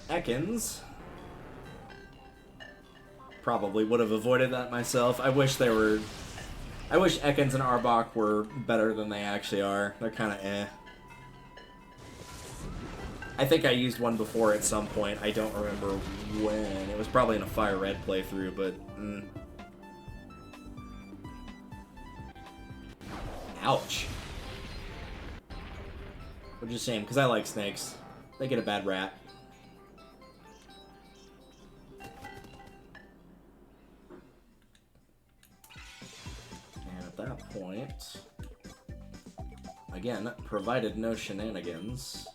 Ekans. Probably would have avoided that myself. I wish Ekans and Arbok were better than they actually are. They're kind of eh. I think I used one before at some point. I don't remember when. It was probably in a Fire Red playthrough, but... Ouch. Which is a shame, because I like snakes. They get a bad rap. That point, again, provided no shenanigans,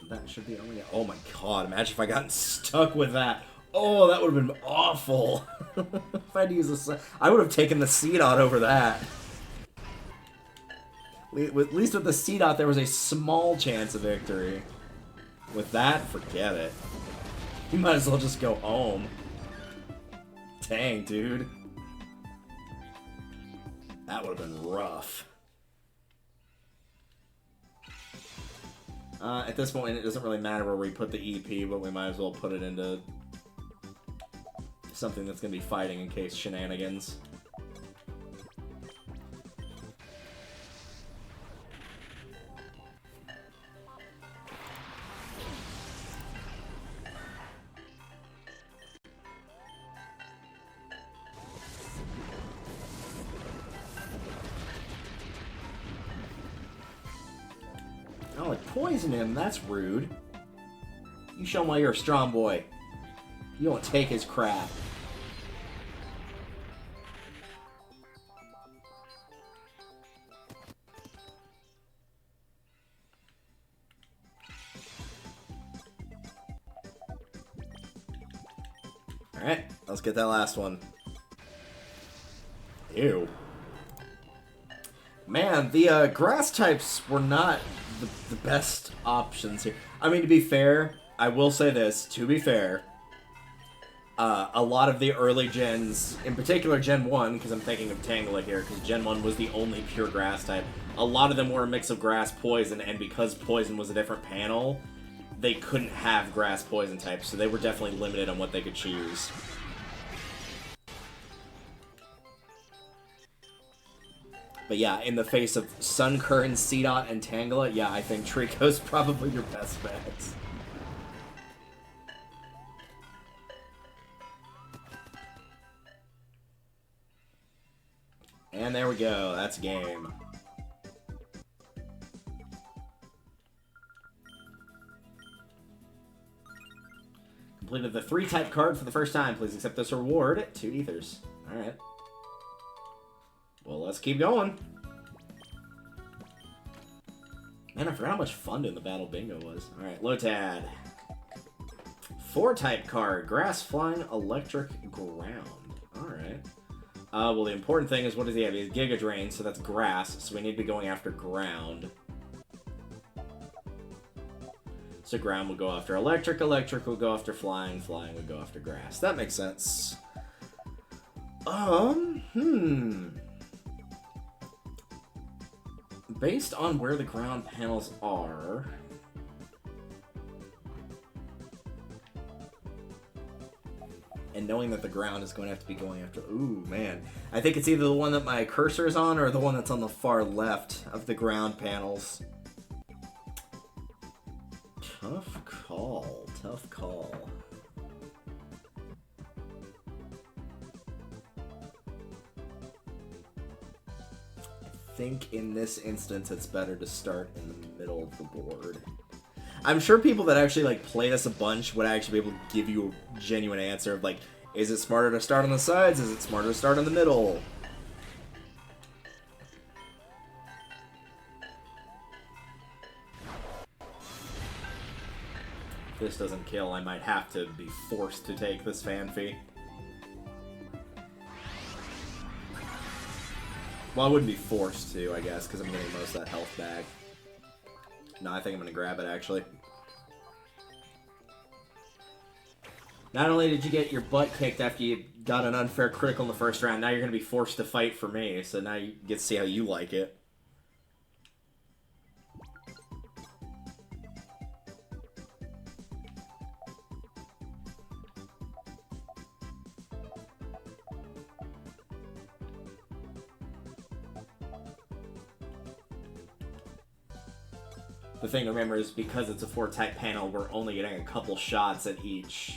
that should be only. Oh my god! Imagine if I got stuck with that. Oh, that would have been awful. If I had to use this, I would have taken the C-Dot over that. At least with the C-Dot, there was a small chance of victory. With that, forget it. You might as well just go home. Dang, dude. That would have been rough. At this point, it doesn't really matter where we put the EP, but we might as well put it into something that's going to be fighting in case shenanigans. Oh, like poison him, that's rude. You show him why you're a strong boy. You don't take his crap. Alright, let's get that last one. Ew. Man, the grass types were not the best options here. I mean, to be fair, I will say this, to be fair, a lot of the early gens, in particular Gen 1, because I'm thinking of Tangela here, because Gen 1 was the only pure grass type, a lot of them were a mix of grass poison, and because poison was a different panel, they couldn't have grass poison types, so they were definitely limited on what they could choose. But yeah, in the face of Sunkern, Seedot, and Tangela, yeah, I think Trico's probably your best bet. And there we go, that's game. Completed the 3-type card for the first time. Please accept this reward. 2 ethers. Alright. Well, let's keep going. Man, I forgot how much fun doing the battle bingo was. Alright, Lotad. 4-type card. Grass, flying, electric, ground. Alright. Well, the important thing is, what does he have? He has Giga Drain, so that's grass, so we need to be going after ground. So ground will go after electric, electric will go after flying, flying will go after grass. That makes sense. Based on where the ground panels are... and knowing that the ground is going to have to be going after... Ooh, man. I think it's either the one that my cursor is on or the one that's on the far left of the ground panels. Tough call. Tough call. I think in this instance it's better to start in the middle of the board. I'm sure people that actually like play this a bunch would actually be able to give you a genuine answer of like, is it smarter to start on the sides? Is it smarter to start in the middle? If this doesn't kill, I might have to be forced to take this Fanfy. Well, I wouldn't be forced to, I guess, because I'm getting most of that health back. No, I think I'm going to grab it, actually. Not only did you get your butt kicked after you got an unfair critical in the first round, now you're going to be forced to fight for me, so now you get to see how you like it. The thing to remember is because it's a 4-type panel, we're only getting a couple shots at each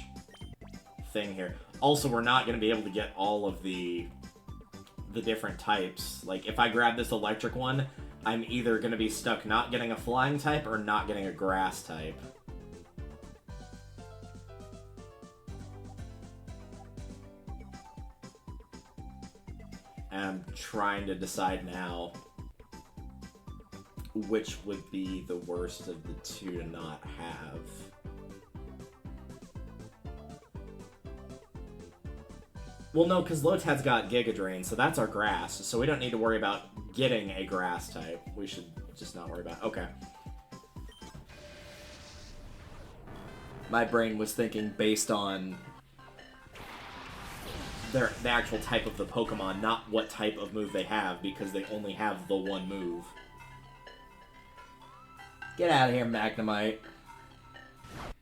thing here. Also, we're not going to be able to get all of the different types. Like, if I grab this electric one, I'm either going to be stuck not getting a flying type or not getting a grass type. And I'm trying to decide now which would be the worst of the two to not have. Well, no, because Lotad's got Giga Drain, so that's our grass, so we don't need to worry about getting a grass type. We should just not worry about it. Okay. My brain was thinking based on the actual type of the Pokemon, not what type of move they have, because they only have the one move. Get out of here, Magnemite.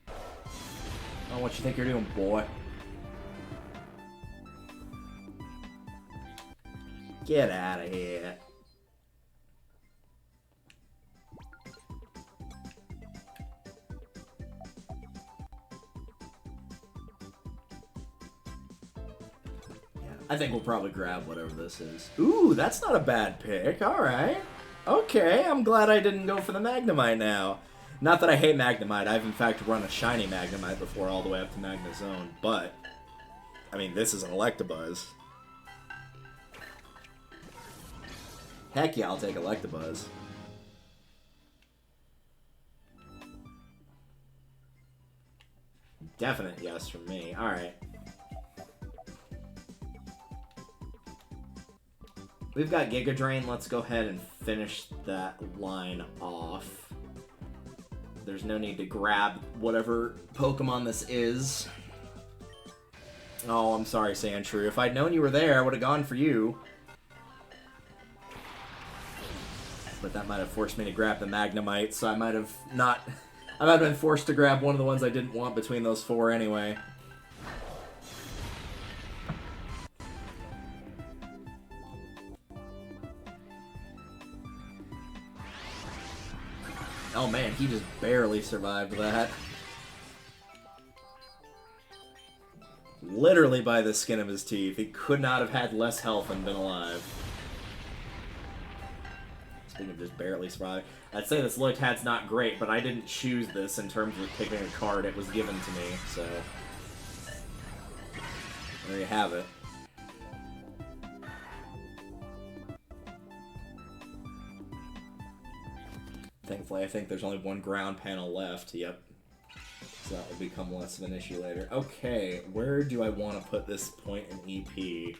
I don't know what you think you're doing, boy. Get out of here. I think we'll probably grab whatever this is. Ooh, that's not a bad pick. Alright. Okay, I'm glad I didn't go for the Magnemite now. Not that I hate Magnemite. I've, in fact, run a shiny Magnemite before all the way up to Magnezone. But, I mean, this is an Electabuzz. Heck yeah, I'll take Electabuzz. Definite yes from me. Alright. We've got Giga Drain. Let's go ahead and finish that line off. There's no need to grab whatever Pokemon this is. Oh, I'm sorry, Sandshrew. If I'd known you were there, I would have gone for you. But that might have forced me to grab the Magnemite, so I might have been forced to grab one of the ones I didn't want between those four anyway. Oh man, he just barely survived that. Literally by the skin of his teeth. He could not have had less health and been alive. Speaking of just barely surviving, I'd say this Lotad's not great, but I didn't choose this in terms of picking a card. It was given to me, so... there you have it. Thankfully, I think there's only one ground panel left. Yep. So that will become less of an issue later. Okay, where do I want to put this point in EP?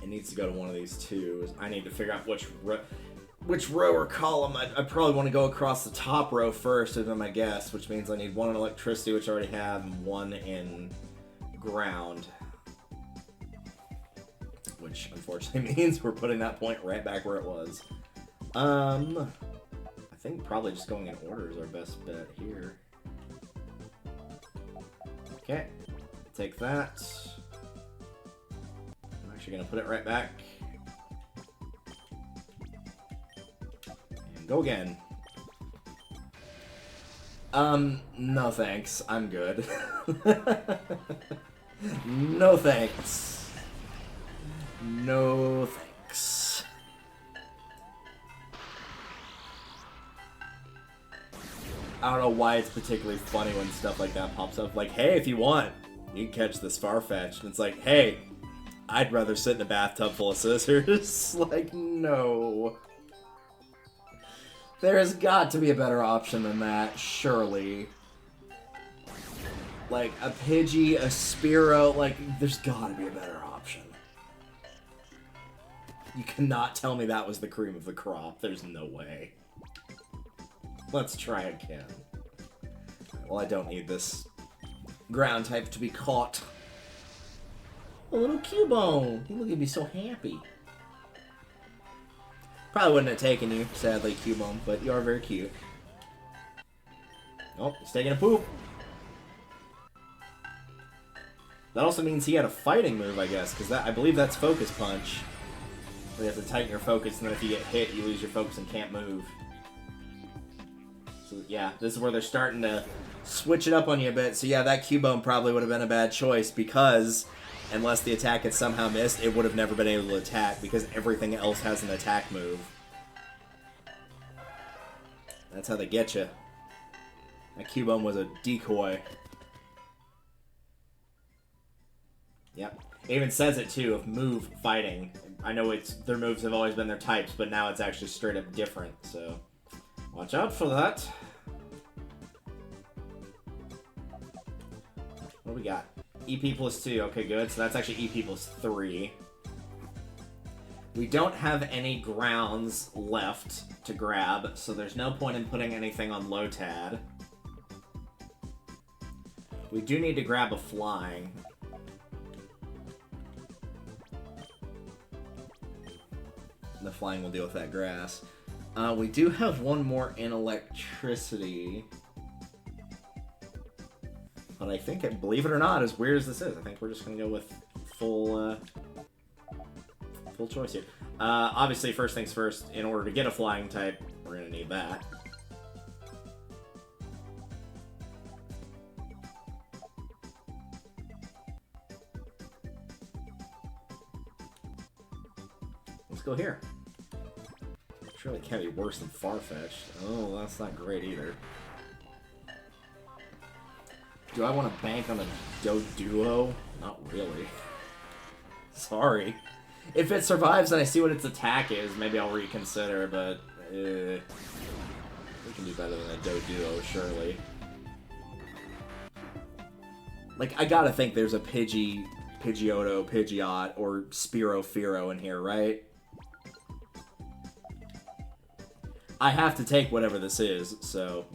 It needs to go to one of these two. I need to figure out which row or column. I probably want to go across the top row first, is my guess, which means I need one in electricity, which I already have, and one in ground. Which, unfortunately, means we're putting that point right back where it was. I think probably just going in order is our best bet here. Okay, take that. I'm actually going to put it right back. And go again. No thanks. I'm good. No thanks. No thanks. I don't know why it's particularly funny when stuff like that pops up. Like, hey, if you want, you can catch this Farfetch'd. And it's like, hey, I'd rather sit in a bathtub full of scissors. Like, no. There has got to be a better option than that, surely. Like, a Pidgey, a Spearow, like, there's gotta be a better option. You cannot tell me that was the cream of the crop. There's no way. Let's try again. Well, I don't need this ground type to be caught. A little Cubone. Look at me so happy. Probably wouldn't have taken you, sadly, Cubone, but you are very cute. Oh, he's taking a poop. That also means he had a fighting move, I guess, because I believe that's Focus Punch. Where you have to tighten your focus, and then if you get hit, you lose your focus and can't move. So yeah, this is where they're starting to switch it up on you a bit. So yeah, that Cubone probably would have been a bad choice because unless the attack had somehow missed, it would have never been able to attack because everything else has an attack move. That's how they get you. That Cubone was a decoy. Yep. It even says it too, of move fighting. I know their moves have always been their types, but now it's actually straight up different, so watch out for that. What do we got? EP plus 2. Okay, good. So that's actually EP plus 3. We don't have any grounds left to grab, so there's no point in putting anything on Lotad. We do need to grab a flying. The flying will deal with that grass. We do have one more in electricity. But I think, believe it or not, as weird as this is, I think we're just going to go with full choice here. Obviously, first things first, in order to get a flying type, we're going to need that. Let's go here. Surely it can't be worse than Farfetch'd. Oh, that's not great either. Do I want to bank on a Doduo? Not really. Sorry. If it survives and I see what its attack is, maybe I'll reconsider, but we can do better than a Doduo, surely. Like, I gotta think there's a Pidgey, Pidgeotto, Pidgeot, or Spearow Fearow in here, right? I have to take whatever this is, so...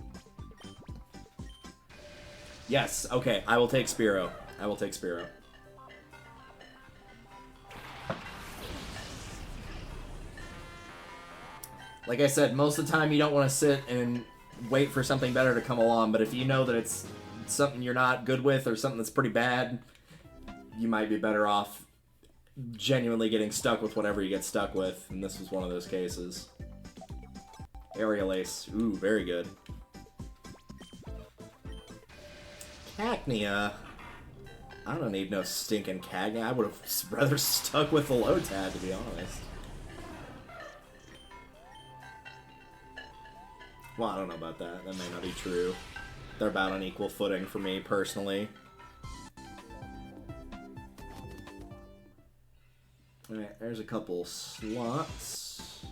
Yes, okay, I will take Spearow. I will take Spearow. Like I said, most of the time you don't want to sit and wait for something better to come along, but if you know that it's something you're not good with or something that's pretty bad, you might be better off genuinely getting stuck with whatever you get stuck with, and this was one of those cases. Aerial Ace. Ooh, very good. Cacnea. I don't need no stinking Cacnea. I would have rather stuck with the Lotad, to be honest. Well, I don't know about that. That may not be true. They're about on equal footing for me, personally. Alright, there's a couple slots.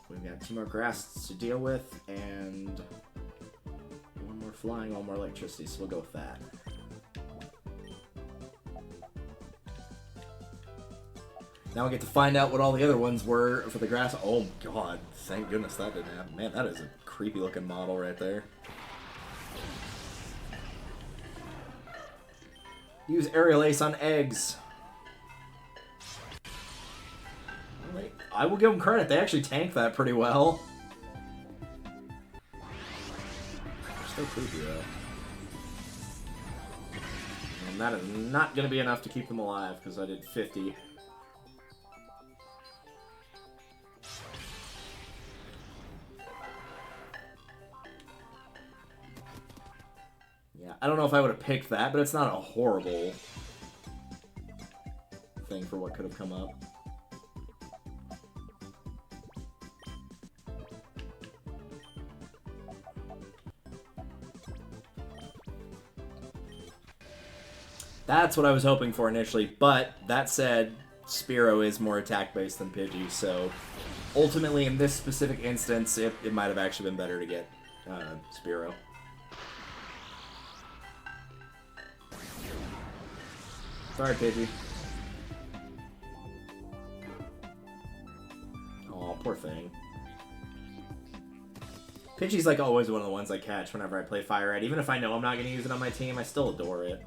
We've got 2 more grass to deal with, and 1 more flying, 1 more electricity, so we'll go with that. Now we get to find out what all the other ones were for the grass. Oh god, thank goodness that didn't happen. Man, that is a creepy looking model right there. Use Aerial Ace on eggs. I will give them credit, they actually tanked that pretty well. They're still creepy though. And that is not going to be enough to keep them alive, because I did 50. Yeah, I don't know if I would have picked that, but it's not a horrible thing for what could have come up. That's what I was hoping for initially, but that said, Spearow is more attack-based than Pidgey, so ultimately in this specific instance, it might have actually been better to get Spearow. Sorry, Pidgey. Oh, poor thing. Pidgey's like always one of the ones I catch whenever I play Fire Red. Even if I know I'm not going to use it on my team, I still adore it.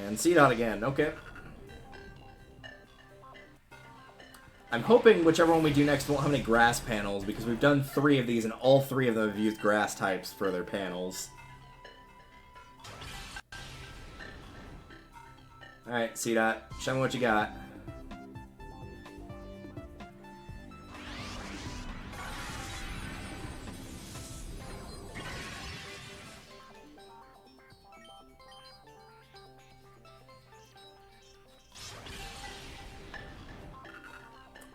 And C-Dot again, okay. I'm hoping whichever one we do next won't have any grass panels, because we've done 3 of these, and all 3 of them have used grass types for their panels. Alright, C-Dot, show me what you got.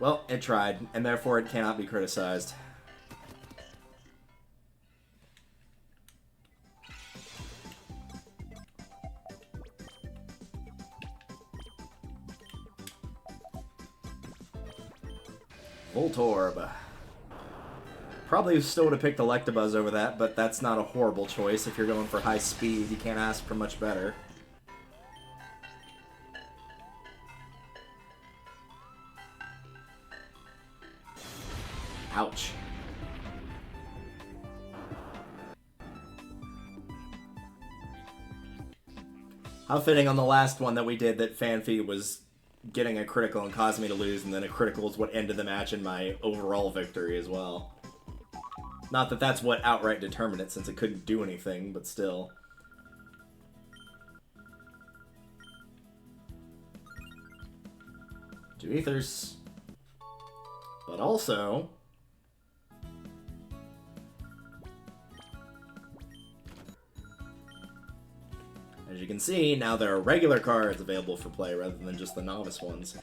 Well, it tried, and therefore it cannot be criticized. Voltorb. Probably still would have picked Electabuzz over that, but that's not a horrible choice. If you're going for high speed, you can't ask for much better. How fitting on the last one that we did that Fanfi was getting a critical and caused me to lose, and then a critical is what ended the match in my overall victory as well. Not that that's what outright determined it, since it couldn't do anything, but still. Two ethers. But also... as you can see, now there are regular cards available for play rather than just the novice ones.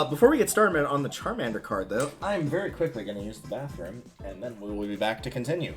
Before we get started on the Charmander card, though, I'm very quickly going to use the bathroom, and then we will be back to continue.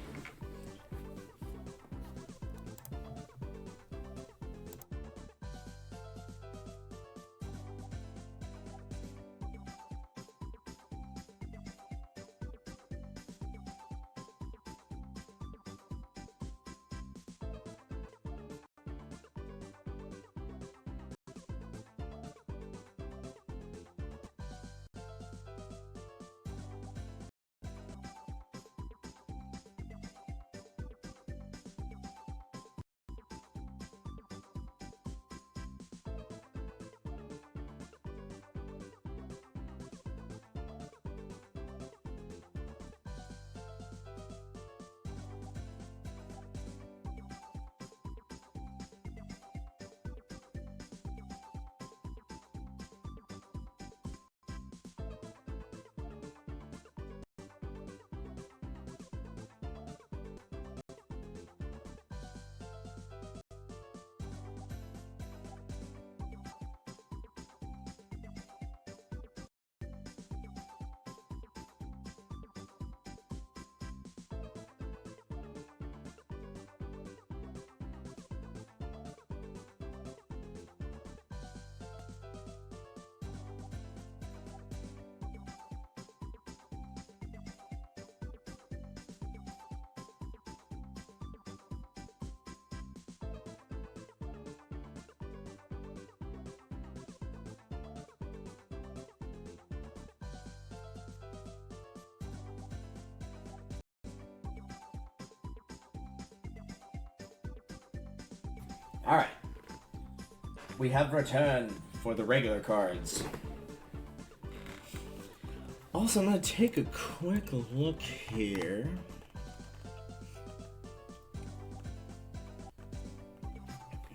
Alright. We have returned for the regular cards. also I'm going to take a quick look here.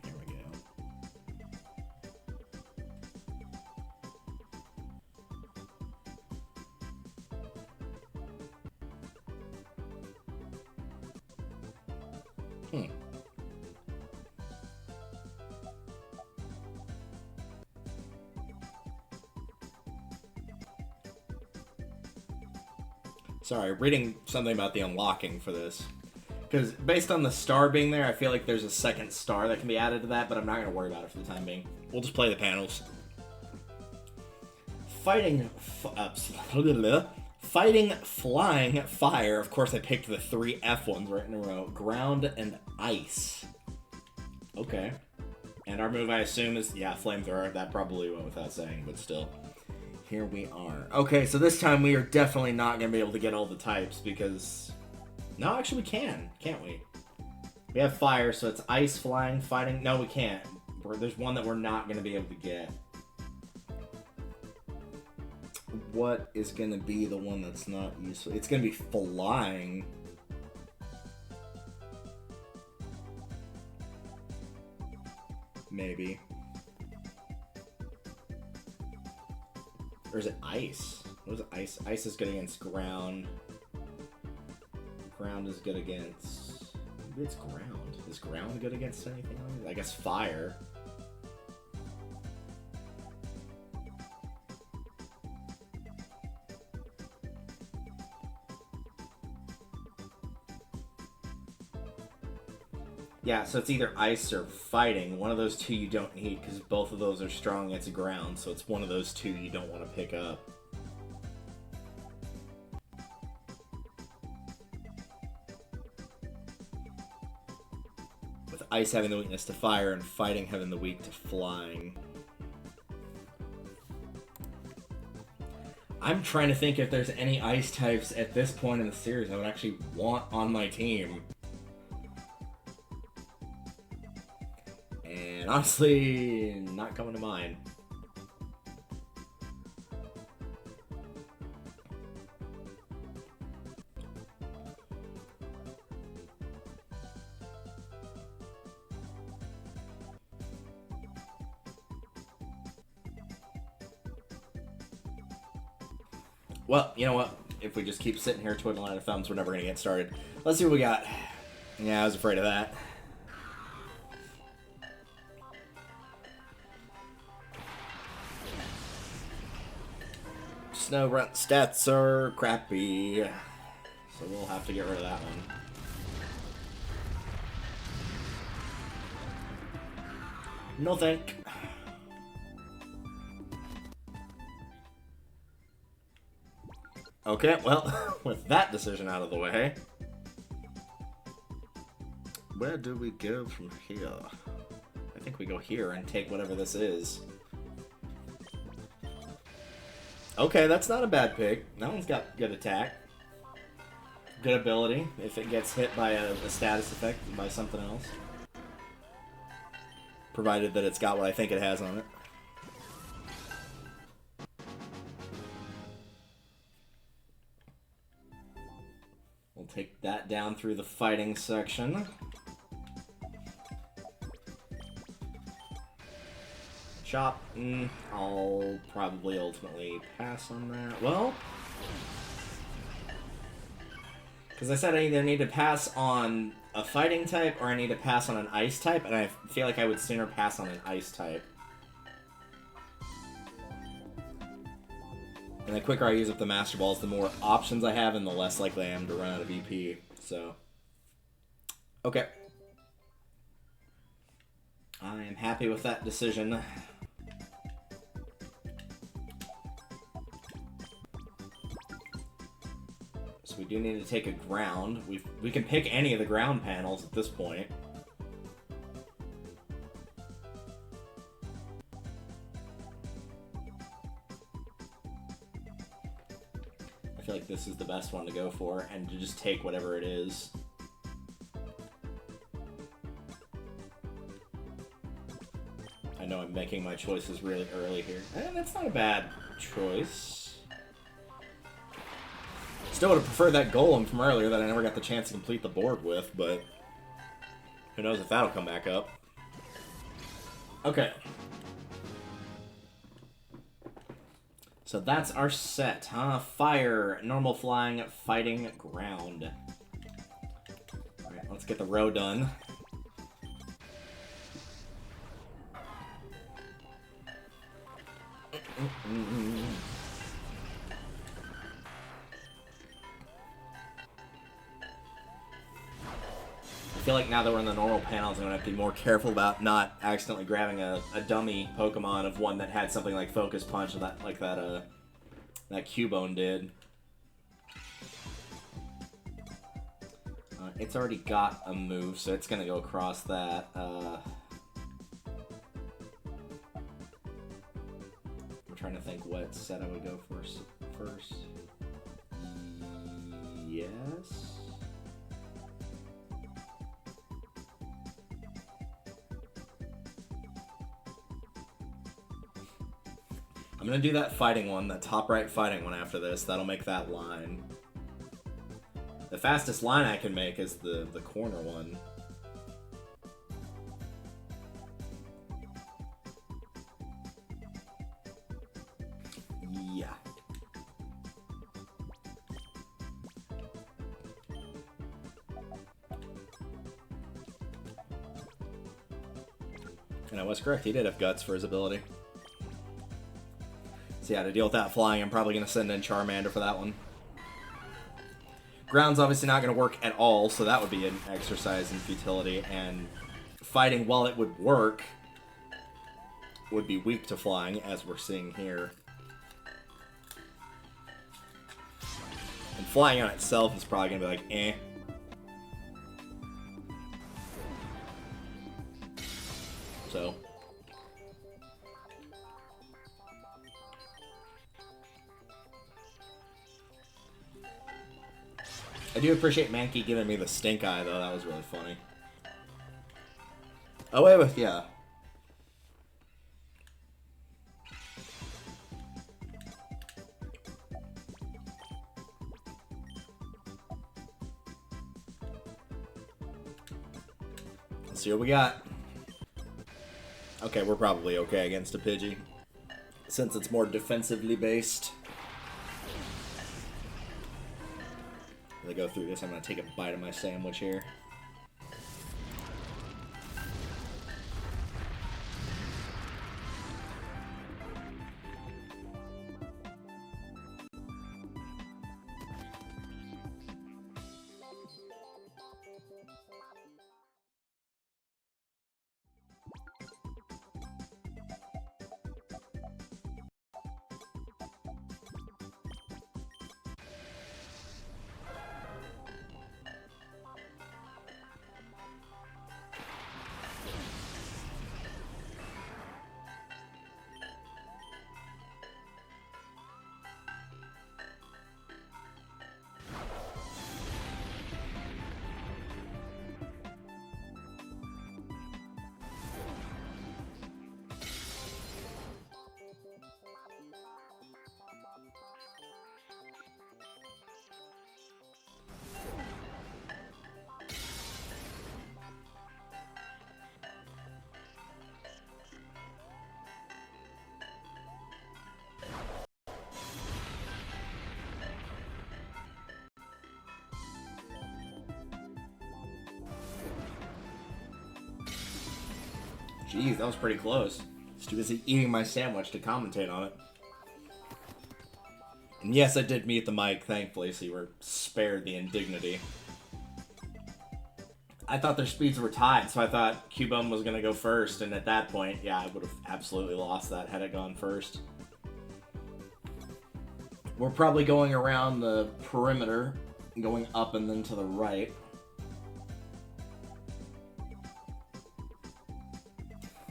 Here we go. Sorry, reading something about the unlocking for this. Because based on the star being there, I feel like there's a second star that can be added to that, but I'm not going to worry about it for the time being. We'll just play the panels. Fighting Flying Fire. Of course, I picked the 3 F ones right in a row. Ground and Ice. Okay. And our move, I assume, is, yeah, Flamethrower. That probably went without saying, but still. Here we are. Okay, so this time we are definitely not going to be able to get all the types because... No, actually we can, can't we? We have fire, so it's ice, flying, fighting. No, we can't. There's one that we're not going to be able to get. What is going to be the one that's not useful? It's going to be flying. Maybe. Or is it ice? What is it? Ice? Ice is good against ground. Ground is good against... Maybe it's ground. Is ground good against anything else? I guess fire. Yeah, so it's either ice or fighting. One of those two you don't need because both of those are strong against ground, so it's one of those two you don't want to pick up. With ice having the weakness to fire and fighting having the weak to flying. I'm trying to think if there's any ice types at this point in the series I would actually want on my team. And honestly, not coming to mind. Well, you know what? If we just keep sitting here twiddling our thumbs, we're never going to get started. Let's see what we got. Yeah, I was afraid of that. Snow run stats are crappy, so we'll have to get rid of that one. No thank. Okay, well, with that decision out of the way, where do we go from here? I think we go here and take whatever this is. Okay, that's not a bad pick. That one's got good attack. Good ability if it gets hit by a status effect by something else. Provided that it's got what I think it has on it. We'll take that down through the fighting section. Chop. I'll probably ultimately pass on that. Well, because I said I either need to pass on a fighting type or I need to pass on an ice type, and I feel like I would sooner pass on an ice type. And the quicker I use up the Master Balls, the more options I have and the less likely I am to run out of EP. So, okay. I am happy with that decision. So we do need to take a ground. We can pick any of the ground panels at this point. I feel like this is the best one to go for, and to just take whatever it is. I know I'm making my choices really early here. That's not a bad choice. Still would have preferred that golem from earlier that I never got the chance to complete the board with, but who knows if that'll come back up. Okay. So that's our set, huh? Fire, normal flying, fighting, ground. Alright, let's get the row done. I feel like now that we're in the normal panels, I'm going to have to be more careful about not accidentally grabbing a dummy Pokemon of one that had something like Focus Punch, that Cubone did. It's already got a move, so it's going to go across that. I'm trying to think what set I would go for first. Yes. I'm gonna do that fighting one, that top right fighting one after this. That'll make that line. The fastest line I can make is the corner one. Yeah. And I was correct, he did have guts for his ability. So yeah, to deal with that flying, I'm probably going to send in Charmander for that one. Ground's obviously not going to work at all, so that would be an exercise in futility. And fighting, while it would work, would be weak to flying, as we're seeing here. And flying on itself is probably going to be like, eh. So... I do appreciate Mankey giving me the stink eye, though. That was really funny. Oh, wait, yeah. Let's see what we got. Okay, we're probably okay against a Pidgey, since it's more defensively based. As I go through this, I'm going to take a bite of my sandwich here. Jeez, that was pretty close. Just too busy eating my sandwich to commentate on it. And yes, I did mute the mic, thankfully, so you were spared the indignity. I thought their speeds were tied, so I thought Cubone was going to go first, and at that point, yeah, I would have absolutely lost that had it gone first. We're probably going around the perimeter, going up and then to the right.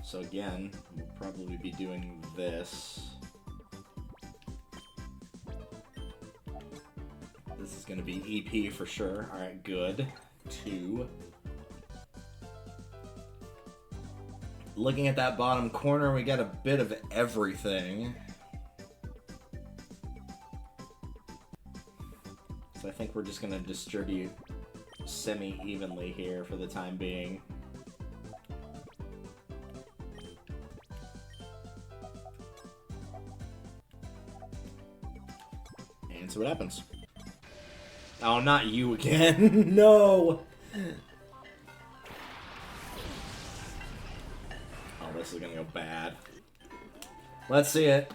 So again, we'll probably be doing this. This is going to be EP for sure. Alright, good. 2. Looking at that bottom corner, we got a bit of everything. So I think we're just going to distribute semi-evenly here for the time being. And see what happens. Oh, not you again. No! Oh, this is gonna go bad. Let's see it.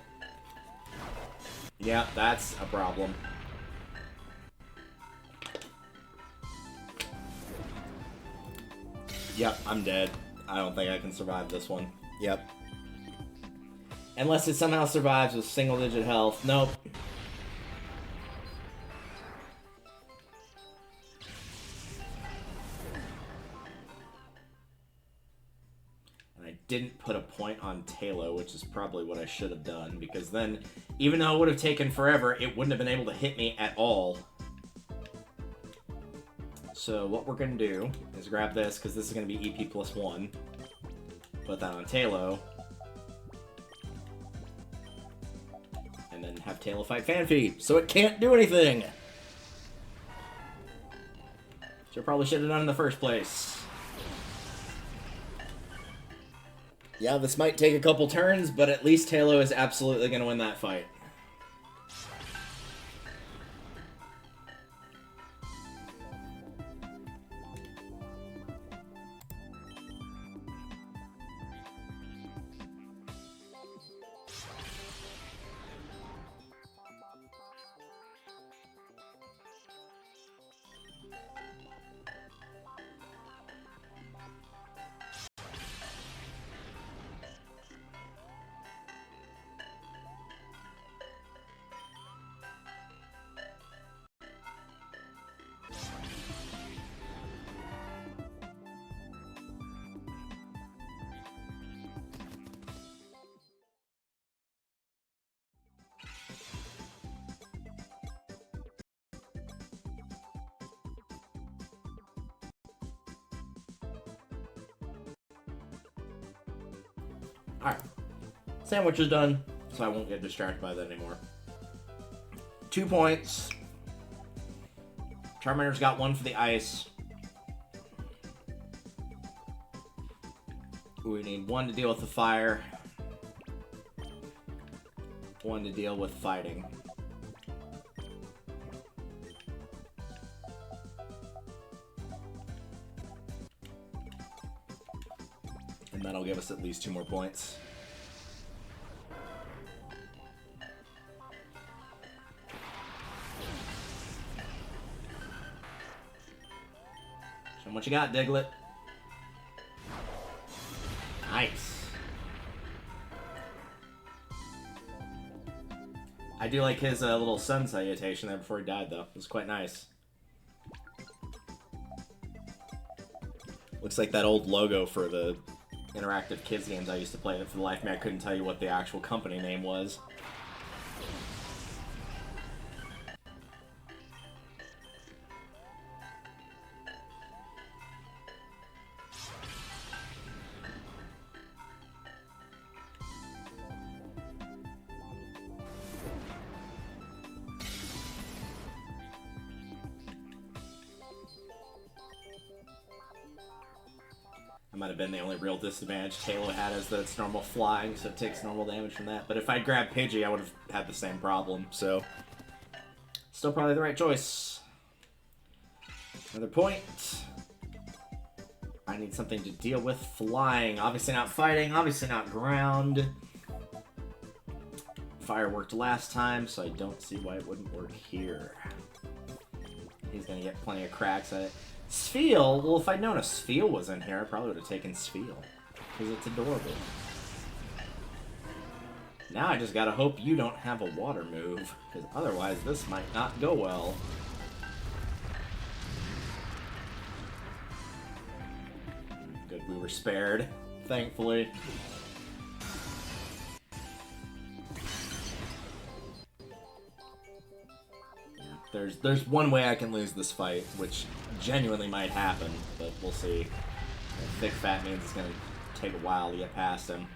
Yeah, that's a problem. Yep, I'm dead. I don't think I can survive this one. Yep. Unless it somehow survives with single-digit health. Nope. Didn't put a point on Talo, which is probably what I should have done, because then, even though it would have taken forever, it wouldn't have been able to hit me at all. So what we're going to do is grab this, because this is going to be EP plus 1. Put that on Talo. And then have Talo fight Fanphi, so it can't do anything! Which I probably should have done in the first place. Yeah, this might take a couple turns, but at least Talo is absolutely going to win that fight. Alright. Sandwich is done, so I won't get distracted by that anymore. 2 points. Charmander's got 1 for the ice. We need one to deal with the fire. One to deal with fighting. And that'll give us at least 2 more points. Show 'em what you got, Diglett. Nice. I do like his little sun salutation there before he died, though. It was quite nice. Looks like that old logo for the interactive kids games I used to play. For the life of me, I couldn't tell you what the actual company name was. Might have been the only real disadvantage Halo had is that it's normal flying, so it takes normal damage from that. But if I'd grabbed Pidgey, I would have had the same problem, so... Still probably the right choice. Another point. I need something to deal with flying. Obviously not fighting, obviously not ground. Fire worked last time, so I don't see why it wouldn't work here. He's gonna get plenty of cracks at it. Spheal? Well, if I'd known a Spheal was in here, I probably would have taken Spheal. Because it's adorable. Now I just gotta hope you don't have a water move. Because otherwise this might not go well. Good, we were spared. Thankfully. There's one way I can lose this fight, which genuinely might happen, but we'll see. Thick Fat means it's gonna take a while to get past him.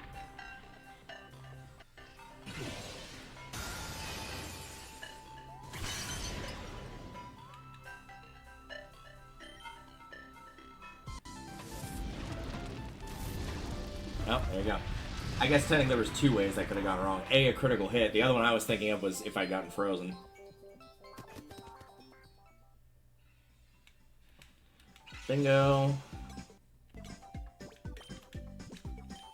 Oh, there you go. I guess technically there was 2 ways that could have gone wrong. A critical hit. The other one I was thinking of was if I'd gotten frozen. Bingo.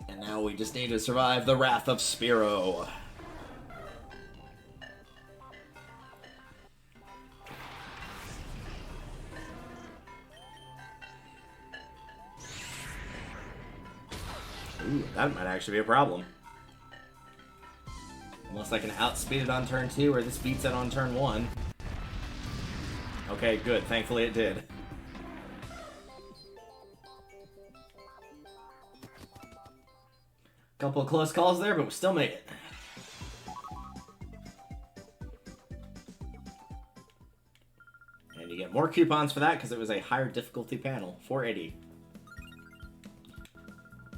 And now we just need to survive the Wrath of Spearow. Ooh, that might actually be a problem. Unless I can outspeed it on turn 2, or this beats it on turn 1. Okay, good. Thankfully it did. Couple of close calls there, but we still made it. And you get more coupons for that because it was a higher difficulty panel. 480.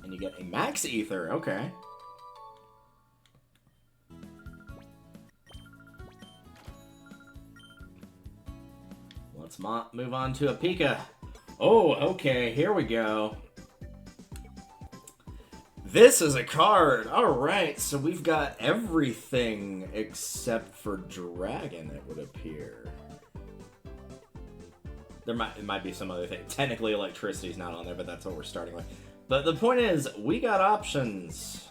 And you get a max ether. Okay. Let's move on to a Pika. Oh, okay. Here we go. This is a card! Alright, so we've got everything except for Dragon, it would appear. It might be some other thing. Technically, Electricity's not on there, but that's what we're starting with. But the point is, we got options.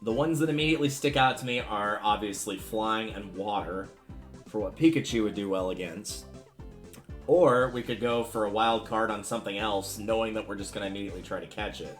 The ones that immediately stick out to me are obviously Flying and Water, for what Pikachu would do well against. Or we could go for a wild card on something else, knowing that we're just going to immediately try to catch it.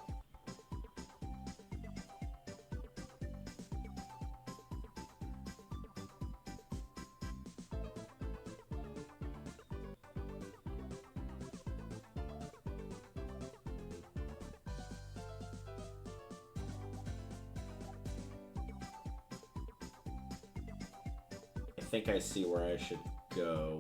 I think I see where I should go.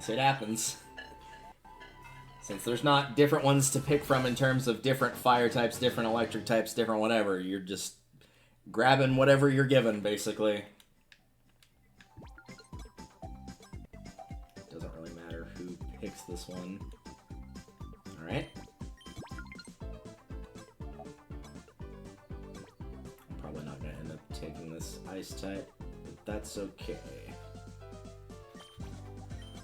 It happens. Since there's not different ones to pick from in terms of different fire types, different electric types, different whatever, you're just grabbing whatever you're given, basically. Doesn't really matter who picks this one. Alright. I'm probably not going to end up taking this ice type, but that's okay.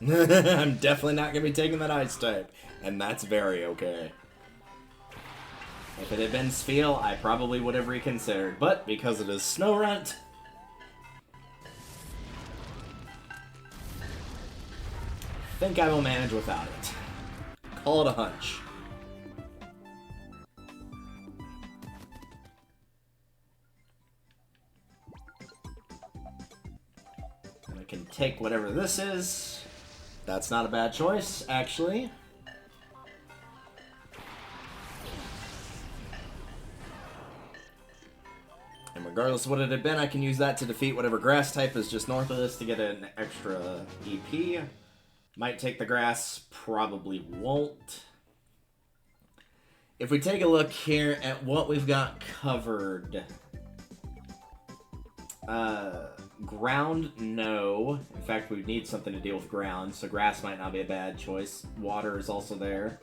I'm definitely not going to be taking that ice type, and that's very okay. If it had been Spheal, I probably would have reconsidered, but because it is Snorunt, I think I will manage without it. Call it a hunch. And I can take whatever this is. That's not a bad choice, actually. And regardless of what it had been, I can use that to defeat whatever grass type is just north of this to get an extra EP. Might take the grass, probably won't. If we take a look here at what we've got covered... ground, no. In fact, we need something to deal with ground, so grass might not be a bad choice. Water is also there.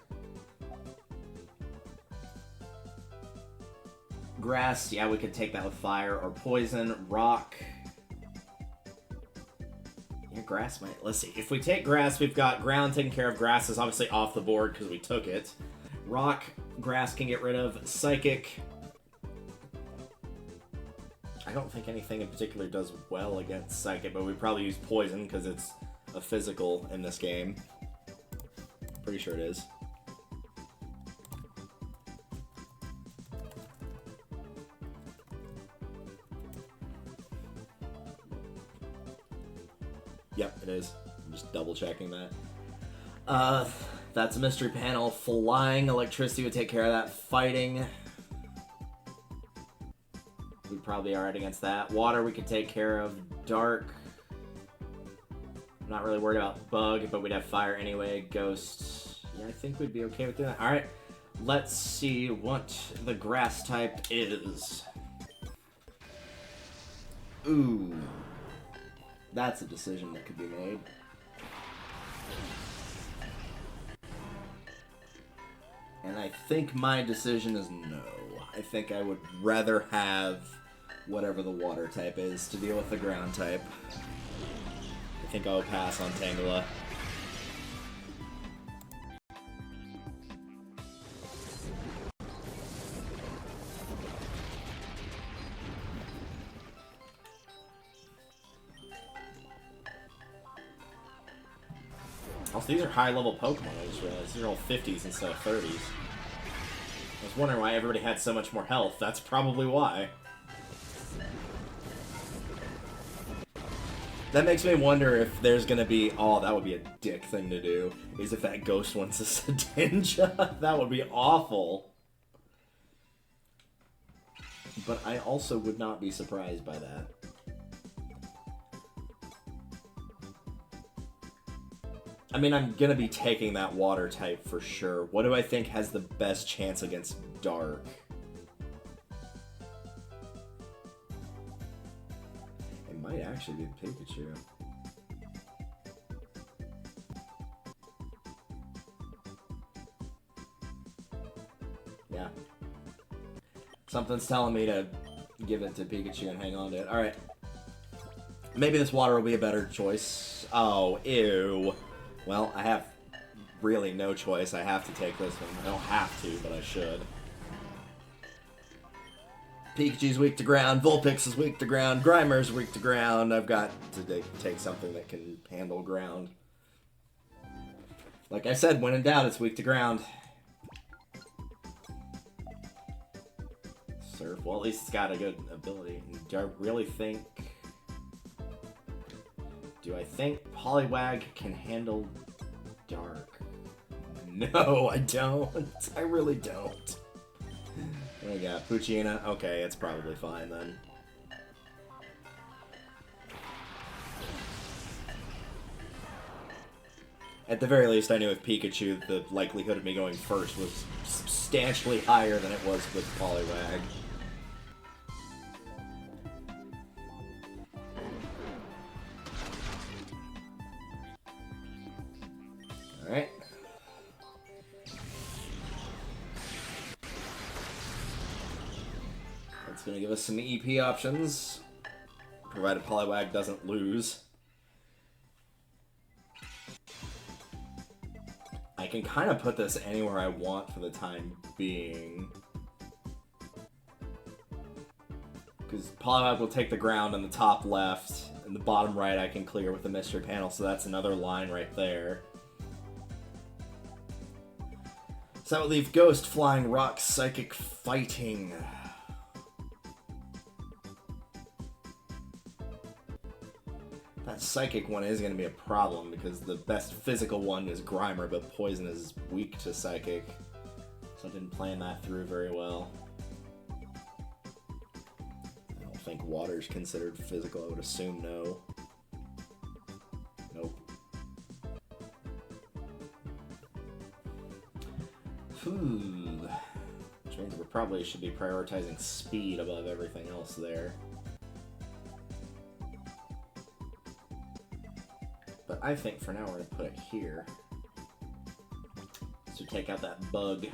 Grass, yeah, we could take that with fire or poison. Rock. Yeah, grass might... Let's see. If we take grass, we've got ground taken care of. Grass is obviously off the board because we took it. Rock, grass can get rid of. Psychic... I don't think anything in particular does well against Psychic, but we probably use Poison because it's a physical in this game. Pretty sure it is. Yep, it is. I'm just double checking that. That's a mystery panel. Flying, electricity would take care of that. Fighting... We'd probably alright against that. Water we could take care of. Dark. I'm not really worried about bug, but we'd have fire anyway. Ghost. Yeah, I think we'd be okay with doing that. Alright. Let's see what the grass type is. Ooh. That's a decision that could be made. And I think my decision is no. I think I would rather have whatever the water type is to deal with the ground type. I think I'll pass on Tangela. Also, these are high-level Pokemon, I just realized. These are all 50s instead of 30s. I was wondering why everybody had so much more health. That's probably why. That makes me wonder if there's gonna be... Oh, that would be a dick thing to do. Is if that ghost wants a Sedinja. That would be awful. But I also would not be surprised by that. I mean, I'm gonna be taking that water type for sure. What do I think has the best chance against Dark? It might actually be Pikachu. Yeah. Something's telling me to give it to Pikachu and hang on to it. Alright. Maybe this water will be a better choice. Oh, ew. Well, I have really no choice. I have to take this one. I don't have to, but I should. Pikachu's weak to ground. Vulpix is weak to ground. Grimer's weak to ground. I've got to take something that can handle ground. Like I said, when in doubt, it's weak to ground. Surf. Well, at least it's got a good ability. Do I really think... Do I think Poliwag can handle Dark? No, I don't. I really don't. What do we got? Poochyena? Okay, it's probably fine then. At the very least, I knew with Pikachu, the likelihood of me going first was substantially higher than it was with Poliwag. Alright. That's going to give us some EP options, provided Poliwag doesn't lose. I can kind of put this anywhere I want for the time being. Because Poliwag will take the ground on the top left, and the bottom right I can clear with the mystery panel, so that's another line right there. So that would leave Ghost, Flying, Rock, Psychic, Fighting. That Psychic one is going to be a problem, because the best physical one is Grimer, but Poison is weak to Psychic. So I didn't plan that through very well. I don't think Water's considered physical, I would assume no. Nope. Which means we probably should be prioritizing speed above everything else there. But I think for now we're going to put it here. So take out that bug.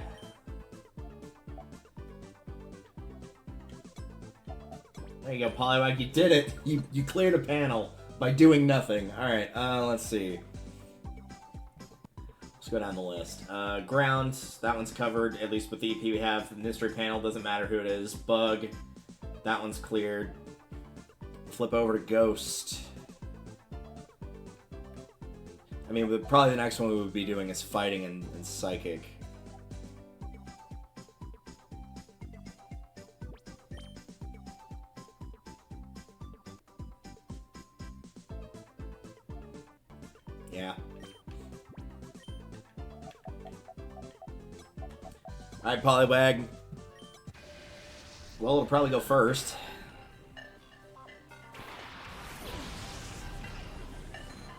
There you go, Poliwag, you did it! You cleared a panel by doing nothing. Alright, let's see. Let's go down the list. Ground, that one's covered, at least with the EP we have. The mystery panel, doesn't matter who it is. Bug, that one's cleared. Flip over to Ghost. I mean, probably the next one we would be doing is Fighting and Psychic. Yeah. Alright, Poliwag. Well, it'll probably go first.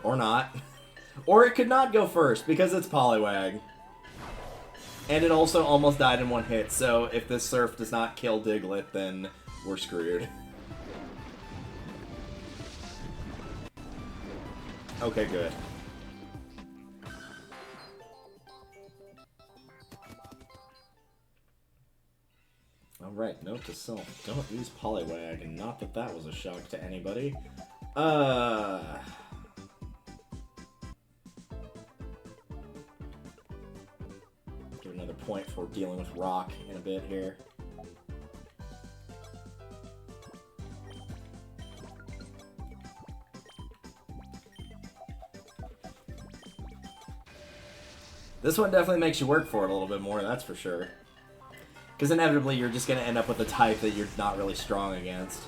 Or not. Or it could not go first, because it's Poliwag. And it also almost died in one hit, so if this Surf does not kill Diglett, then we're screwed. Okay, good. Alright, note to self. Don't use Poliwag, and not that that was a shock to anybody. Give another point for dealing with Rock in a bit here. This one definitely makes you work for it a little bit more, that's for sure. Because inevitably you're just going to end up with a type that you're not really strong against.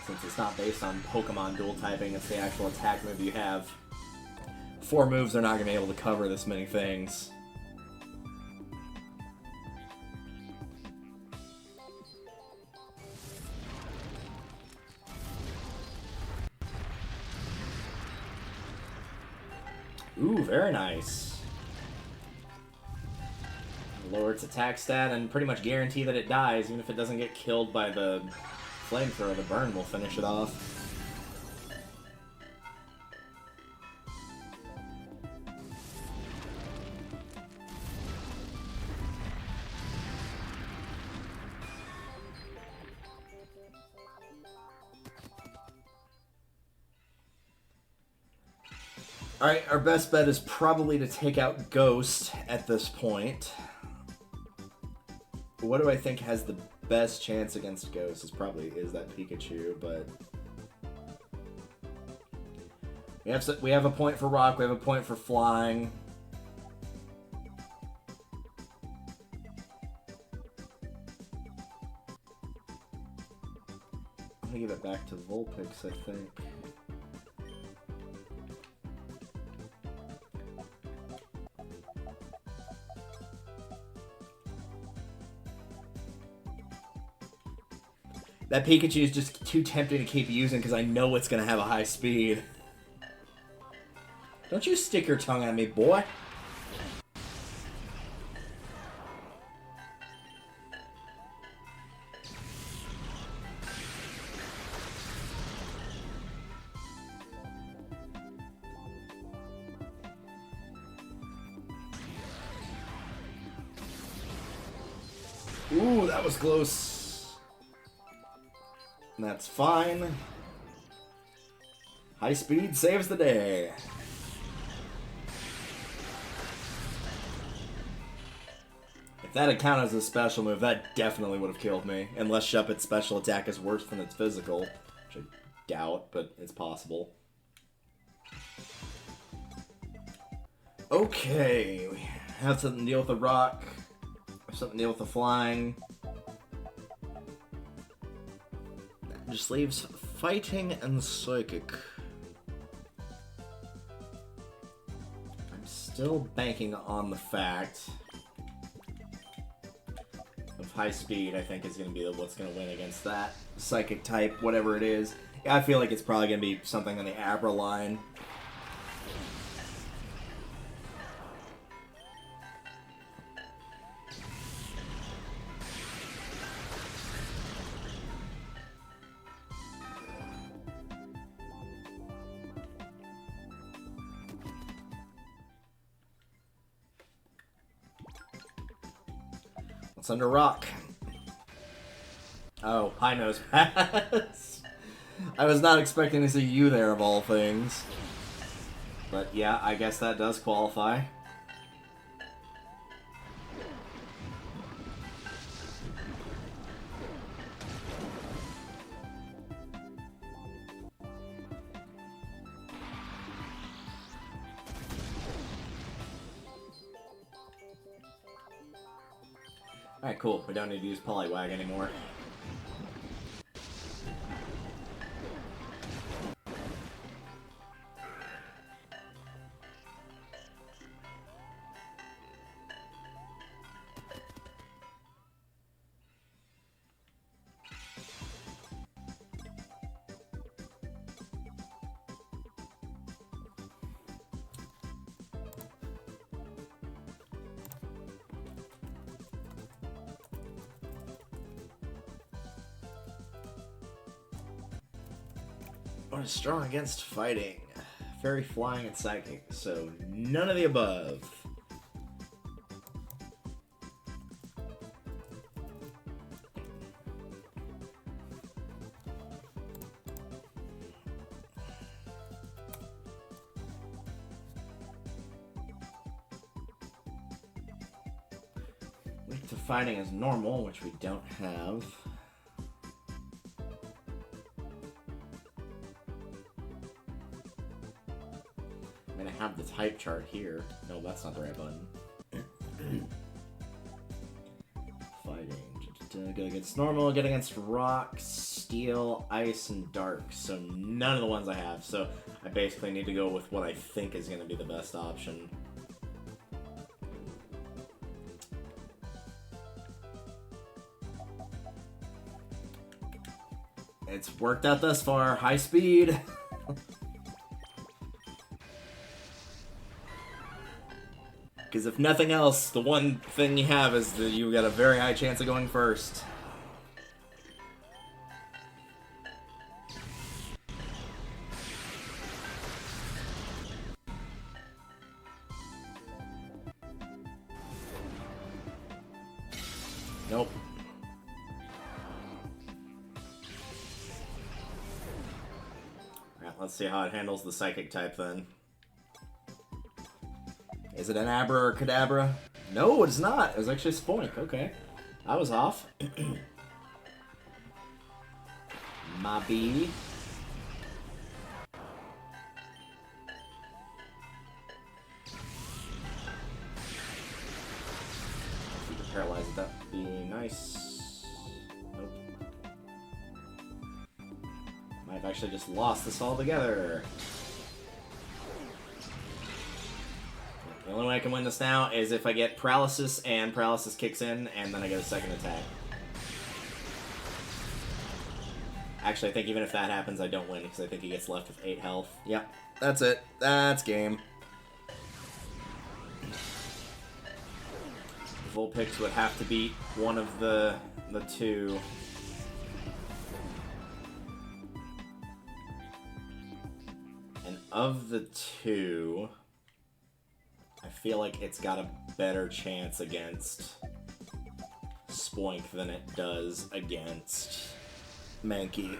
Since it's not based on Pokemon dual typing, it's the actual attack move you have. 4 moves are not going to be able to cover this many things. Ooh, very nice. Lower its attack stat and pretty much guarantee that it dies, even if it doesn't get killed by the flamethrower. The burn will finish it off. Alright, our best bet is probably to take out Ghost at this point. What do I think has the best chance against Ghost? Is that Pikachu, but we have a point for Rock, we have a point for Flying. I'm gonna give it back to Vulpix, I think. That Pikachu is just too tempting to keep using because I know it's going to have a high speed. Don't you stick your tongue at me, boy. Ooh, that was close. That's fine. High speed saves the day. If that had counted as a special move, that definitely would have killed me. Unless Shuppet's special attack is worse than its physical. Which I doubt, but it's possible. Okay, we have something to deal with the rock. Something to deal with the flying. That just leaves fighting and psychic. I'm still banking on the fact of high speed, I think, is going to be what's going to win against that psychic type, whatever it is. Yeah, I feel like it's probably going to be something on the Abra line. What's under rock? Oh, high nose pass. I was not expecting to see you there, of all things. But yeah, I guess that does qualify. Alright, cool. We don't need to use Poliwag anymore. What is strong against fighting? Fairy, flying, and psychic. So none of the above. Weak to fighting is normal, which we don't have. I have the type chart here. No, that's not the right button. Fighting. Good against normal, good against rock, steel, ice, and dark. So none of the ones I have. So I basically need to go with what I think is going to be the best option. It's worked out thus far. High speed. Because if nothing else, the one thing you have is that you got a very high chance of going first. Nope. Alright, let's see how it handles the psychic type then. Is it an Abra or Kadabra? No, it's not. It was actually a Spoink. Okay. I was off. My B. If we could paralyze it, that would be nice. Nope. Might have actually just lost this altogether. The only way I can win this now is if I get paralysis and paralysis kicks in, and then I get a second attack. Actually, I think even if that happens, I don't win, because I think he gets left with 8 health. Yep, that's it. That's game. Vulpix would have to beat one of the two. And of the two, I feel like it's got a better chance against Spoink than it does against Mankey.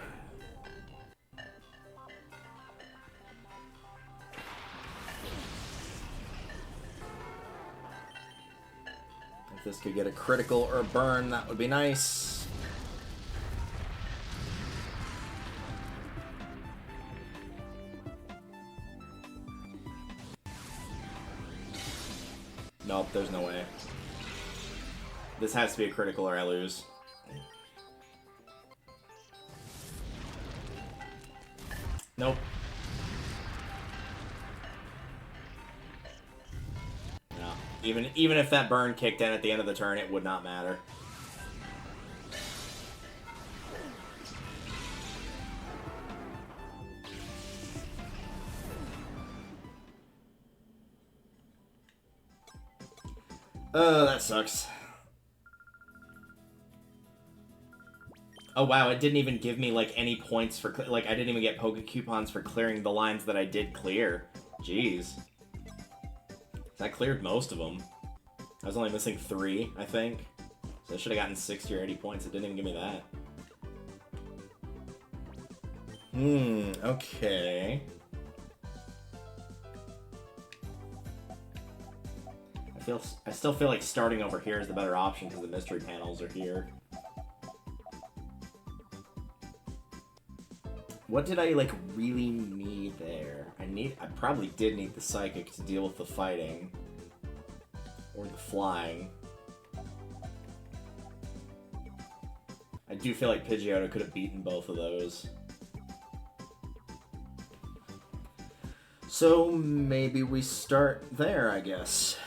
If this could get a critical or a burn, that would be nice. Nope, there's no way. This has to be a critical or I lose. Nope. No. Even if that burn kicked in at the end of the turn, it would not matter. Oh, that sucks. Oh wow, it didn't even give me like any points for like I didn't even get Poke coupons for clearing the lines that I did clear. Jeez. I cleared most of them. I was only missing 3, I think. So I should have gotten 60 or 80 points. It didn't even give me that. Okay. I still feel like starting over here is the better option because the mystery panels are here. What did I like really need there? I probably did need the psychic to deal with the fighting. Or the flying. I do feel like Pidgeotto could have beaten both of those. So maybe we start there, I guess.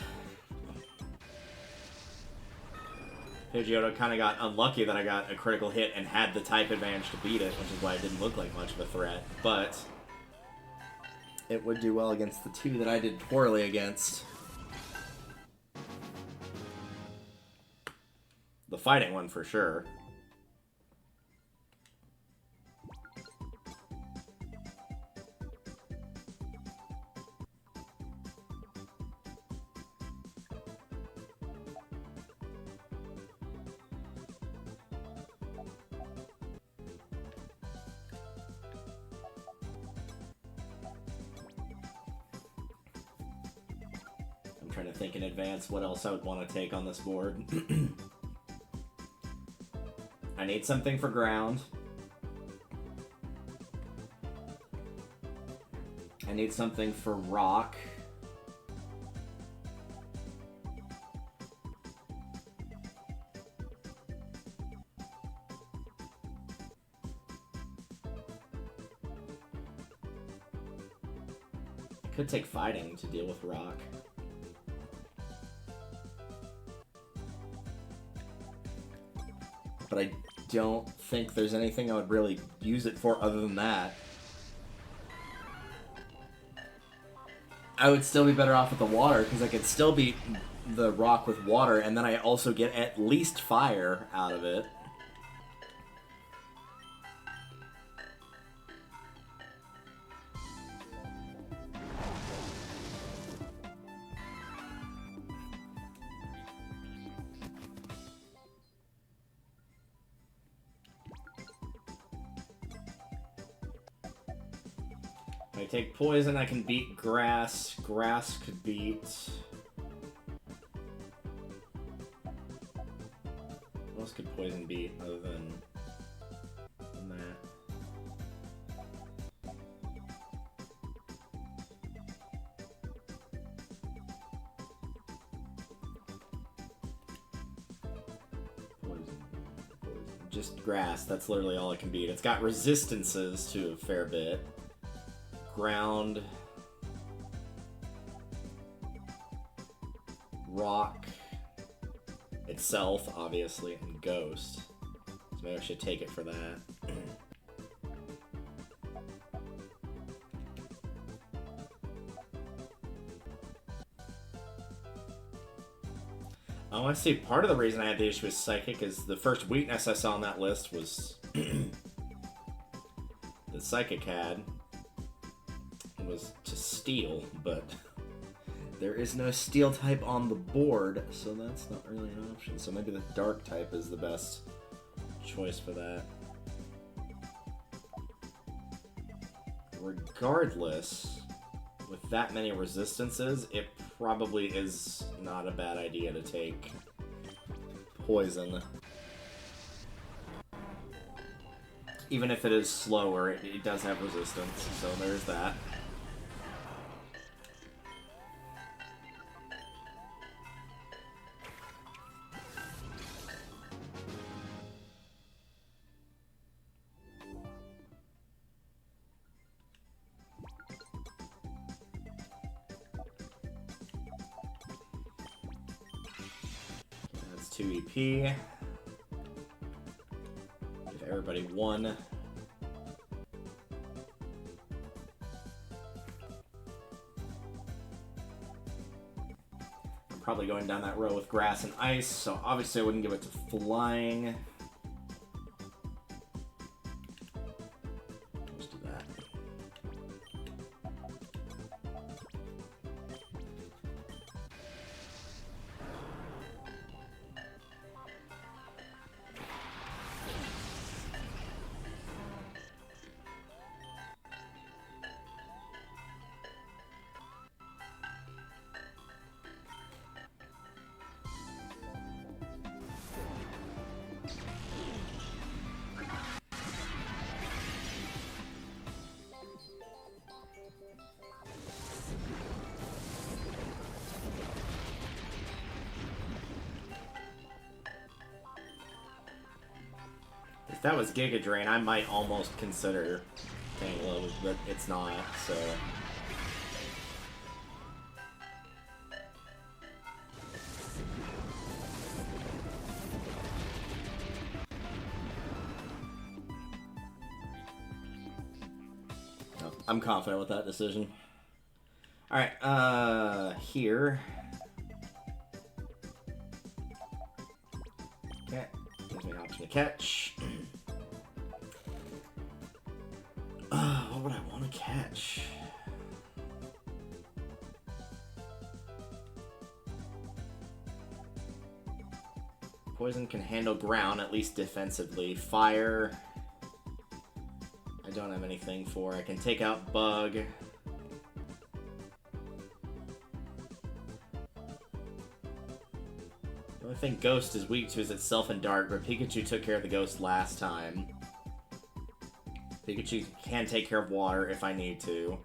Pidgeotto kind of got unlucky that I got a critical hit and had the type advantage to beat it, which is why it didn't look like much of a threat, but it would do well against the 2 that I did poorly against. The fighting one for sure. I'm trying to think in advance what else I would want to take on this board. I need something for ground. I need something for rock. I could take fighting to deal with rock. But I don't think there's anything I would really use it for other than that. I would still be better off with the water, because I could still beat the rock with water, and then I also get at least fire out of it. If I take poison, I can beat grass. Grass could beat... What else could poison beat other than that? Just grass, that's literally all it can beat. It's got resistances to a fair bit. Ground, rock itself, obviously, and ghost. So maybe I should take it for that. Oh, I see. Part of the reason I had the issue with Psychic is the first weakness I saw on that list was that Psychic had was to Steel, but there is no Steel type on the board, so that's not really an option. So maybe the Dark type is the best choice for that. Regardless, with that many resistances, it probably is not a bad idea to take Poison. Even if it is slower, it does have resistance, so there's that. That's 2 EP. Give everybody 1. I'm probably going down that row with Grass and Ice, so obviously I wouldn't give it to Flying. Let's do that. If that was Giga Drain, I might almost consider Tanglo, but it's not, so... No, I'm confident with that decision. Alright, here... Okay, gives me an option to catch. What would I want to catch? Poison can handle ground, at least defensively. Fire, I don't have anything for. I can take out Bug. The only thing Ghost is weak to is itself and Dark, but Pikachu took care of the Ghost last time. Pikachu can take care of water if I need to.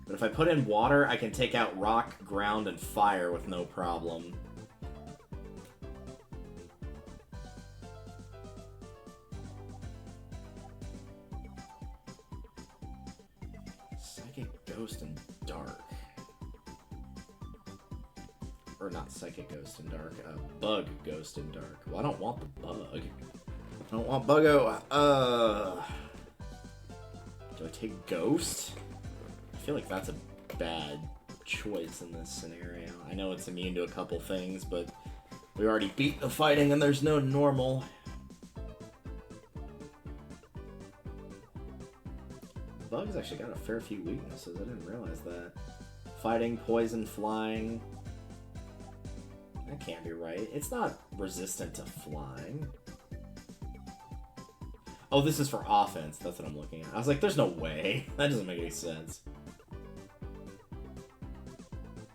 But if I put in water, I can take out rock, ground, and fire with no problem. Psychic, Ghost, and Dark. Or not Psychic, Ghost, and Dark. Bug, Ghost, and Dark. Well, I don't want the Bug. I don't want Buggo. Do I take Ghost? I feel like that's a bad choice in this scenario. I know it's immune to a couple things, but we already beat the fighting and there's no normal. Bug's actually got a fair few weaknesses. I didn't realize that. Fighting, poison, flying. That can't be right. It's not resistant to flying. Oh, this is for offense. That's what I'm looking at. I was like, there's no way. That doesn't make any sense.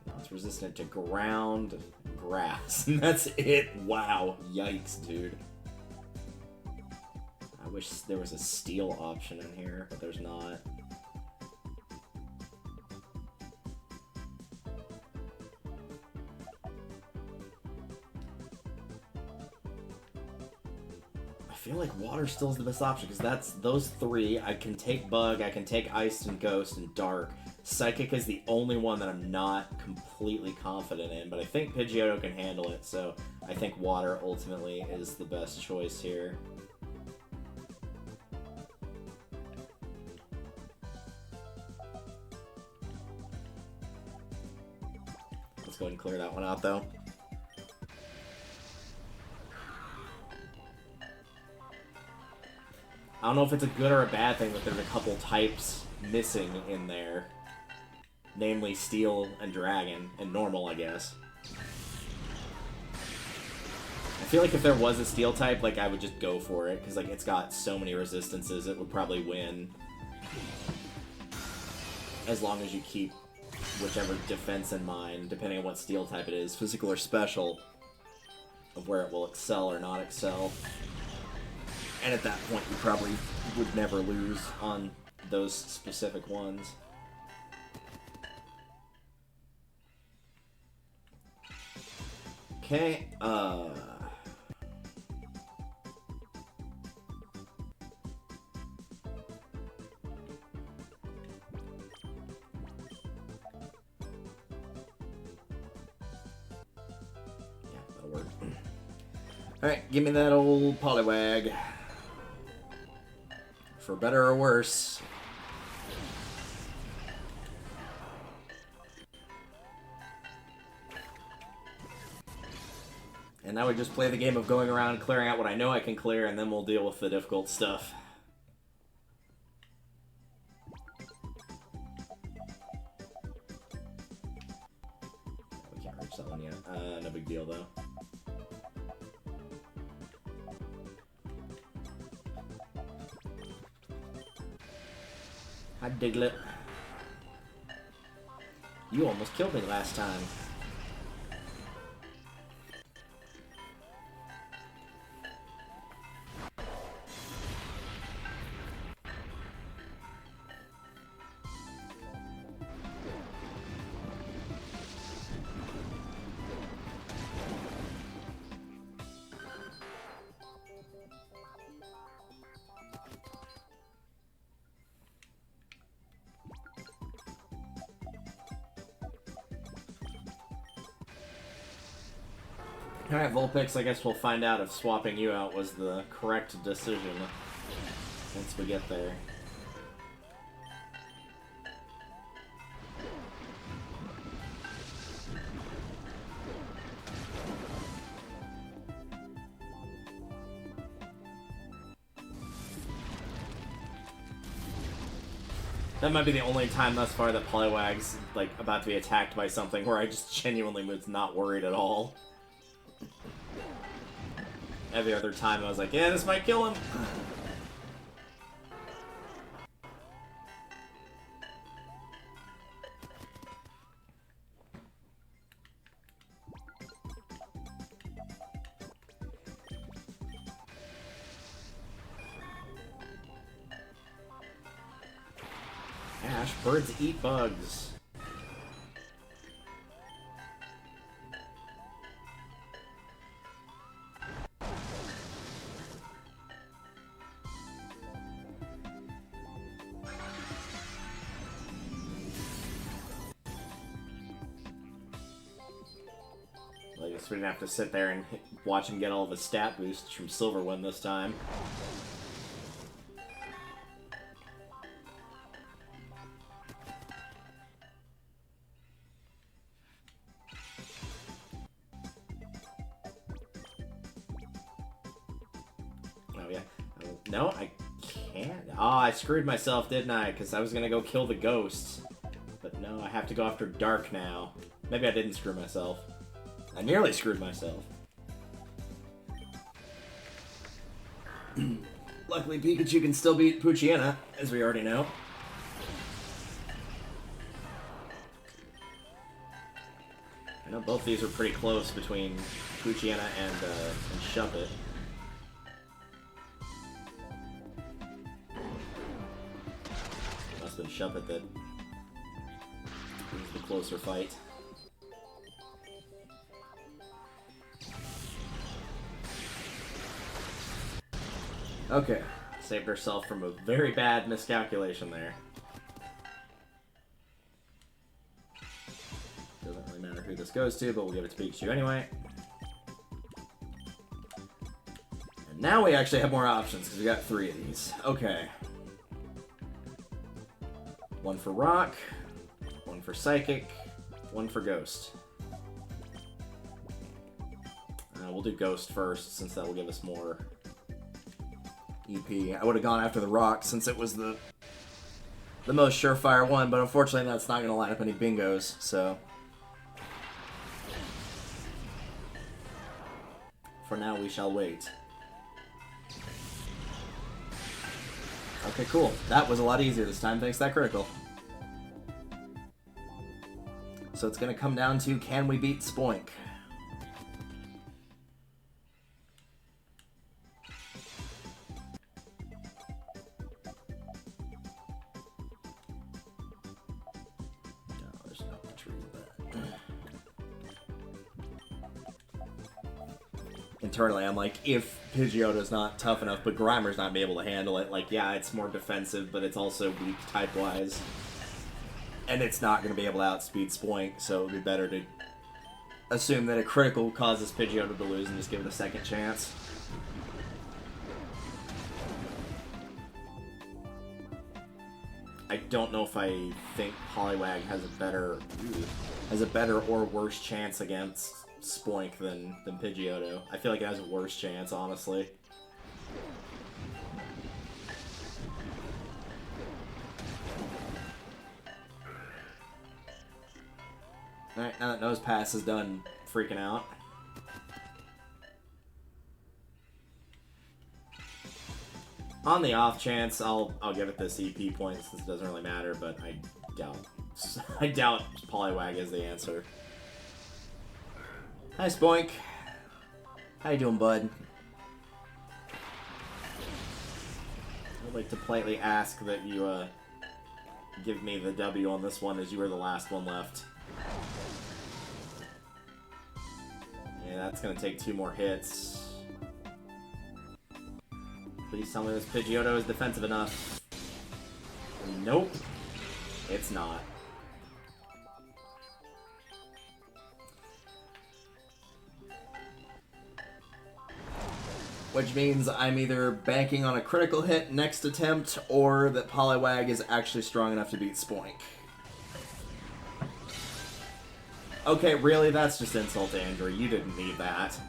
No, it's resistant to ground, grass, and that's it. Wow. Yikes, dude. I wish there was a steel option in here, but there's not. I feel like water still is the best option because that's those 3. I can take Bug, I can take Ice and Ghost and Dark. Psychic is the only one that I'm not completely confident in, but I think Pidgeotto can handle it, so I think water ultimately is the best choice here. Let's go ahead and clear that one out, though. I don't know if it's a good or a bad thing that there's a couple types missing in there. Namely Steel and Dragon, and Normal, I guess. I feel like if there was a Steel type, like, I would just go for it, because, like, it's got so many resistances, it would probably win. As long as you keep whichever defense in mind, depending on what Steel type it is, physical or special, of where it will excel or not excel. And at that point, you probably would never lose on those specific ones. Okay, that'll work. Alright, give me that old Poliwag. For better or worse. And now we just play the game of going around clearing out what I know I can clear, and then we'll deal with the difficult stuff. We can't reach that one yet. No big deal, though. Hi, Diglett. You almost killed me last time. Alright, Vulpix, I guess we'll find out if swapping you out was the correct decision once we get there. That might be the only time thus far that Poliwag's, like, about to be attacked by something where I just genuinely was not worried at all. Every other time I was like, yeah, this might kill him. Ash, birds eat bugs. I guess we didn't have to sit there and watch him get all of his stat boosts from Silverwind this time. Oh yeah. No, I can't. Oh, I screwed myself, didn't I? Because I was going to go kill the ghosts. But no, I have to go after Dark now. Maybe I didn't screw myself. I nearly screwed myself. Luckily, Pikachu can still beat Poochyena, as we already know. I know both these are pretty close between Poochyena and Shuppet. Must have been Shuppet that was the closer fight. Okay, saved herself from a very bad miscalculation there. Doesn't really matter who this goes to, but we'll give it to Pikachu anyway. And now we actually have more options, because we got 3 of these. Okay. 1 for Rock, 1 for Psychic, 1 for Ghost. We'll do Ghost first, since that will give us more EP. I would have gone after the Rock, since it was the most surefire one, but unfortunately that's not going to line up any bingos, so... For now, we shall wait. Okay, cool. That was a lot easier this time, thanks to that critical. So it's going to come down to, can we beat Spoink? Internally, I'm like, if Pidgeotto's not tough enough, but Grimer's not be able to handle it, like, yeah, it's more defensive, but it's also weak type-wise. And it's not going to be able to outspeed Spoink, so it would be better to assume that a critical causes Pidgeotto to lose and just give it a second chance. I don't know if I think Poliwag has a better or worse chance against Spoink than Pidgeotto. I feel like it has a worse chance, honestly. Alright, now that Nose Pass is done freaking out. On the off chance, I'll give it this EP point since it doesn't really matter, but I doubt Poliwag is the answer. Hi, Spoink. How you doing, bud? I'd like to politely ask that you, give me the W on this one, as you were the last one left. Yeah, that's gonna take 2 more hits. Please tell me this Pidgeotto is defensive enough. Nope. It's not. Which means I'm either banking on a critical hit next attempt, or that Poliwag is actually strong enough to beat Spoink. Okay, really? That's just insult to injury. You didn't need that.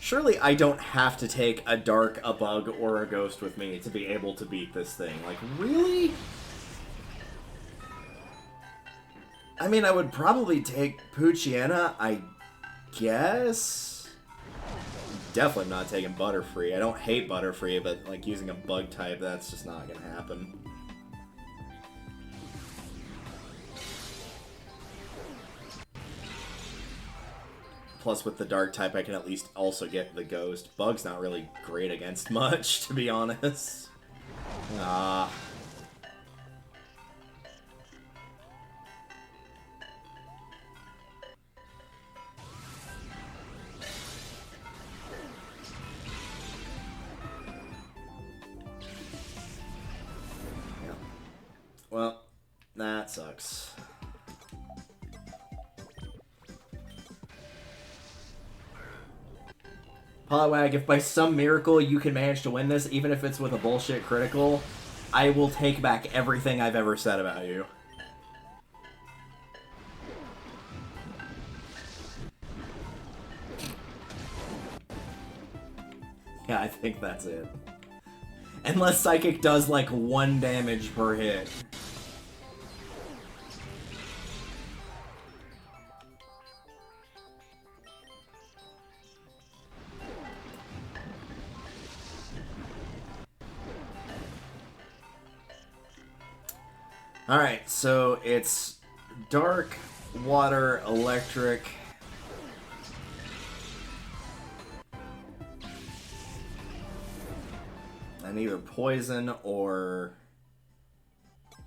Surely I don't have to take a Dark, a Bug, or a Ghost with me to be able to beat this thing. Like, really? I mean, I would probably take Poochyena, I guess? Definitely not taking Butterfree. I don't hate Butterfree, but, like, using a Bug type, that's just not gonna happen. Plus, with the Dark type, I can at least also get the Ghost. Bug's not really great against much, to be honest. Ah. Yeah. Well, that sucks. Poliwag, if by some miracle you can manage to win this, even if it's with a bullshit critical, I will take back everything I've ever said about you. Yeah, I think that's it. Unless Psychic does, like, 1 damage per hit. Alright, so it's Dark, Water, Electric. And either Poison or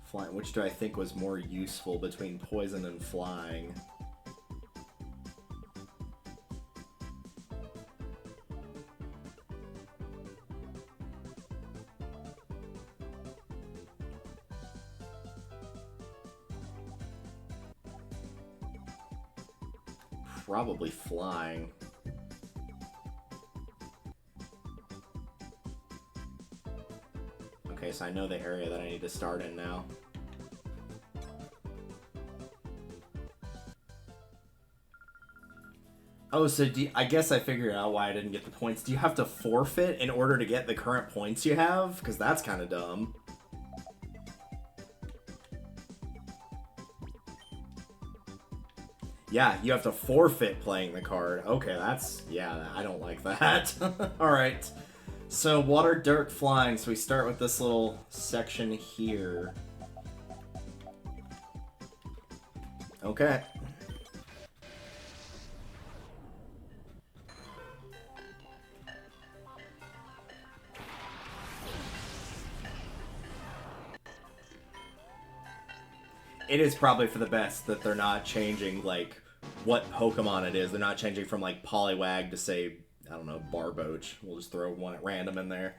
Flying. Which do I think was more useful between Poison and Flying? Probably Flying. Okay, so I know the area that I need to start in now. Oh, so I guess I figured out why I didn't get the points. Do you have to forfeit in order to get the current points you have? Because that's kind of dumb. Yeah, you have to forfeit playing the card. Okay, that's... yeah, I don't like that. Alright. So, water, dirt, flying. So we start with this little section here. Okay. It is probably for the best that they're not changing, like, what Pokemon it is. They're not changing from, like, Poliwag to, say, I don't know, Barboach. We'll just throw one at random in there.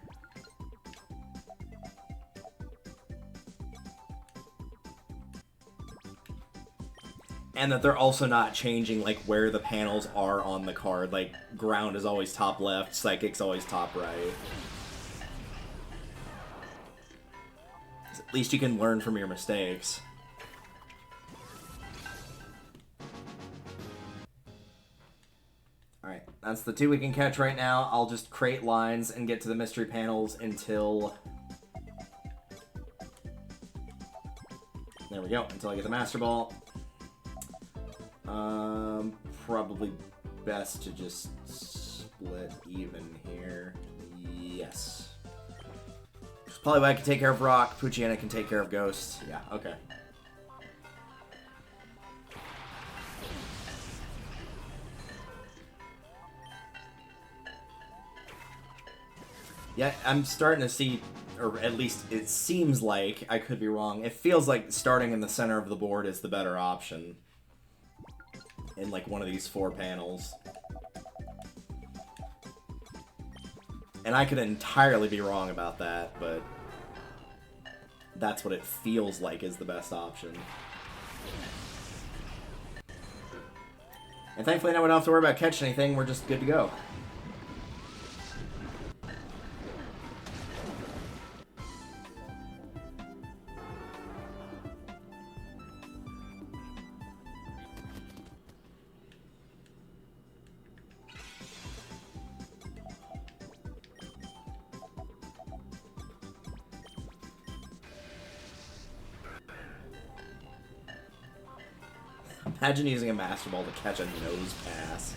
And that they're also not changing, like, where the panels are on the card. Like, ground is always top left, psychic's always top right. At least you can learn from your mistakes. Alright, that's the two we can catch right now. I'll just create lines and get to the mystery panels until... there we go, until I get the Master Ball. Probably best to just split even here. Yes. Poliwag can take care of Rock, Poochyena can take care of Ghost. Yeah, okay. Yeah, I'm starting to see, or at least it seems like, I could be wrong, it feels like starting in the center of the board is the better option. In, like, one of these 4 panels. And I could entirely be wrong about that, but that's what it feels like is the best option. And thankfully now we don't have to worry about catching anything, we're just good to go. Imagine using a Master Ball to catch a Nose Pass.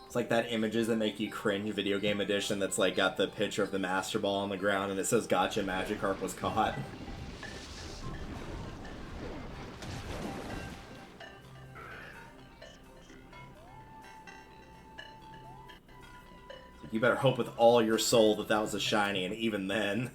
It's like that images that make you cringe video game edition that's like got the picture of the Master Ball on the ground and it says gotcha, Magikarp was caught. You better hope with all your soul that that was a shiny, and even then...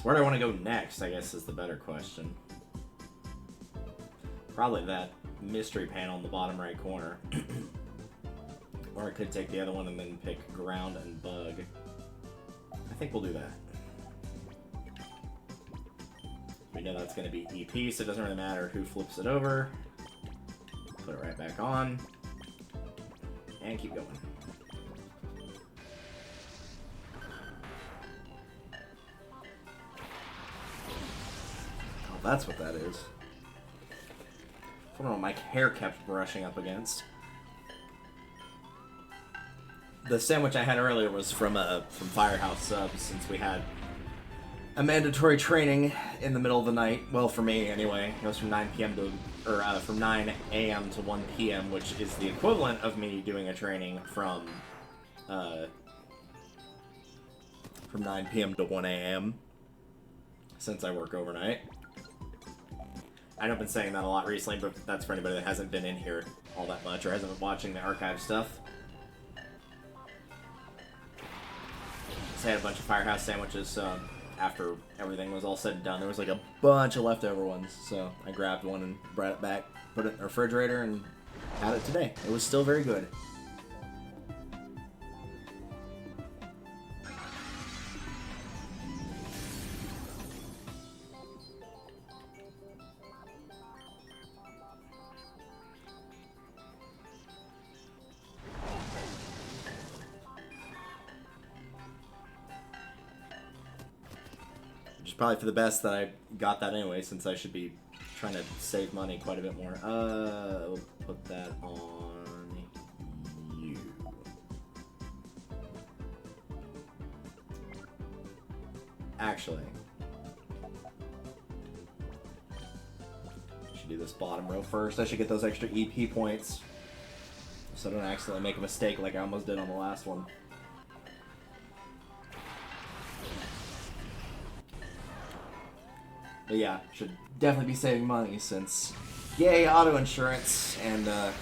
Where do I want to go next, I guess, is the better question. Probably that mystery panel in the bottom right corner. Or I could take the other one and then pick ground and bug. I think we'll do that. We know that's going to be EP, so it doesn't really matter who flips it over. Put it right back on. And keep going. That's what that is. I don't know what my hair kept brushing up against. the sandwich I had earlier was from Firehouse Subs, since we had a mandatory training in the middle of the night. Well, for me anyway. It was from 9 p.m. to from 9 a.m. to 1 p.m., which is the equivalent of me doing a training from 9 p.m. to 1 a.m. since I work overnight. I know I've been saying that a lot recently, but that's for anybody that hasn't been in here all that much or hasn't been watching the archive stuff. So I had a bunch of Firehouse sandwiches, so after everything was all said and done, there was like a bunch of leftover ones, so I grabbed one and brought it back, put it in the refrigerator, and had it today. It was still very good. Probably for the best that I got that anyway, since I should be trying to save money quite a bit more. We'll put that on you. Actually, I should do this bottom row first. I should get those extra EP points so I don't accidentally make a mistake like I almost did on the last one. But yeah, should definitely be saving money since, yay, auto insurance and the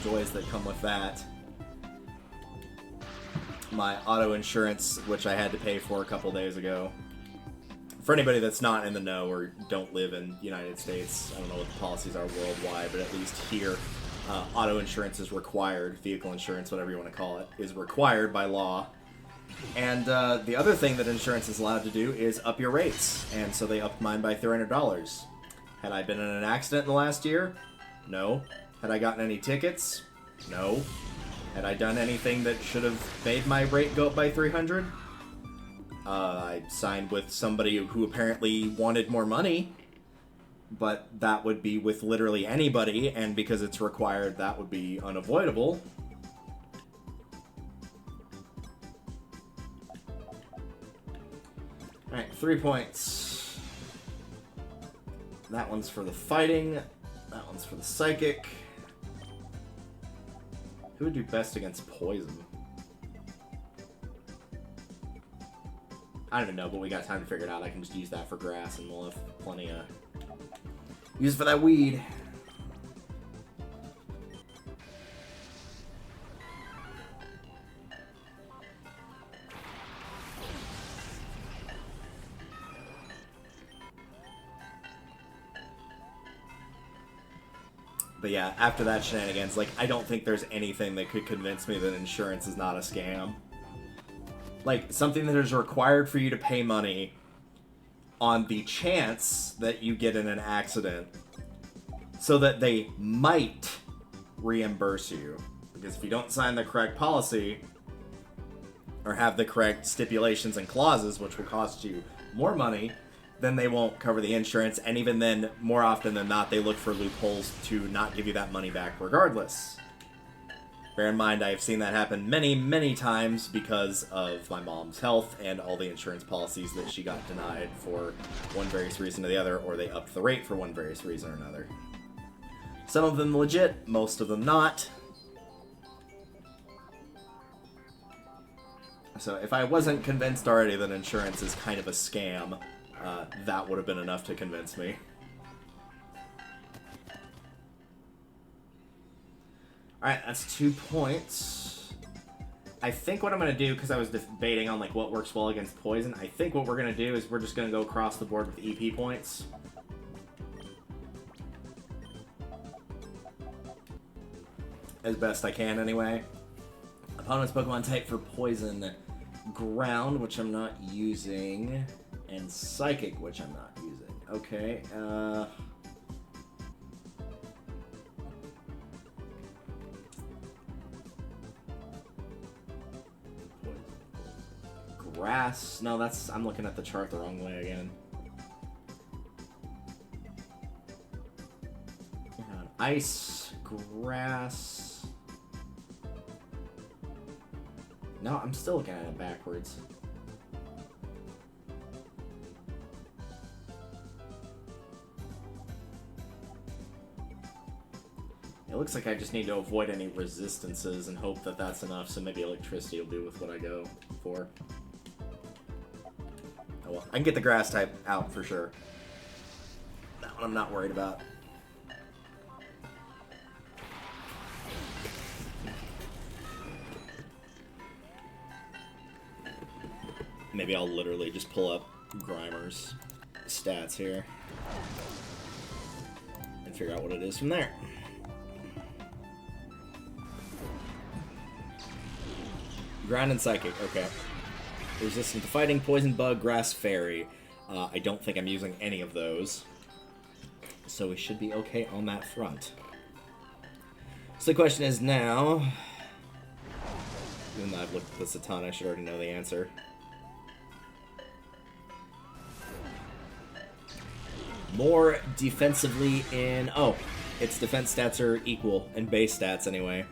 joys that come with that. My auto insurance, which I had to pay for a couple days ago. For anybody that's not in the know or don't live in the United States, I don't know what the policies are worldwide, but at least here, auto insurance is required. Vehicle insurance, whatever you want to call it, is required by law. And the other thing that insurance is allowed to do is up your rates, and so they upped mine by $300. Had I been in an accident in the last year? No. Had I gotten any tickets? No. Had I done anything that should have made my rate go up by $300? I signed with somebody who apparently wanted more money, but that would be with literally anybody, and because it's required, that would be unavoidable. Alright, 3 points. That one's for the fighting. That one's for the psychic. Who would do best against poison? I don't even know, but we got time to figure it out. I can just use that for grass, and we'll have plenty of use for that weed. But yeah, after that shenanigans, like, I don't think there's anything that could convince me that insurance is not a scam. Like, something that is required for you to pay money on the chance that you get in an accident so that they might reimburse you. Because if you don't sign the correct policy or have the correct stipulations and clauses, which will cost you more money, then they won't cover the insurance, and even then, more often than not, they look for loopholes to not give you that money back regardless. Bear in mind, I have seen that happen many, many times because of my mom's health and all the insurance policies that she got denied for one various reason or the other, or they upped the rate for one various reason or another. Some of them legit, most of them not. So if I wasn't convinced already that insurance is kind of a scam, that would have been enough to convince me. Alright, that's 2 points. I think what I'm going to do, because I was debating on like what works well against poison, I think what we're going to do is we're just going to go across the board with EP points. As best I can, anyway. Opponent's Pokemon type for poison: ground, which I'm not using, and psychic, which I'm not using. Okay, grass. No, that's... I'm looking at the chart the wrong way again. Ice, grass... No, I'm still looking at it backwards. It looks like I just need to avoid any resistances and hope that that's enough, so maybe electricity will be with what I go for. Oh well, I can get the grass type out for sure. That one I'm not worried about. Maybe I'll literally just pull up Grimer's stats here and figure out what it is from there. Ground and Psychic, okay. Resistant to Fighting, Poison Bug, Grass Fairy. I don't think I'm using any of those. So we should be okay on that front. So the question is now... Even though I've looked at this a ton, I should already know the answer. More defensively in... Oh, its defense stats are equal, and base stats anyway.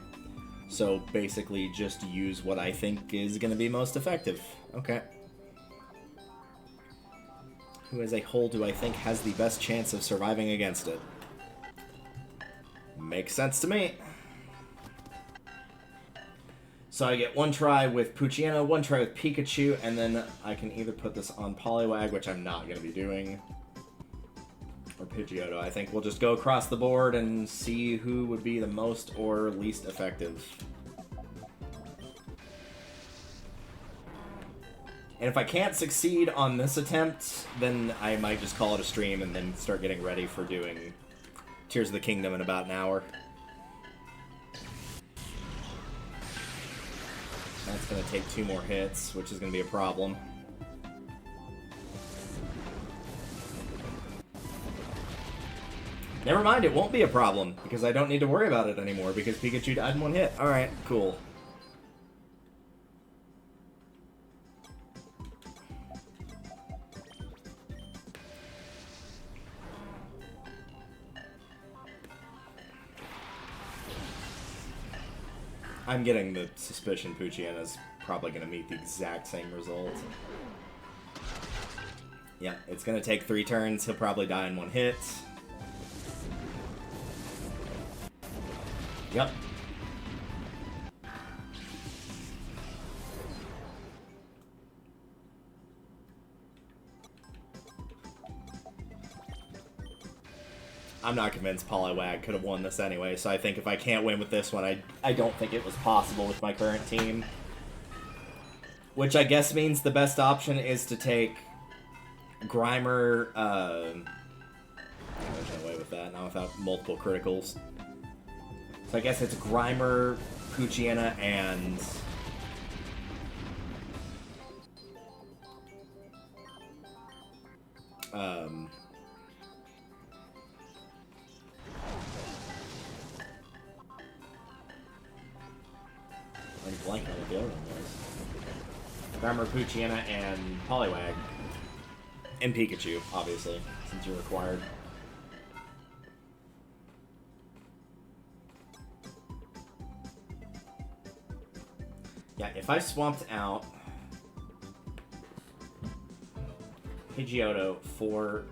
So basically just use what I think is going to be most effective. Okay. Who as a whole do I think has the best chance of surviving against it? Makes sense to me. So I get one try with Poochyena, one try with Pikachu, and then I can either put this on Poliwag, which I'm not going to be doing, or Pidgeotto. I think we'll just go across the board and see who would be the most or least effective. And if I can't succeed on this attempt, then I might just call it a stream and then start getting ready for doing Tears of the Kingdom in about an hour. That's going to take 2 more hits, which is going to be a problem. Never mind, it won't be a problem, because I don't need to worry about it anymore, because Pikachu died in 1 hit. Alright, cool. I'm getting the suspicion Poochyena's probably going to meet the exact same result. Yeah, it's going to take 3 turns. He'll probably die in 1 hit. Yep. I'm not convinced Poliwag could have won this anyway, so I think if I can't win with this one, I don't think it was possible with my current team. Which I guess means the best option is to take Grimer, I'm gonna get away with that, not without multiple criticals. So I guess it's Grimer, Poochyena, and... I'm blanking on what the other one was. Grimer, Poochyena, and Poliwag. And Pikachu, obviously, since you're required. Yeah, if I swapped out Pidgeotto for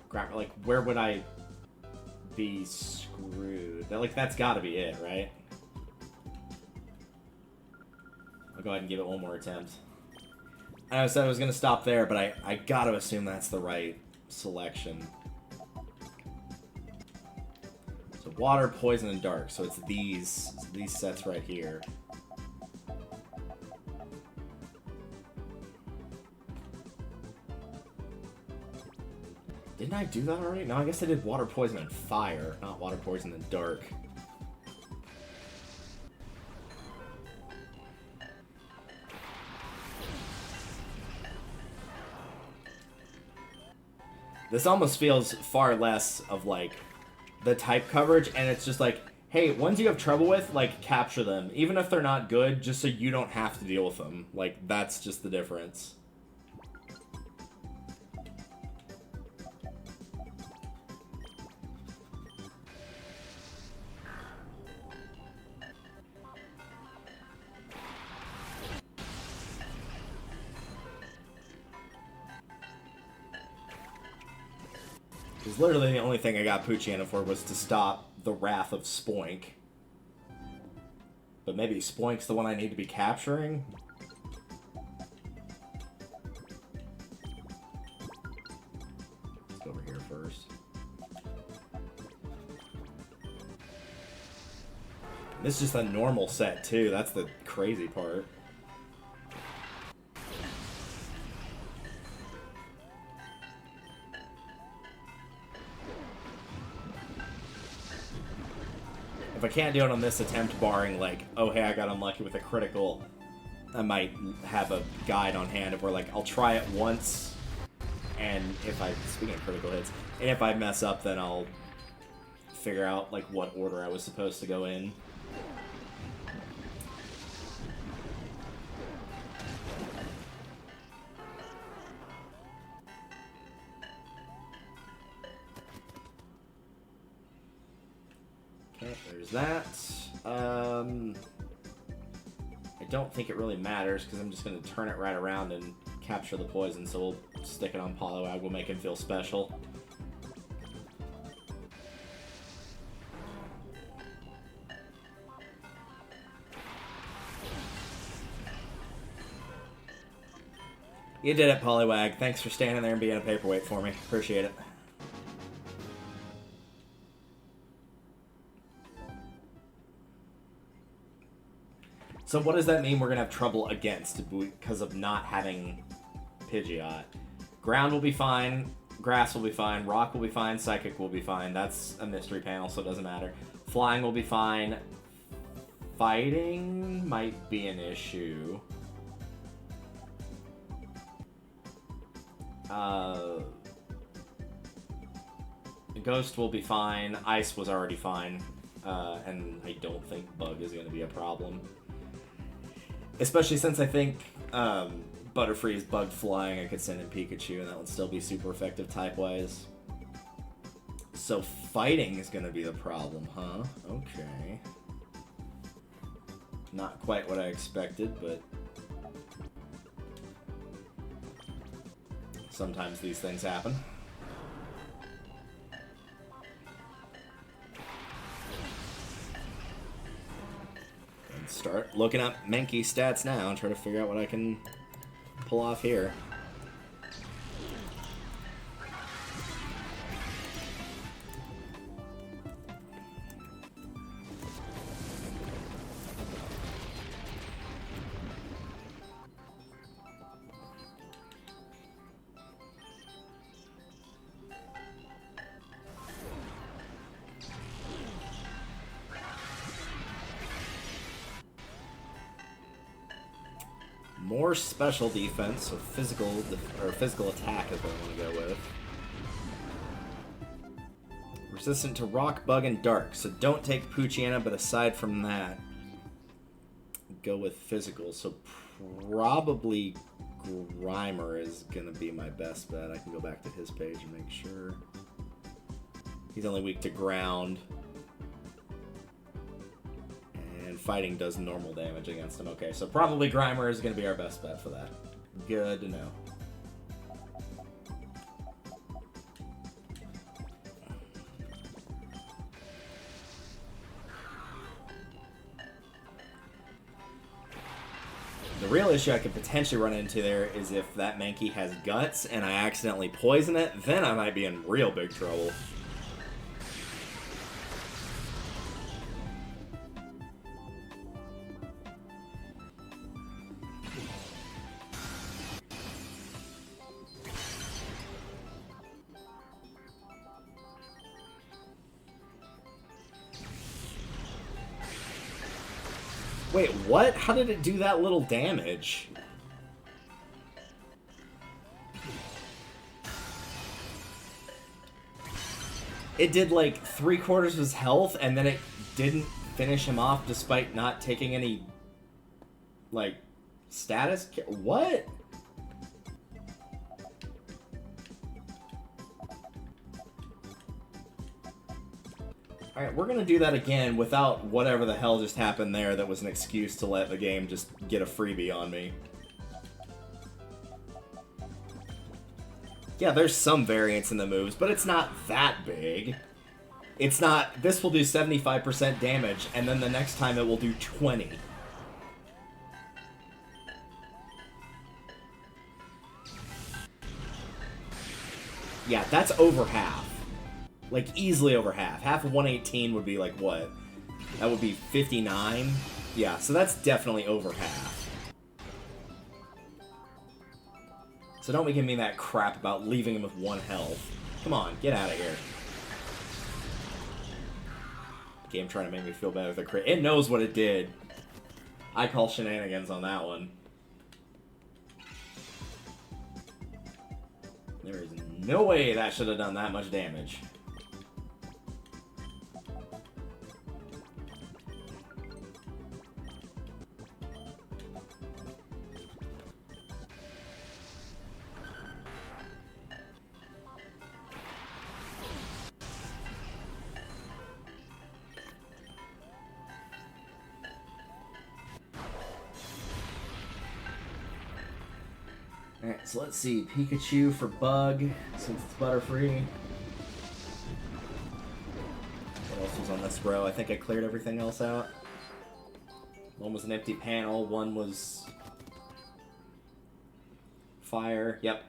Grimer, like, where would I be screwed? That's gotta be it, right? I'll go ahead and give it one more attempt. I said I was gonna stop there, but I gotta assume that's the right selection. So water, poison, and dark. So it's these sets right here. Didn't I do that already? No, I guess I did water, poison, and fire, not water, poison, and dark. This almost feels far less of, like, the type coverage, and it's just like, hey, ones you have trouble with, like, capture them. Even if they're not good, just so you don't have to deal with them. Like, that's just the difference. Because literally the only thing I got Poochyena for was to stop the wrath of Spoink. But maybe Spoink's the one I need to be capturing? Let's go over here first. This is just a normal set, too. That's the crazy part. If I can't do it on this attempt, barring, like, oh, hey, I got unlucky with a critical, I might have a guide on hand of where, like, I'll try it once, and if I, speaking of critical hits, and if I mess up, then I'll figure out, like, what order I was supposed to go in. There's that. I don't think it really matters because I'm just going to turn it right around and capture the poison, so we'll stick it on Poliwag. We'll make him feel special. You did it, Poliwag. Thanks for standing there and being a paperweight for me. Appreciate it. So what does that mean we're going to have trouble against because of not having Pidgeot? Ground will be fine, Grass will be fine, Rock will be fine, Psychic will be fine. That's a mystery panel, so it doesn't matter. Flying will be fine. Fighting might be an issue. Ghost will be fine. Ice was already fine. And I don't think Bug is going to be a problem. Especially since I think Butterfree is Bug Flying, I could send in Pikachu, and that would still be super effective type-wise. So fighting is going to be the problem, huh? Okay. Not quite what I expected, but sometimes these things happen. Start looking up Mankey stats now and try to figure out what I can pull off here. More special defense, so physical attack is what I want to go with. Resistant to Rock, Bug, and Dark, so don't take Poochyena, but aside from that, go with physical. So probably Grimer is going to be my best bet. I can go back to his page and make sure. He's only weak to ground. Fighting does normal damage against him. Okay, so probably Grimer is going to be our best bet for that. Good to know. The real issue I could potentially run into there is if that Mankey has guts and I accidentally poison it, then I might be in real big trouble. Wait, what? How did it do that little damage? It did like 3/4 of his health, and then it didn't finish him off despite not taking any, like, status? What? Alright, we're gonna do that again without whatever the hell just happened there that was an excuse to let the game just get a freebie on me. Yeah, there's some variance in the moves, but it's not that big. It's not, this will do 75% damage, and then the next time it will do 20. Yeah, that's over half. Like, easily over half. Half of 118 would be like, what? That would be 59? Yeah, so that's definitely over half. So don't be giving me that crap about leaving him with 1 health. Come on, get out of here. Game trying to make me feel better with a crit. It knows what it did. I call shenanigans on that one. There is no way that should have done that much damage. Alright, so let's see. Pikachu for Bug, since it's Butterfree. What else was on this row? I think I cleared everything else out. One was an empty panel, one was fire. Yep.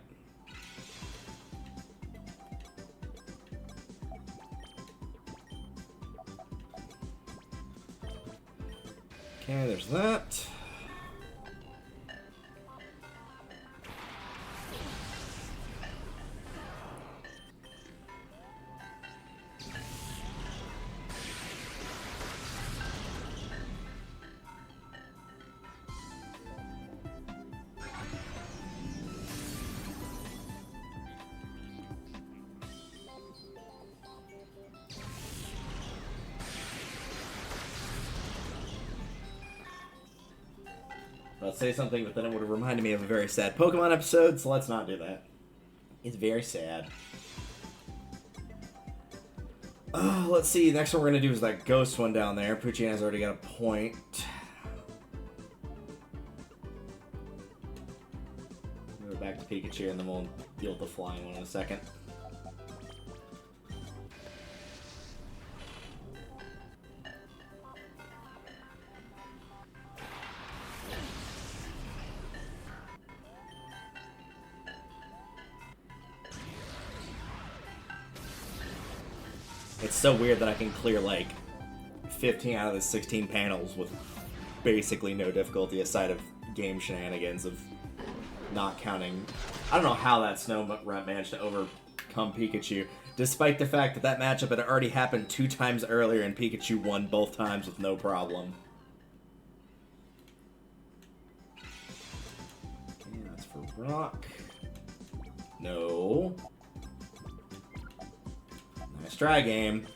Okay, there's that. I'll say something, but then it would have reminded me of a very sad Pokemon episode, so let's not do that. It's very sad. Oh, let's see. Next one we're going to do is that ghost one down there. Poochyana's already got a point. Move it back to Pikachu, and then we'll deal with the flying one in a second. It's so weird that I can clear like 15 out of the 16 panels with basically no difficulty aside of game shenanigans of not counting. I don't know how that Snow Rep managed to overcome Pikachu, despite the fact that that matchup had already happened 2 times earlier and Pikachu won both times with no problem. Okay, that's for Rock. No. Nice try, game.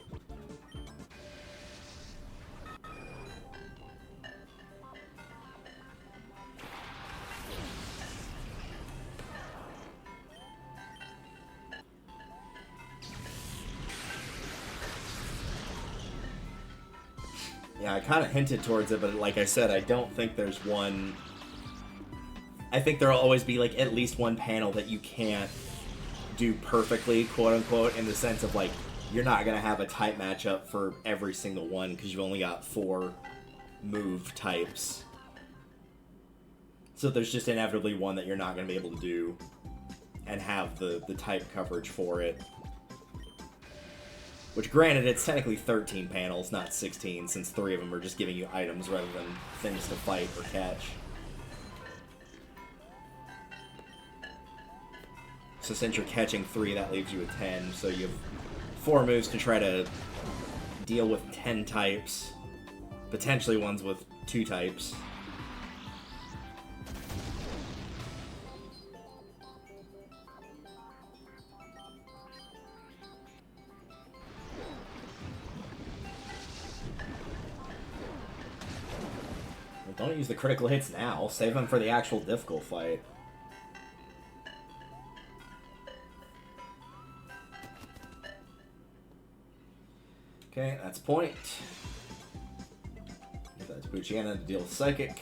Yeah, I kind of hinted towards it, but like I said, I don't think there's one... I think there'll always be, like, at least one panel that you can't do perfectly, quote-unquote, in the sense of, like, you're not going to have a type matchup for every single one, because you've only got 4 move types. So there's just inevitably one that you're not going to be able to do and have the type coverage for it. Which, granted, it's technically 13 panels, not 16, since 3 of them are just giving you items rather than things to fight or catch. So since you're catching 3, that leaves you with 10, so you have 4 moves to try to deal with 10 types. Potentially ones with 2 types. Don't use the critical hits now. Save them for the actual difficult fight. Okay, that's a point. That's Poochyana to deal with Psychic.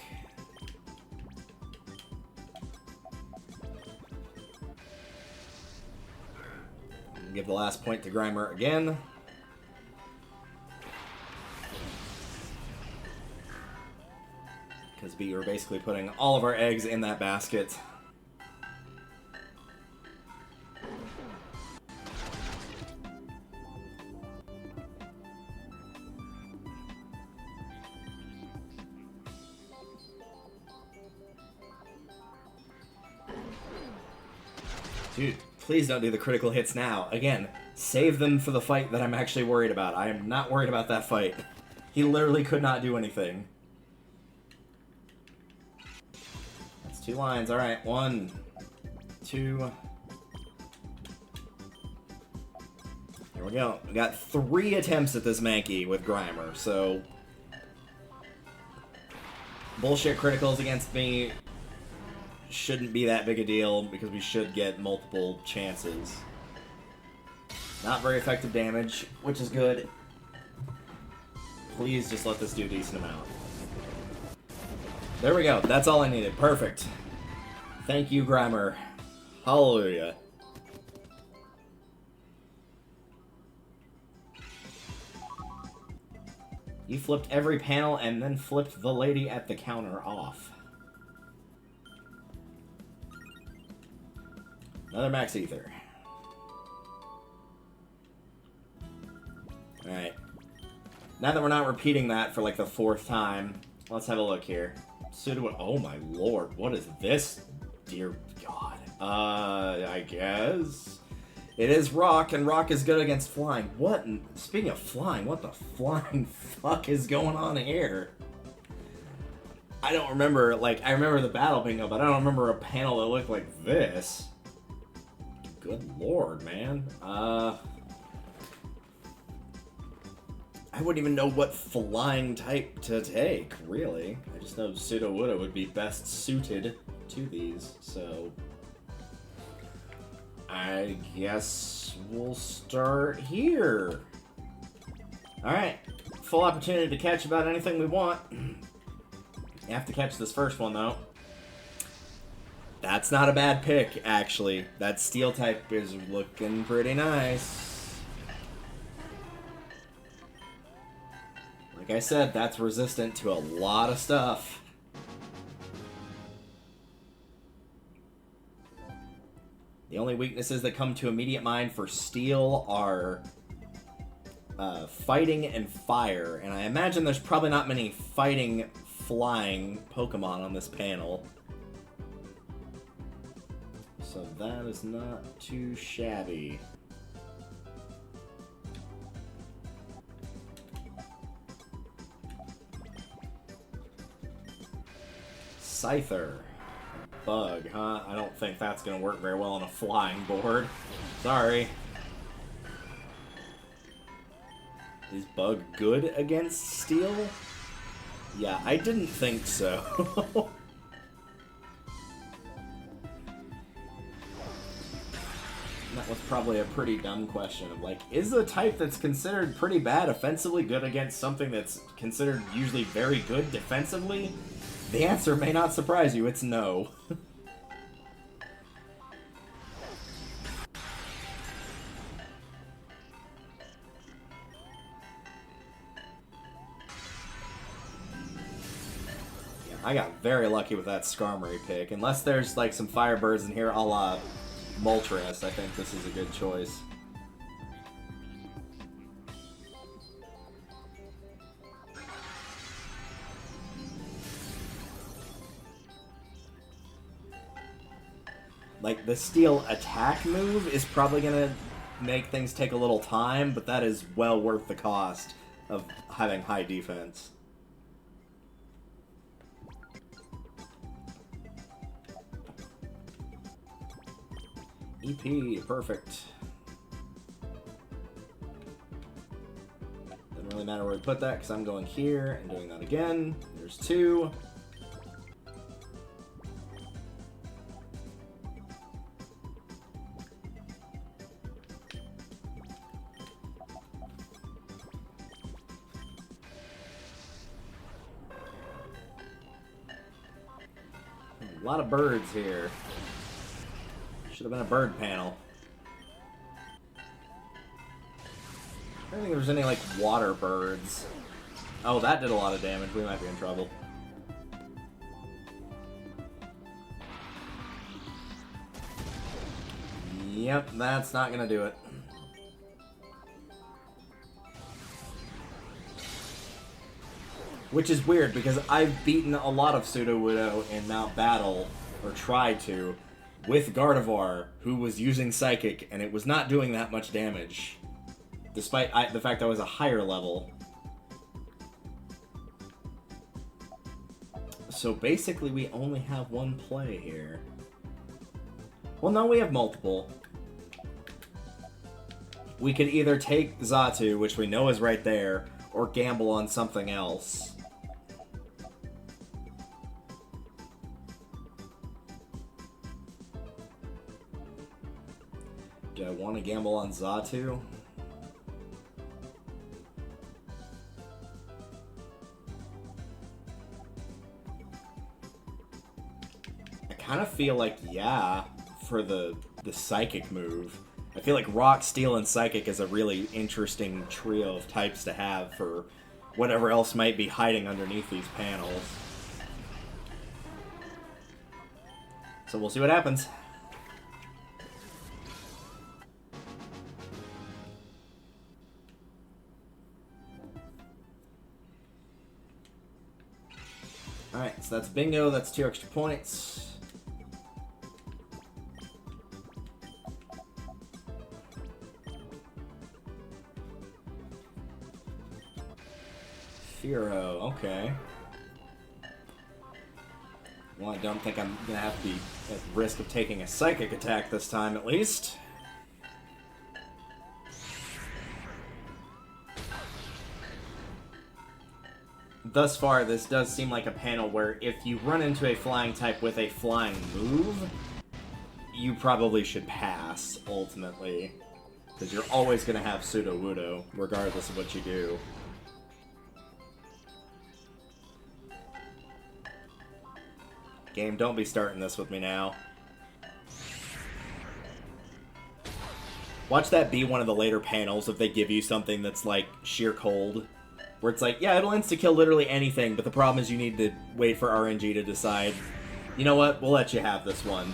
give the last point to Grimer again. Because we were basically putting all of our eggs in that basket. Dude, please don't do the critical hits now. Again, save them for the fight that I'm actually worried about. I am not worried about that fight. He literally could not do anything. That's 2 lines. Alright, 1, 2. There we go. We got 3 attempts at this Mankey with Grimer, so... bullshit criticals against me shouldn't be that big a deal, because we should get multiple chances. Not very effective damage, which is good. Please just let this do a decent amount. There we go. That's all I needed. Perfect. Thank you, Grimer. Hallelujah. You flipped every panel and then flipped the lady at the counter off. Another Max Ether. Alright. Now that we're not repeating that for like the 4th time, let's have a look here. Pseudo. Oh my lord, what is this? Dear God. I guess. It is Rock, and Rock is good against flying. What? Speaking of flying, what the flying fuck is going on here? I don't remember, like, I remember the battle bingo, but I don't remember a panel that looked like this. Good lord, man. I wouldn't even know what flying type to take, really. I just know Pseudo would be best suited to these, so... I guess we'll start here. Alright. Full opportunity to catch about anything we want. You have to catch this first one, though. That's not a bad pick, actually. That steel type is looking pretty nice. Like I said, that's resistant to a lot of stuff. The only weaknesses that come to immediate mind for steel are fighting and fire. And I imagine there's probably not many fighting, flying Pokemon on this panel. So that is not too shabby. Scyther. Bug, huh? I don't think that's gonna work very well on a flying board. Sorry. Is Bug good against steel? Yeah, I didn't think so. That was probably a pretty dumb question of like, is a type that's considered pretty bad offensively good against something that's considered usually very good defensively? The answer may not surprise you, it's no. Yeah, I got very lucky with that Skarmory pick. Unless there's like some Firebirds in here a la Moltres, I think this is a good choice. Like, the steel attack move is probably gonna make things take a little time, but that is well worth the cost of having high defense. EP, perfect. Doesn't really matter where we put that, because I'm going here and doing that again. There's 2. A lot of birds here. Should have been a bird panel. don't think there's any, like, water birds. Oh, that did a lot of damage. We might be in trouble. Yep, that's not gonna do it. Which is weird, because I've beaten a lot of Pseudo-Widow in Mount Battle, or tried to, with Gardevoir, who was using Psychic, and it was not doing that much damage. Despite the fact I was a higher level. So basically we only have one play here. Well, no, we have multiple. We could either take Xatu, which we know is right there, or gamble on something else. Do I want to gamble on Xatu? I kind of feel like, yeah, for the Psychic move. I feel like Rock, Steel, and Psychic is a really interesting trio of types to have for whatever else might be hiding underneath these panels. So we'll see what happens. Alright, so that's bingo, that's 2 extra points. Firo, okay. Well, I don't think I'm gonna have to be at risk of taking a Psychic attack this time, at least. Thus far, this does seem like a panel where if you run into a flying type with a flying move, you probably should pass, ultimately. Because you're always going to have Pseudo-Wudo, regardless of what you do. Game, don't be starting this with me now. Watch that be one of the later panels if they give you something that's like sheer cold. Where it's like, yeah, it'll insta-kill literally anything, but the problem is you need to wait for RNG to decide, you know what, we'll let you have this one.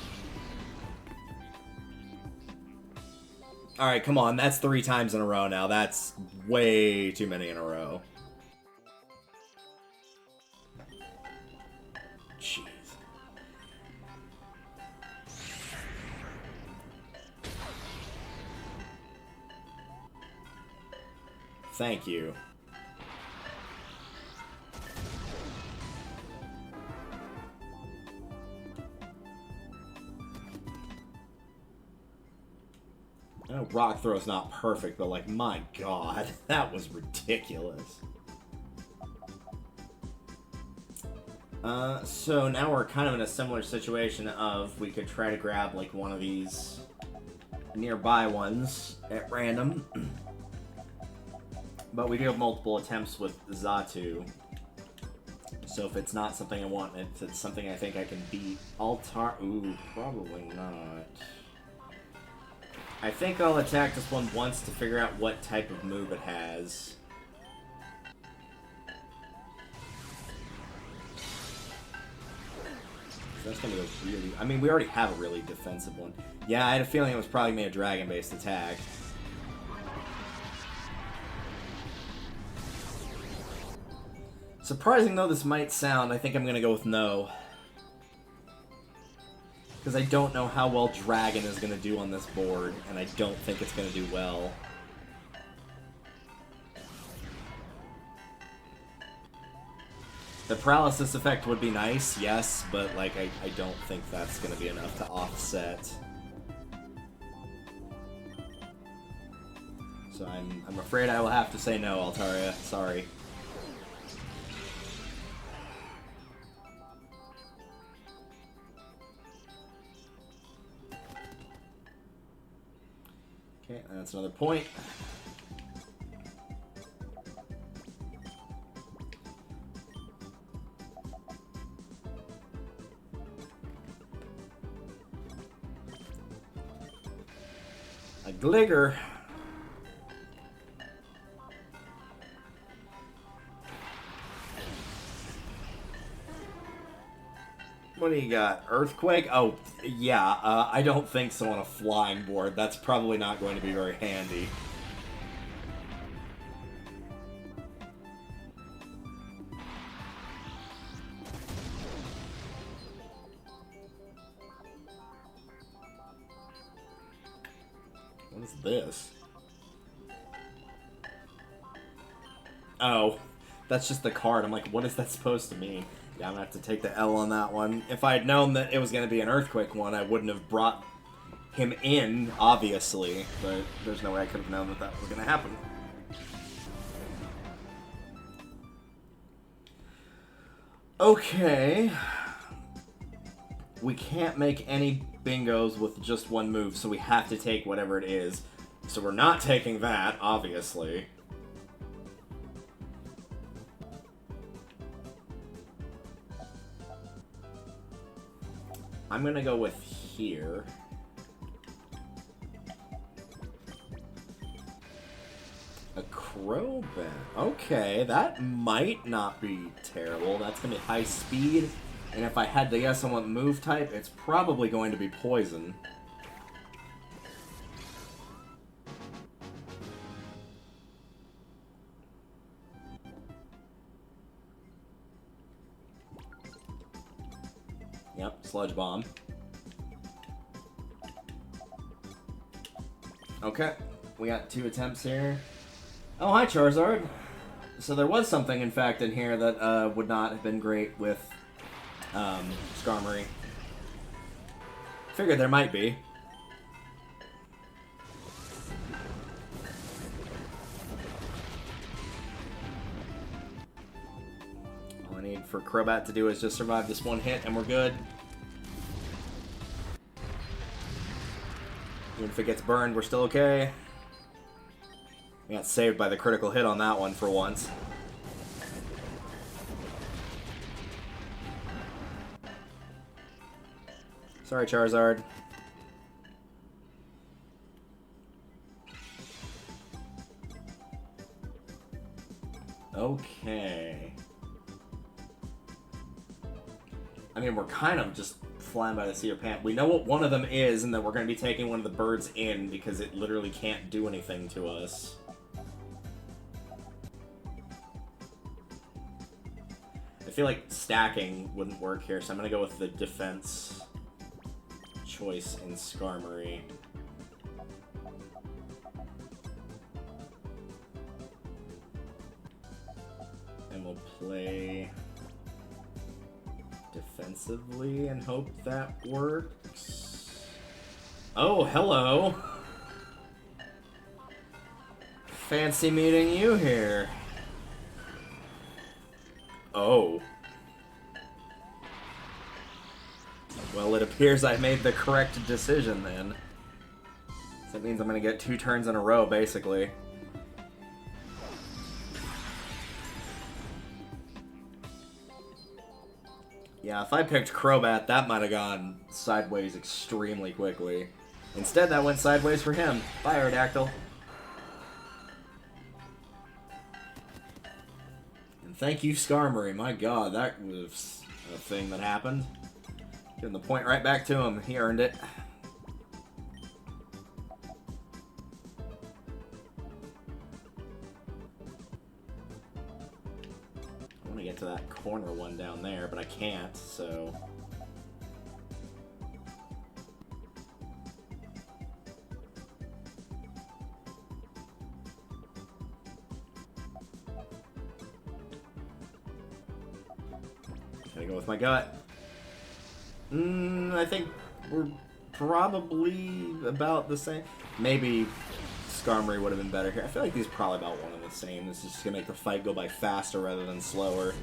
Alright, come on, that's 3 times in a row now. That's way too many in a row. Jeez. Thank you. I know Rock Throw's not perfect, but like, my god, that was ridiculous. So now we're kind of in a similar situation of we could try to grab like one of these nearby ones at random. But we do have multiple attempts with Xatu. So if it's not something I want, if it's something I think I can beat, ooh, probably not. I think I'll attack this one once to figure out what type of move it has. So that's gonna go really... I mean, we already have a really defensive one. Yeah, I had a feeling it was probably made a dragon-based attack. Surprising though this might sound, I think I'm gonna go with no. Because I don't know how well Dragon is going to do on this board, and I don't think it's going to do well. The paralysis effect would be nice, yes, but like I don't think that's going to be enough to offset. So I'm afraid I will have to say no, Altaria. Sorry. Okay, that's another point. A Gligger. What do you got? Earthquake? Oh, yeah. I don't think so on a flying board. That's probably not going to be very handy. What is this? Oh, that's just the card. I'm like, what is that supposed to mean? Yeah, I'm gonna have to take the L on that one. If I had known that it was gonna be an earthquake one, I wouldn't have brought him in, obviously. But there's no way I could have known that that was gonna happen. Okay. We can't make any bingos with just one move, so we have to take whatever it is. So we're not taking that, obviously. I'm gonna go with here. A crowbat. Okay, that might not be terrible. That's gonna be high speed. And if I had to guess on what move type, it's probably going to be poison. Yep, Sludge Bomb. Okay, we got 2 attempts here. Oh, hi, Charizard. So there was something, in fact, in here that would not have been great with Skarmory. Figured there might be. All I need for Crobat to do is just survive this one hit, and we're good. Even if it gets burned, we're still okay. We got saved by the critical hit on that one for once. Sorry, Charizard. Okay. I mean, we're kind of just flying by the seat of pants. We know what one of them is, and that we're going to be taking one of the birds in because it literally can't do anything to us. I feel like stacking wouldn't work here, so I'm going to go with the defense choice in Skarmory. And we'll play defensively and hope that works. Oh, hello. Fancy meeting you here. Oh. Well, it appears I made the correct decision then. So that means I'm gonna get 2 turns in a row, basically. Yeah, if I picked Crobat, that might have gone sideways extremely quickly. Instead, that went sideways for him. Bye, Aerodactyl. And thank you, Skarmory. My god, that was a thing that happened. Giving the point right back to him. He earned it. I want to get to that corner one down there, but I can't, so... Gotta go with my gut. I think we're probably about the same. Maybe Skarmory would have been better here. I feel like these are probably about one and the same. This is just gonna make the fight go by faster rather than slower.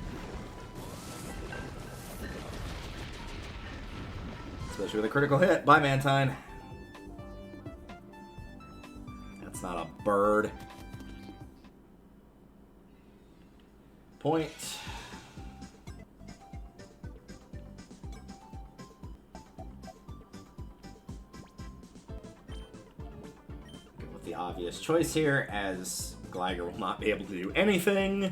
Especially with a critical hit. Bye, Mantine. That's not a bird. Point. The obvious choice here, as Gligar will not be able to do anything.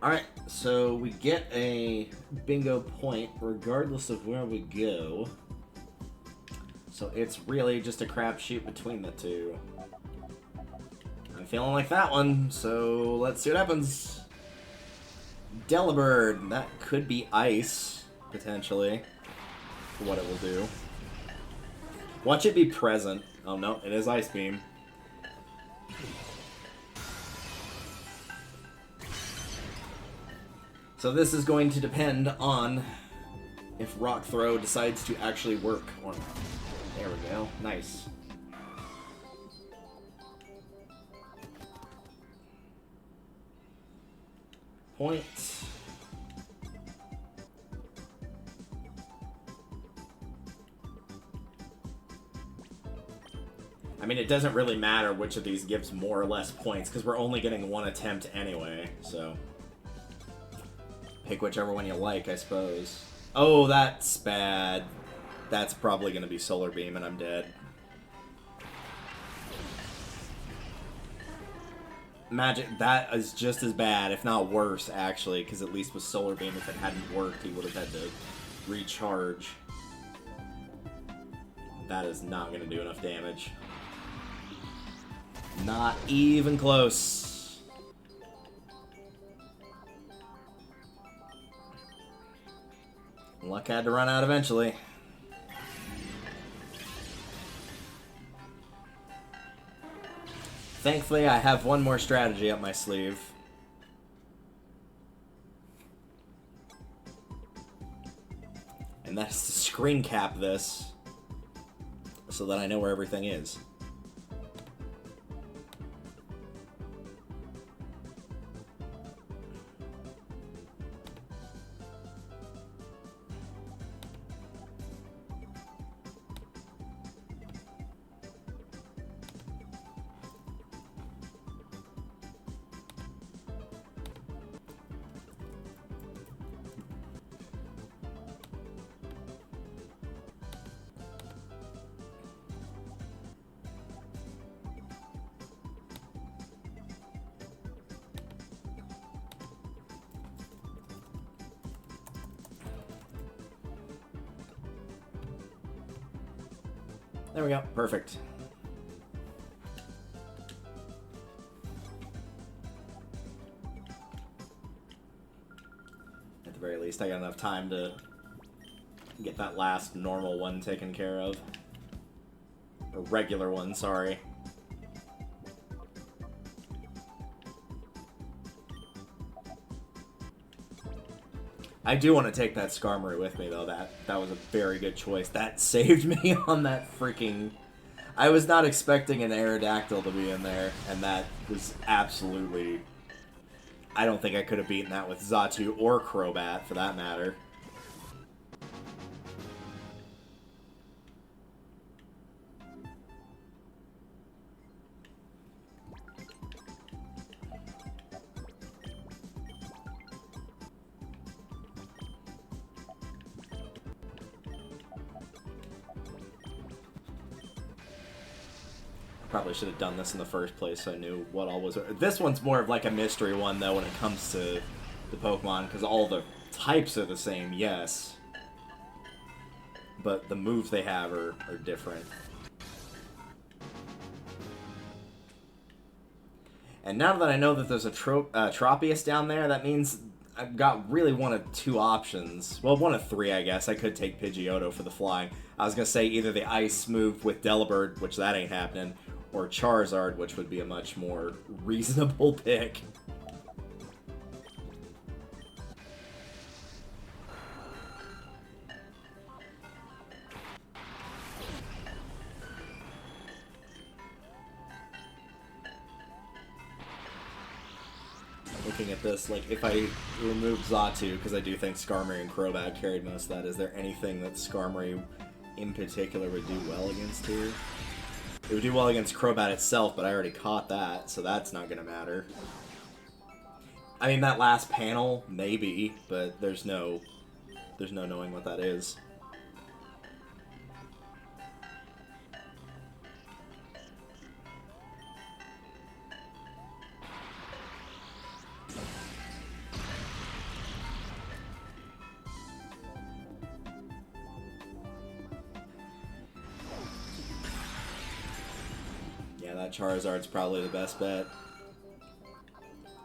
Alright, so we get a bingo point regardless of where we go. So it's really just a crapshoot between the two. I'm feeling like that one, so let's see what happens. Delibird, that could be ice, potentially, for what it will do. Watch it be present. Oh no, it is Ice Beam. So this is going to depend on if Rock Throw decides to actually work or not. There we go. Nice. Points. I mean, it doesn't really matter which of these gives more or less points, because we're only getting one attempt anyway, so... Pick whichever one you like, I suppose. Oh, that's bad. That's probably going to be Solar Beam, and I'm dead. Magic, that is just as bad, if not worse, actually, because at least with Solar Beam, if it hadn't worked, he would have had to recharge. That is not going to do enough damage. Not even close. Luck had to run out eventually. Thankfully, I have one more strategy up my sleeve. And that's to screen cap this so that I know where everything is. There we go. Perfect. At the very least, I got enough time to get that last normal one taken care of. Or regular one, sorry. I do want to take that Skarmory with me, though. That was a very good choice. That saved me on that freaking... I was not expecting an Aerodactyl to be in there, and that was absolutely... I don't think I could have beaten that with Xatu or Crobat, for that matter. Probably should have done this in the first place so I knew what all was... This one's more of like a mystery one, though, when it comes to the Pokemon, because all the types are the same, yes. But the moves they have are different. And now that I know that there's a Tropius down there, that means I've got really one of two options. Well, one of three, I guess. I could take Pidgeotto for the flying. I was going to say either the Ice move with Delibird, which that ain't happening, or Charizard, which would be a much more reasonable pick. Looking at this, like, if I remove Xatu, because I do think Skarmory and Crobat carried most of that, is there anything that Skarmory in particular would do well against here? It would do well against Crobat itself, but I already caught that, so that's not going to matter. I mean, that last panel, maybe, but there's no knowing what that is. Yeah, that Charizard's probably the best bet.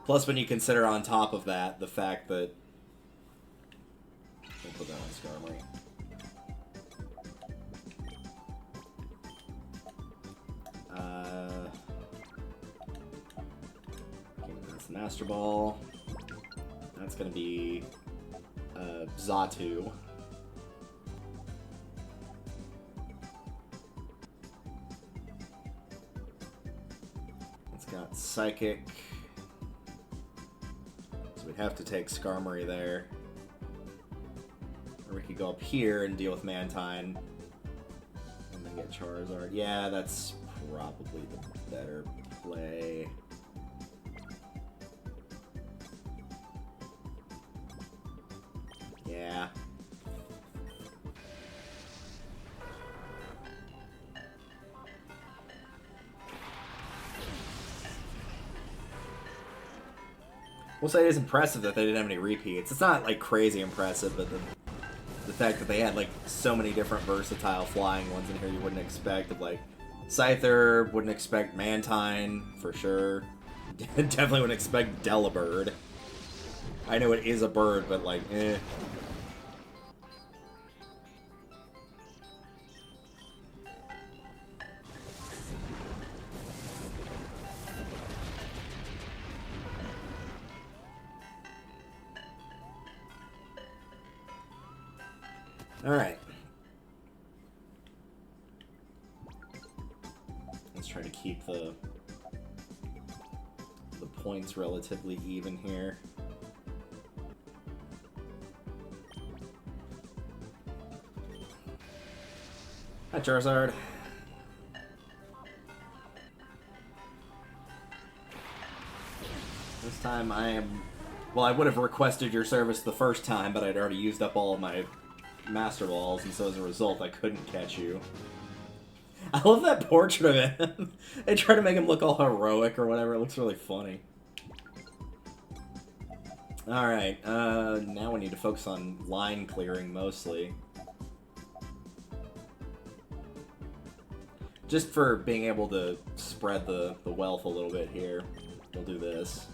Plus, when you consider on top of that the fact that... We'll put that on Skarmory. Okay, that's the Master Ball. That's gonna be... Xatu. It's got Psychic. So we'd have to take Skarmory there. Or we could go up here and deal with Mantine. And then get Charizard. Yeah, that's probably the better play. Yeah. We'll say it is impressive that they didn't have any repeats. It's not, like, crazy impressive, but the fact that they had, like, so many different versatile flying ones in here you wouldn't expect. Of, like, Scyther, wouldn't expect Mantine, for sure. Definitely wouldn't expect Delibird. I know it is a bird, but, like, eh. Alright. Let's try to keep the points relatively even here. Hi, Charizard. This time I am... Well, I would have requested your service the first time, but I'd already used up all of my Master Balls, and so as a result, I couldn't catch you. I love that portrait of him. They try to make him look all heroic or whatever. It looks really funny. Alright, now we need to focus on line clearing mostly. Just for being able to spread the wealth a little bit here, we'll do this.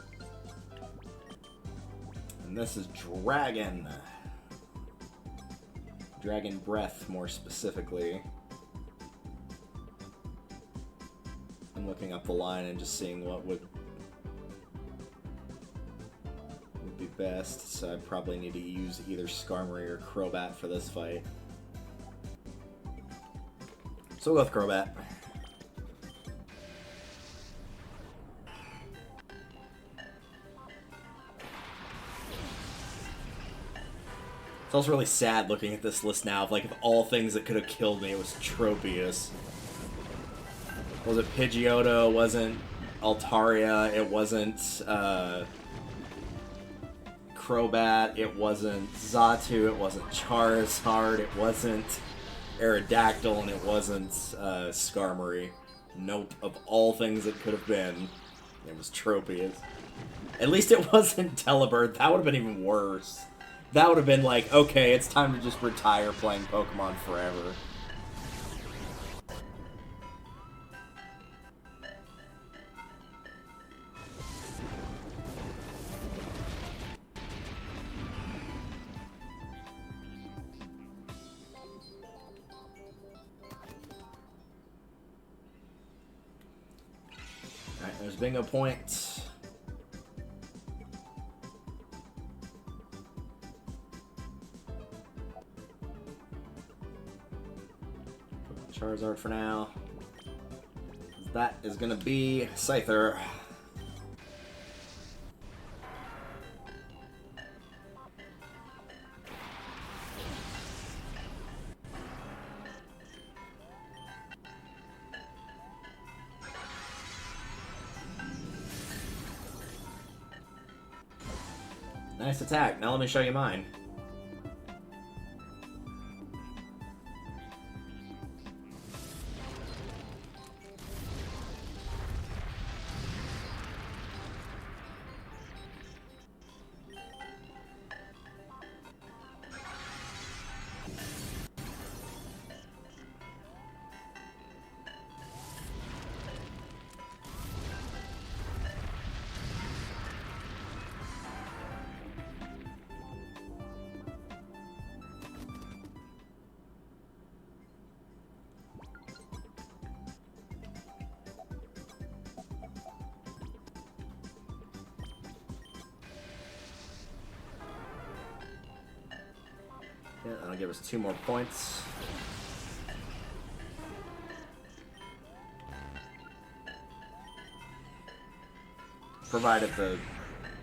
And this is Dragon. Dragon Breath, more specifically. I'm looking up the line and just seeing what would be best, so I probably need to use either Skarmory or Crobat for this fight. So we'll go with Crobat. It's also really sad looking at this list now of, like, of all things that could have killed me, it was Tropius. Was it Pidgeotto? It wasn't Altaria. It wasn't, Crobat. It wasn't Xatu. It wasn't Charizard. It wasn't Aerodactyl. And it wasn't, Skarmory. Nope. Of all things it could have been, it was Tropius. At least it wasn't Delibird. That would have been even worse. That would have been like, okay, it's time to just retire playing Pokemon forever. Alright, there's bingo point. Charizard for now. That is gonna be Scyther. Nice attack. Now let me show you mine. Yeah, that'll give us 2 more points. Provided the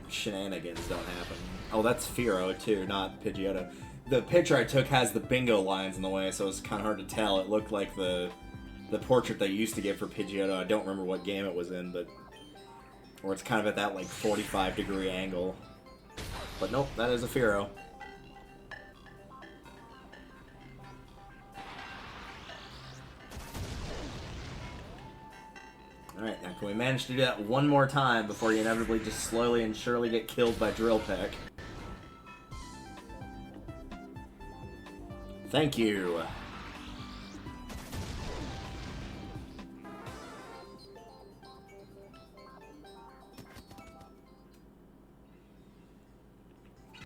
shenanigans don't happen. Oh, that's Firo, too, not Pidgeotto. The picture I took has the bingo lines in the way, so it's kind of hard to tell. It looked like the portrait they used to get for Pidgeotto. I don't remember what game it was in, but... Or it's kind of at that, like, 45-degree angle. But nope, that is a Firo. Alright, now can we manage to do that one more time before you inevitably just slowly and surely get killed by Drill Peck? Thank you.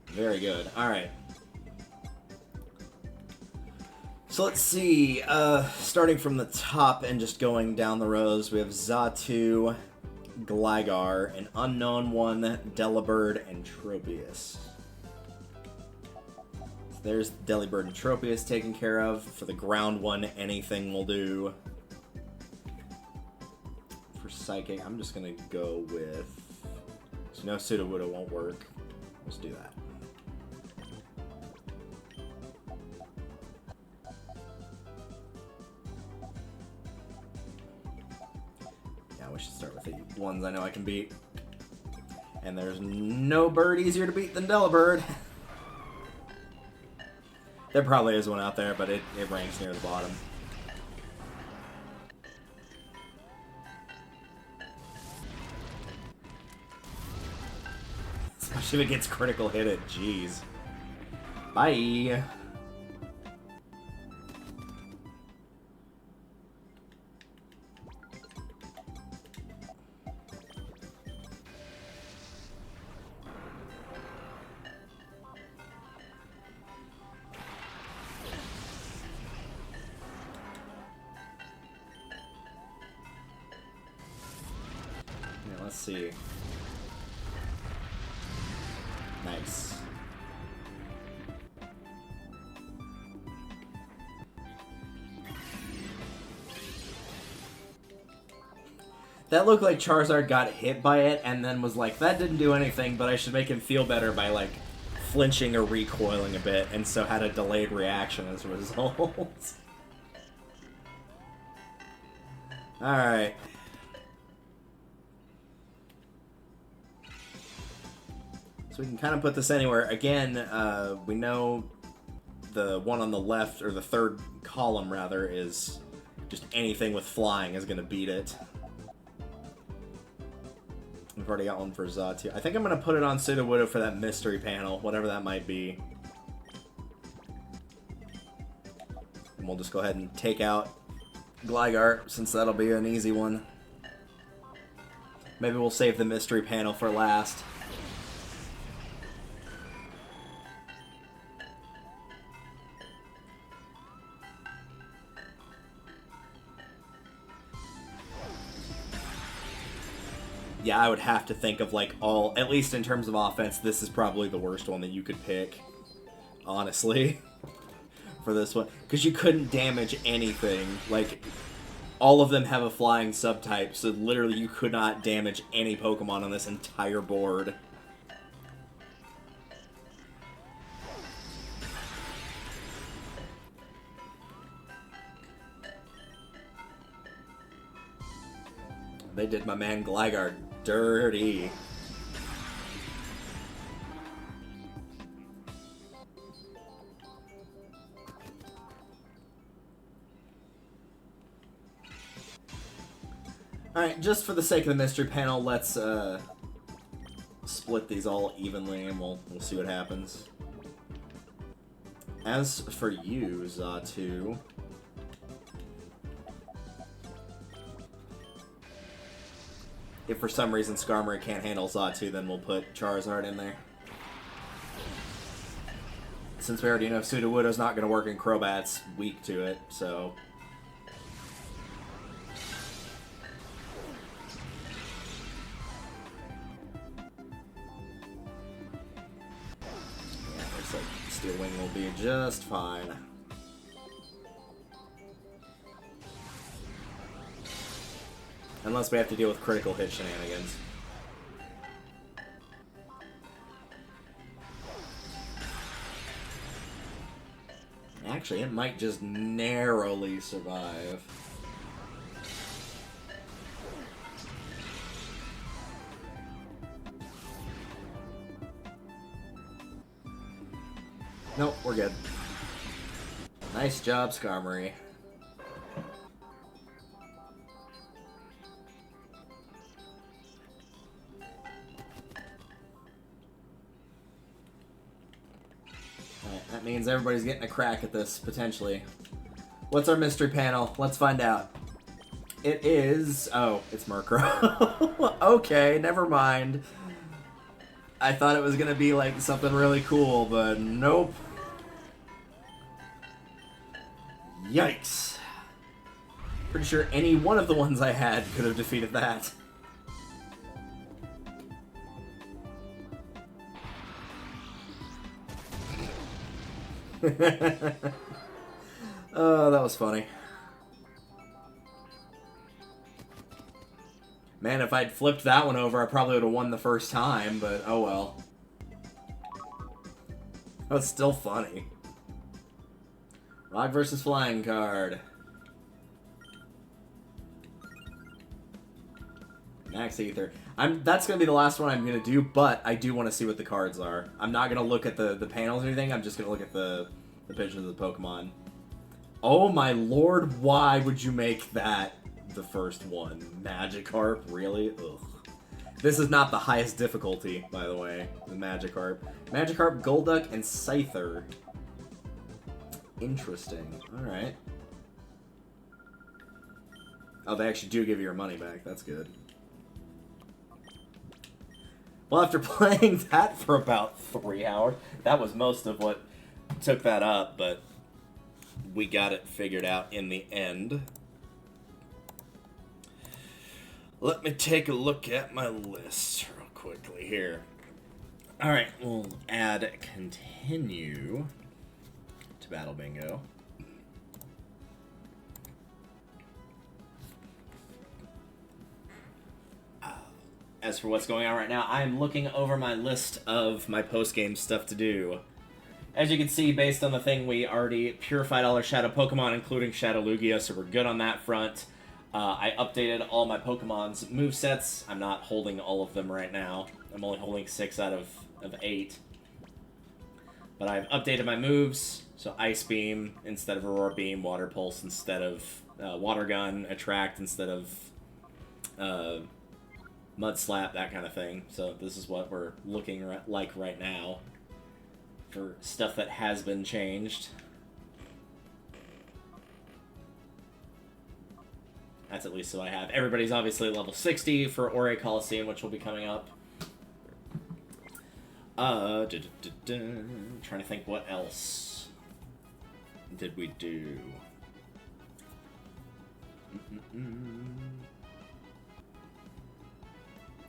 Very good. Alright. So let's see, starting from the top and just going down the rows, we have Xatu, Gligar, an unknown one, Delibird, and Tropius. So there's Delibird and Tropius taken care of. For the ground one, anything will do. For Psychic, I'm just going to go with... So no Sudowoodo won't work. Let's do that. We should start with the ones I know I can beat. And there's no bird easier to beat than Delibird. There probably is one out there, but it ranks near the bottom. Especially if it gets critical hit it. Jeez. Bye. Let's see. Nice. That looked like Charizard got hit by it and then was like, that didn't do anything, but I should make him feel better by, like, flinching or recoiling a bit, and so had a delayed reaction as a result. Alright. So we can kind of put this anywhere. Again, we know the one on the left, or the third column, rather, is just anything with flying is going to beat it. We've already got one for Xatu. I think I'm going to put it on Sudowoodo for that mystery panel, whatever that might be. And we'll just go ahead and take out Gligar, since that'll be an easy one. Maybe we'll save the mystery panel for last. Yeah, I would have to think of, like, all... At least in terms of offense, this is probably the worst one that you could pick. Honestly. For this one. Because you couldn't damage anything. Like, all of them have a flying subtype, so literally you could not damage any Pokemon on this entire board. They did my man Gligar dirty. Alright, just for the sake of the mystery panel, let's split these all evenly and we'll see what happens. As for you, Xatu... If for some reason Skarmory can't handle Xatu, then we'll put Charizard in there. Since we already know Sudowoodo's not going to work in Crobat's weak to it, so... Yeah, looks like Steel Wing will be just fine. Unless we have to deal with critical hit shenanigans. Actually, it might just narrowly survive. Nope, we're good. Nice job, Skarmory. Alright, that means everybody's getting a crack at this, potentially. What's our mystery panel? Let's find out. It is... Oh, it's Murkrow. Okay, never mind. I thought it was gonna be like something really cool, but nope. Yikes. Pretty sure any one of the ones I had could have defeated that. Oh, that was funny. Man, if I'd flipped that one over, I probably would have won the first time, but oh well. That's still funny. Rock versus Flying card. Max Ether. That's going to be the last one I'm going to do, but I do want to see what the cards are. I'm not going to look at the panels or anything, I'm just going to look at the pictures of the Pokemon. Oh my lord, why would you make that the first one? Magikarp? Really? Ugh. This is not the highest difficulty, by the way, the Magikarp. Magikarp, Golduck, and Scyther. Interesting. Alright. Oh, they actually do give you your money back. That's good. Well, after playing that for about 3 hours, that was most of what took that up, but we got it figured out in the end. Let me take a look at my list real quickly here. Alright, we'll add continue to Battle Bingo. As for what's going on right now, I'm looking over my list of my post-game stuff to do. As you can see, based on the thing, we already purified all our Shadow Pokemon, including Shadow Lugia, so we're good on that front. I updated all my Pokemon's movesets. I'm not holding all of them right now. I'm only holding 6 out of 8. But I've updated my moves, so Ice Beam instead of Aurora Beam, Water Pulse instead of Water Gun, Attract instead of Mud Slap, that kind of thing. So this is what we're looking like right now for stuff that has been changed. That's at least what I have. Everybody's obviously level 60 for Ore Coliseum, which will be coming up. Trying to think what else did we do.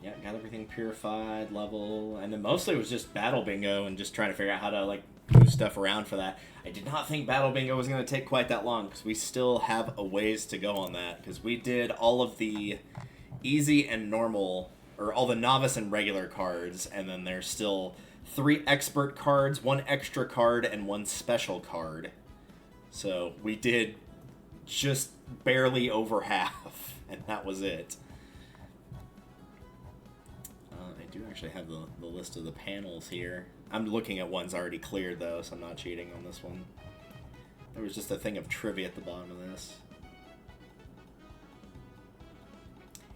Yeah, got everything purified, level, and then mostly it was just Battle Bingo and just trying to figure out how to, like, move stuff around for that. I did not think Battle Bingo was going to take quite that long, because we still have a ways to go on that, because we did all of the easy and normal, or all the novice and regular cards, and then there's still 3 expert cards, 1 extra card, and 1 special card. So we did just barely over half, and that was it. I do actually have the list of the panels here. I'm looking at ones already cleared, though, so I'm not cheating on this one. There was just a thing of trivia at the bottom of this.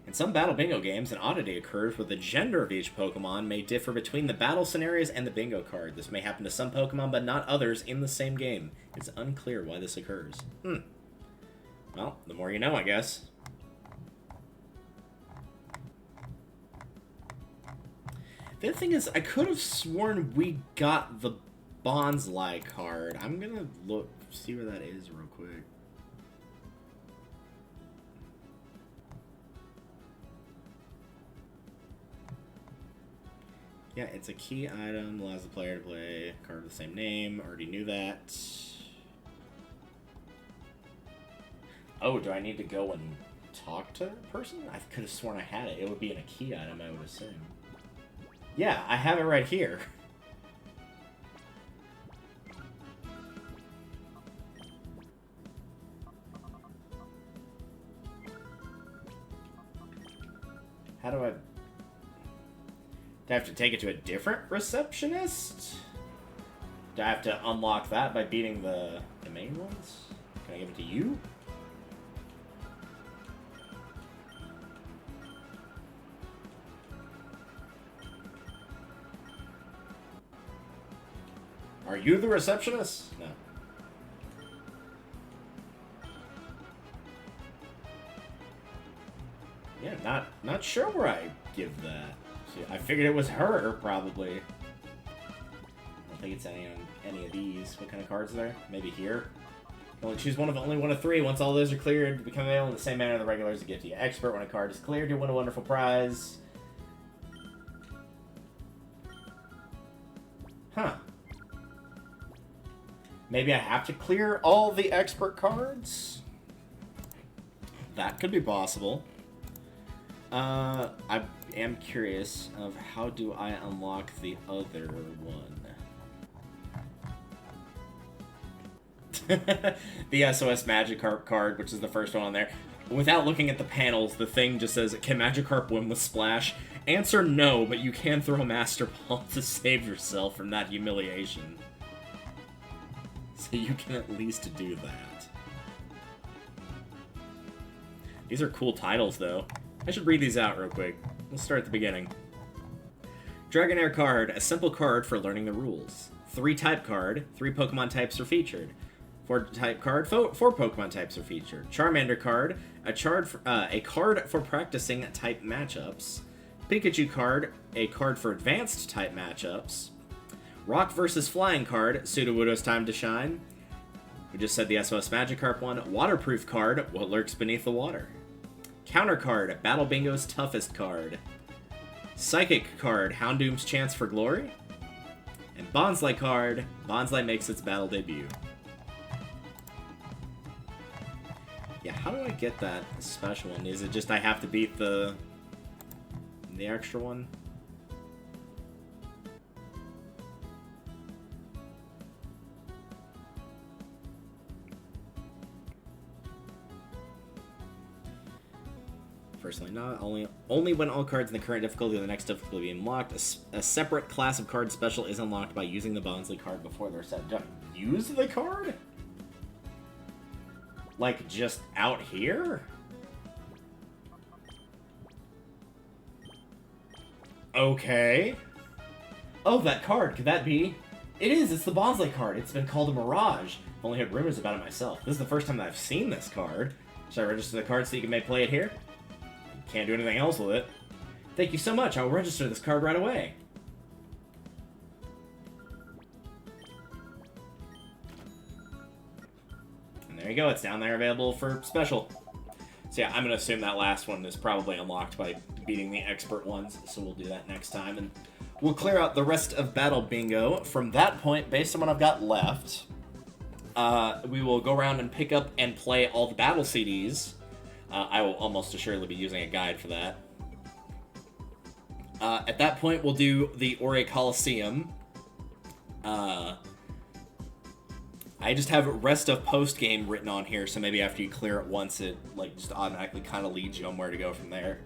In some Battle Bingo games, an oddity occurs where the gender of each Pokemon may differ between the battle scenarios and the bingo card. This may happen to some Pokemon, but not others in the same game. It's unclear why this occurs. Well, the more you know, I guess. The other thing is, I could have sworn we got the Bonsly card. I'm gonna look, see where that is real quick. Yeah, it's a key item, allows the player to play a card with the same name. Already knew that. Oh, do I need to go and talk to the person? I could have sworn I had it. It would be in a key item, I would assume. Yeah, I have it right here. How do I... Do I have to take it to a different receptionist? Do I have to unlock that by beating the main ones? Can I give it to you? Are you the receptionist? No. Yeah, not sure where I give that. See, I figured it was her, probably. I don't think it's any of these. What kind of cards are there? Maybe here? You only choose only one of three. Once all those are cleared, become available in the same manner the regulars give to you. Expert, when a card is cleared, you win a wonderful prize. Huh. Maybe I have to clear all the expert cards? That could be possible. I am curious of how do I unlock the other one. The SOS Magikarp card, which is the first one on there. Without looking at the panels, the thing just says, can Magikarp win with Splash? Answer no, but you can throw Master Ball to save yourself from that humiliation. So you can at least do that. These are cool titles, though. I should read these out real quick. We'll start at the beginning. Dragonair card, a simple card for learning the rules. 3-type card, 3 Pokemon types are featured. 4-type card, 4 Pokemon types are featured. Charmander card, a card for practicing type matchups. Pikachu card, a card for advanced type matchups. Rock versus Flying card, Sudowoodo's time to shine. We just said the SOS Magikarp one. Waterproof card, what lurks beneath the water. Counter card, Battle Bingo's toughest card. Psychic card, Houndoom's chance for glory. And Bonsly card, Bonsly makes its battle debut. Yeah, how do I get that special one? Is it just I have to beat the extra one? Personally, not only when all cards in the current difficulty or the next difficulty be unlocked. A separate class of card special is unlocked by using the Bonsly card before they're set. Do I use the card? Like, just out here? Okay. Oh, that card. Could that be? It is. It's the Bonsly card. It's been called a Mirage. I've only heard rumors about it myself. This is the first time that I've seen this card. Should I register the card so you can play it here? Can't do anything else with it. Thank you so much. I will register this card right away. And there you go. It's down there available for special. So yeah, I'm going to assume that last one is probably unlocked by beating the expert ones. So we'll do that next time. And we'll clear out the rest of Battle Bingo. From that point, based on what I've got left, we will go around and pick up and play all the battle CDs. I will almost assuredly be using a guide for that. At that point, we'll do the Ore Coliseum. I just have rest of post-game written on here, so maybe after you clear it once, it just automatically kind of leads you on where to go from there.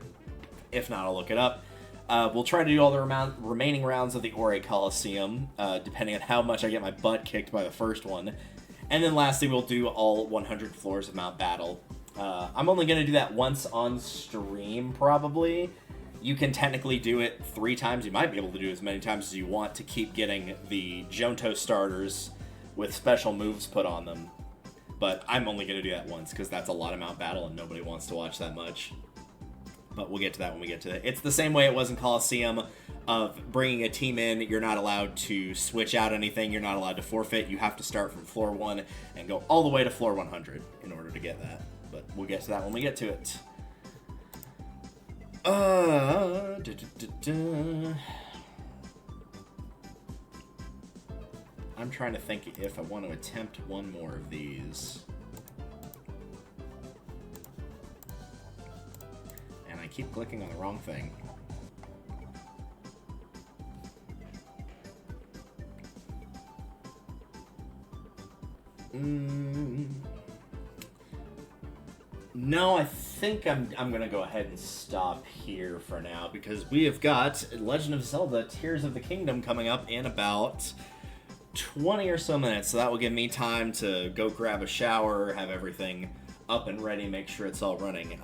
If not, I'll look it up. We'll try to do all the remaining rounds of the Ore Coliseum, depending on how much I get my butt kicked by the first one. And then lastly, we'll do all 100 floors of Mount Battle. I'm only going to do that once on stream, probably. You can technically do it 3 times. You might be able to do it as many times as you want to keep getting the Johto starters with special moves put on them. But I'm only going to do that once, because that's a lot of Mount Battle, and nobody wants to watch that much. But we'll get to that when we get to it. It's the same way it was in Coliseum, of bringing a team in. You're not allowed to switch out anything. You're not allowed to forfeit. You have to start from floor 1 and go all the way to floor 100 in order to get that. But we'll get to that when we get to it. I'm trying to think if I want to attempt one more of these. And I keep clicking on the wrong thing. No, I think I'm gonna go ahead and stop here for now, because we have got Legend of Zelda Tears of the Kingdom coming up in about 20 or so minutes, so that will give me time to go grab a shower, have everything up and ready, make sure it's all running.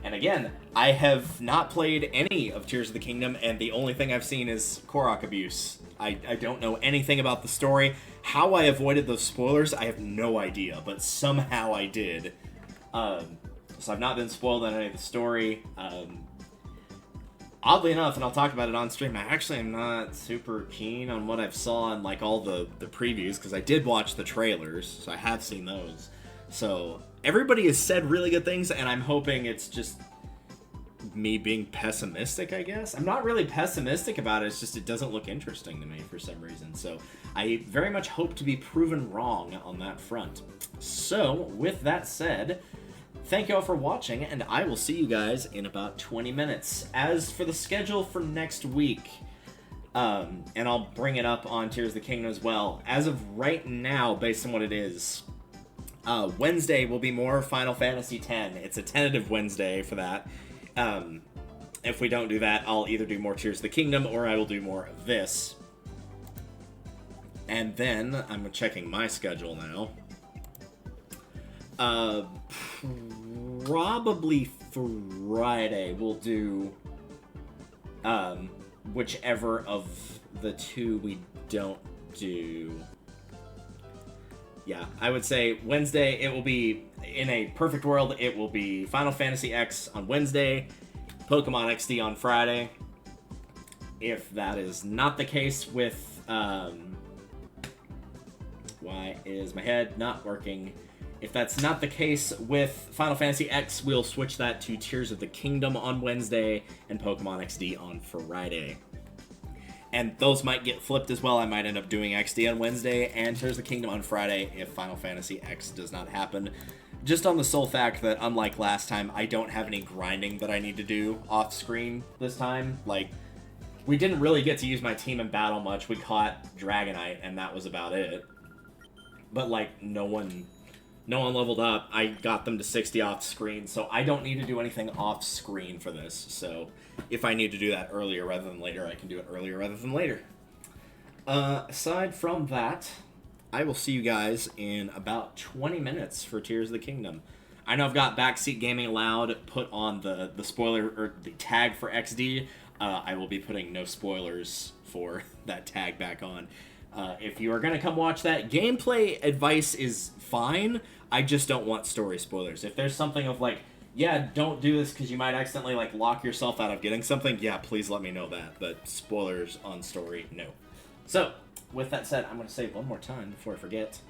And again, I have not played any of Tears of the Kingdom, and the only thing I've seen is Korok abuse. I don't know anything about the story. How I avoided those spoilers, I have no idea, but somehow I did. So I've not been spoiled on any of the story. Oddly enough, and I'll talk about it on stream, I actually am not super keen on what I've saw in like all the previews, because I did watch the trailers, so I have seen those. So everybody has said really good things, and I'm hoping it's just me being pessimistic, I guess. I'm not really pessimistic about it, it's just it doesn't look interesting to me for some reason. So I very much hope to be proven wrong on that front. So with that said, thank you all for watching, and I will see you guys in about 20 minutes. As for the schedule for next week, and I'll bring it up on Tears of the Kingdom as well, as of right now, based on what it is, Wednesday will be more Final Fantasy X. It's a tentative Wednesday for that. If we don't do that, I'll either do more Tears of the Kingdom, or I will do more of this. And then, I'm checking my schedule now. Probably Friday we'll do whichever of the two we don't do. Yeah, I would say Wednesday it will be, in a perfect world, it will be Final Fantasy X on Wednesday, Pokemon XD on Friday. If that is not the case with, why is my head not working? If that's not the case with Final Fantasy X, we'll switch that to Tears of the Kingdom on Wednesday and Pokemon XD on Friday. And those might get flipped as well. I might end up doing XD on Wednesday and Tears of the Kingdom on Friday if Final Fantasy X does not happen. Just on the sole fact that, unlike last time, I don't have any grinding that I need to do off-screen this time. Like, we didn't really get to use my team in battle much. We caught Dragonite, and that was about it. But, like, no one leveled up. I got them to 60 off-screen, so I don't need to do anything off-screen for this. So if I need to do that earlier rather than later, I can do it earlier rather than later. Aside from that, I will see you guys in about 20 minutes for Tears of the Kingdom. I know I've got Backseat Gaming Allowed put on the spoiler, or the tag for XD. I will be putting no spoilers for that tag back on. If you are going to come watch that, gameplay advice is fine. I just don't want story spoilers. If there's something of like, yeah, don't do this because you might accidentally like lock yourself out of getting something, yeah, please let me know that. But spoilers on story, no. So, with that said, I'm going to save one more time before I forget.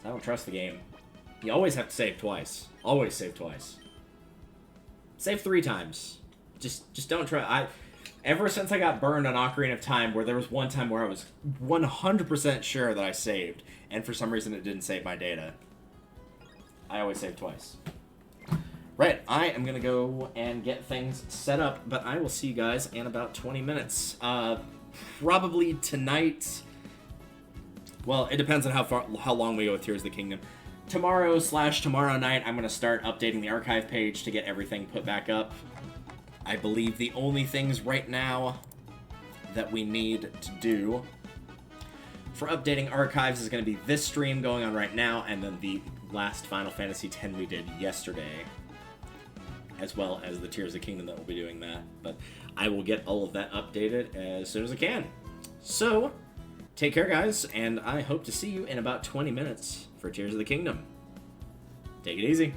I don't trust the game. You always have to save twice. Always save twice. Save 3 times. Just don't try. Ever since I got burned on Ocarina of Time, where there was one time where I was 100% sure that I saved, and for some reason it didn't save my data. I always save twice. Right, I am going to go and get things set up, but I will see you guys in about 20 minutes. Probably tonight. Well, it depends on how long we go with Tears of the Kingdom. Tomorrow/tomorrow night, I'm going to start updating the archive page to get everything put back up. I believe the only things right now that we need to do for updating archives is going to be this stream going on right now, and then the last Final Fantasy X we did yesterday, as well as the Tears of the Kingdom that will be doing that. But I will get all of that updated as soon as I can. So, take care, guys, and I hope to see you in about 20 minutes for Tears of the Kingdom. Take it easy.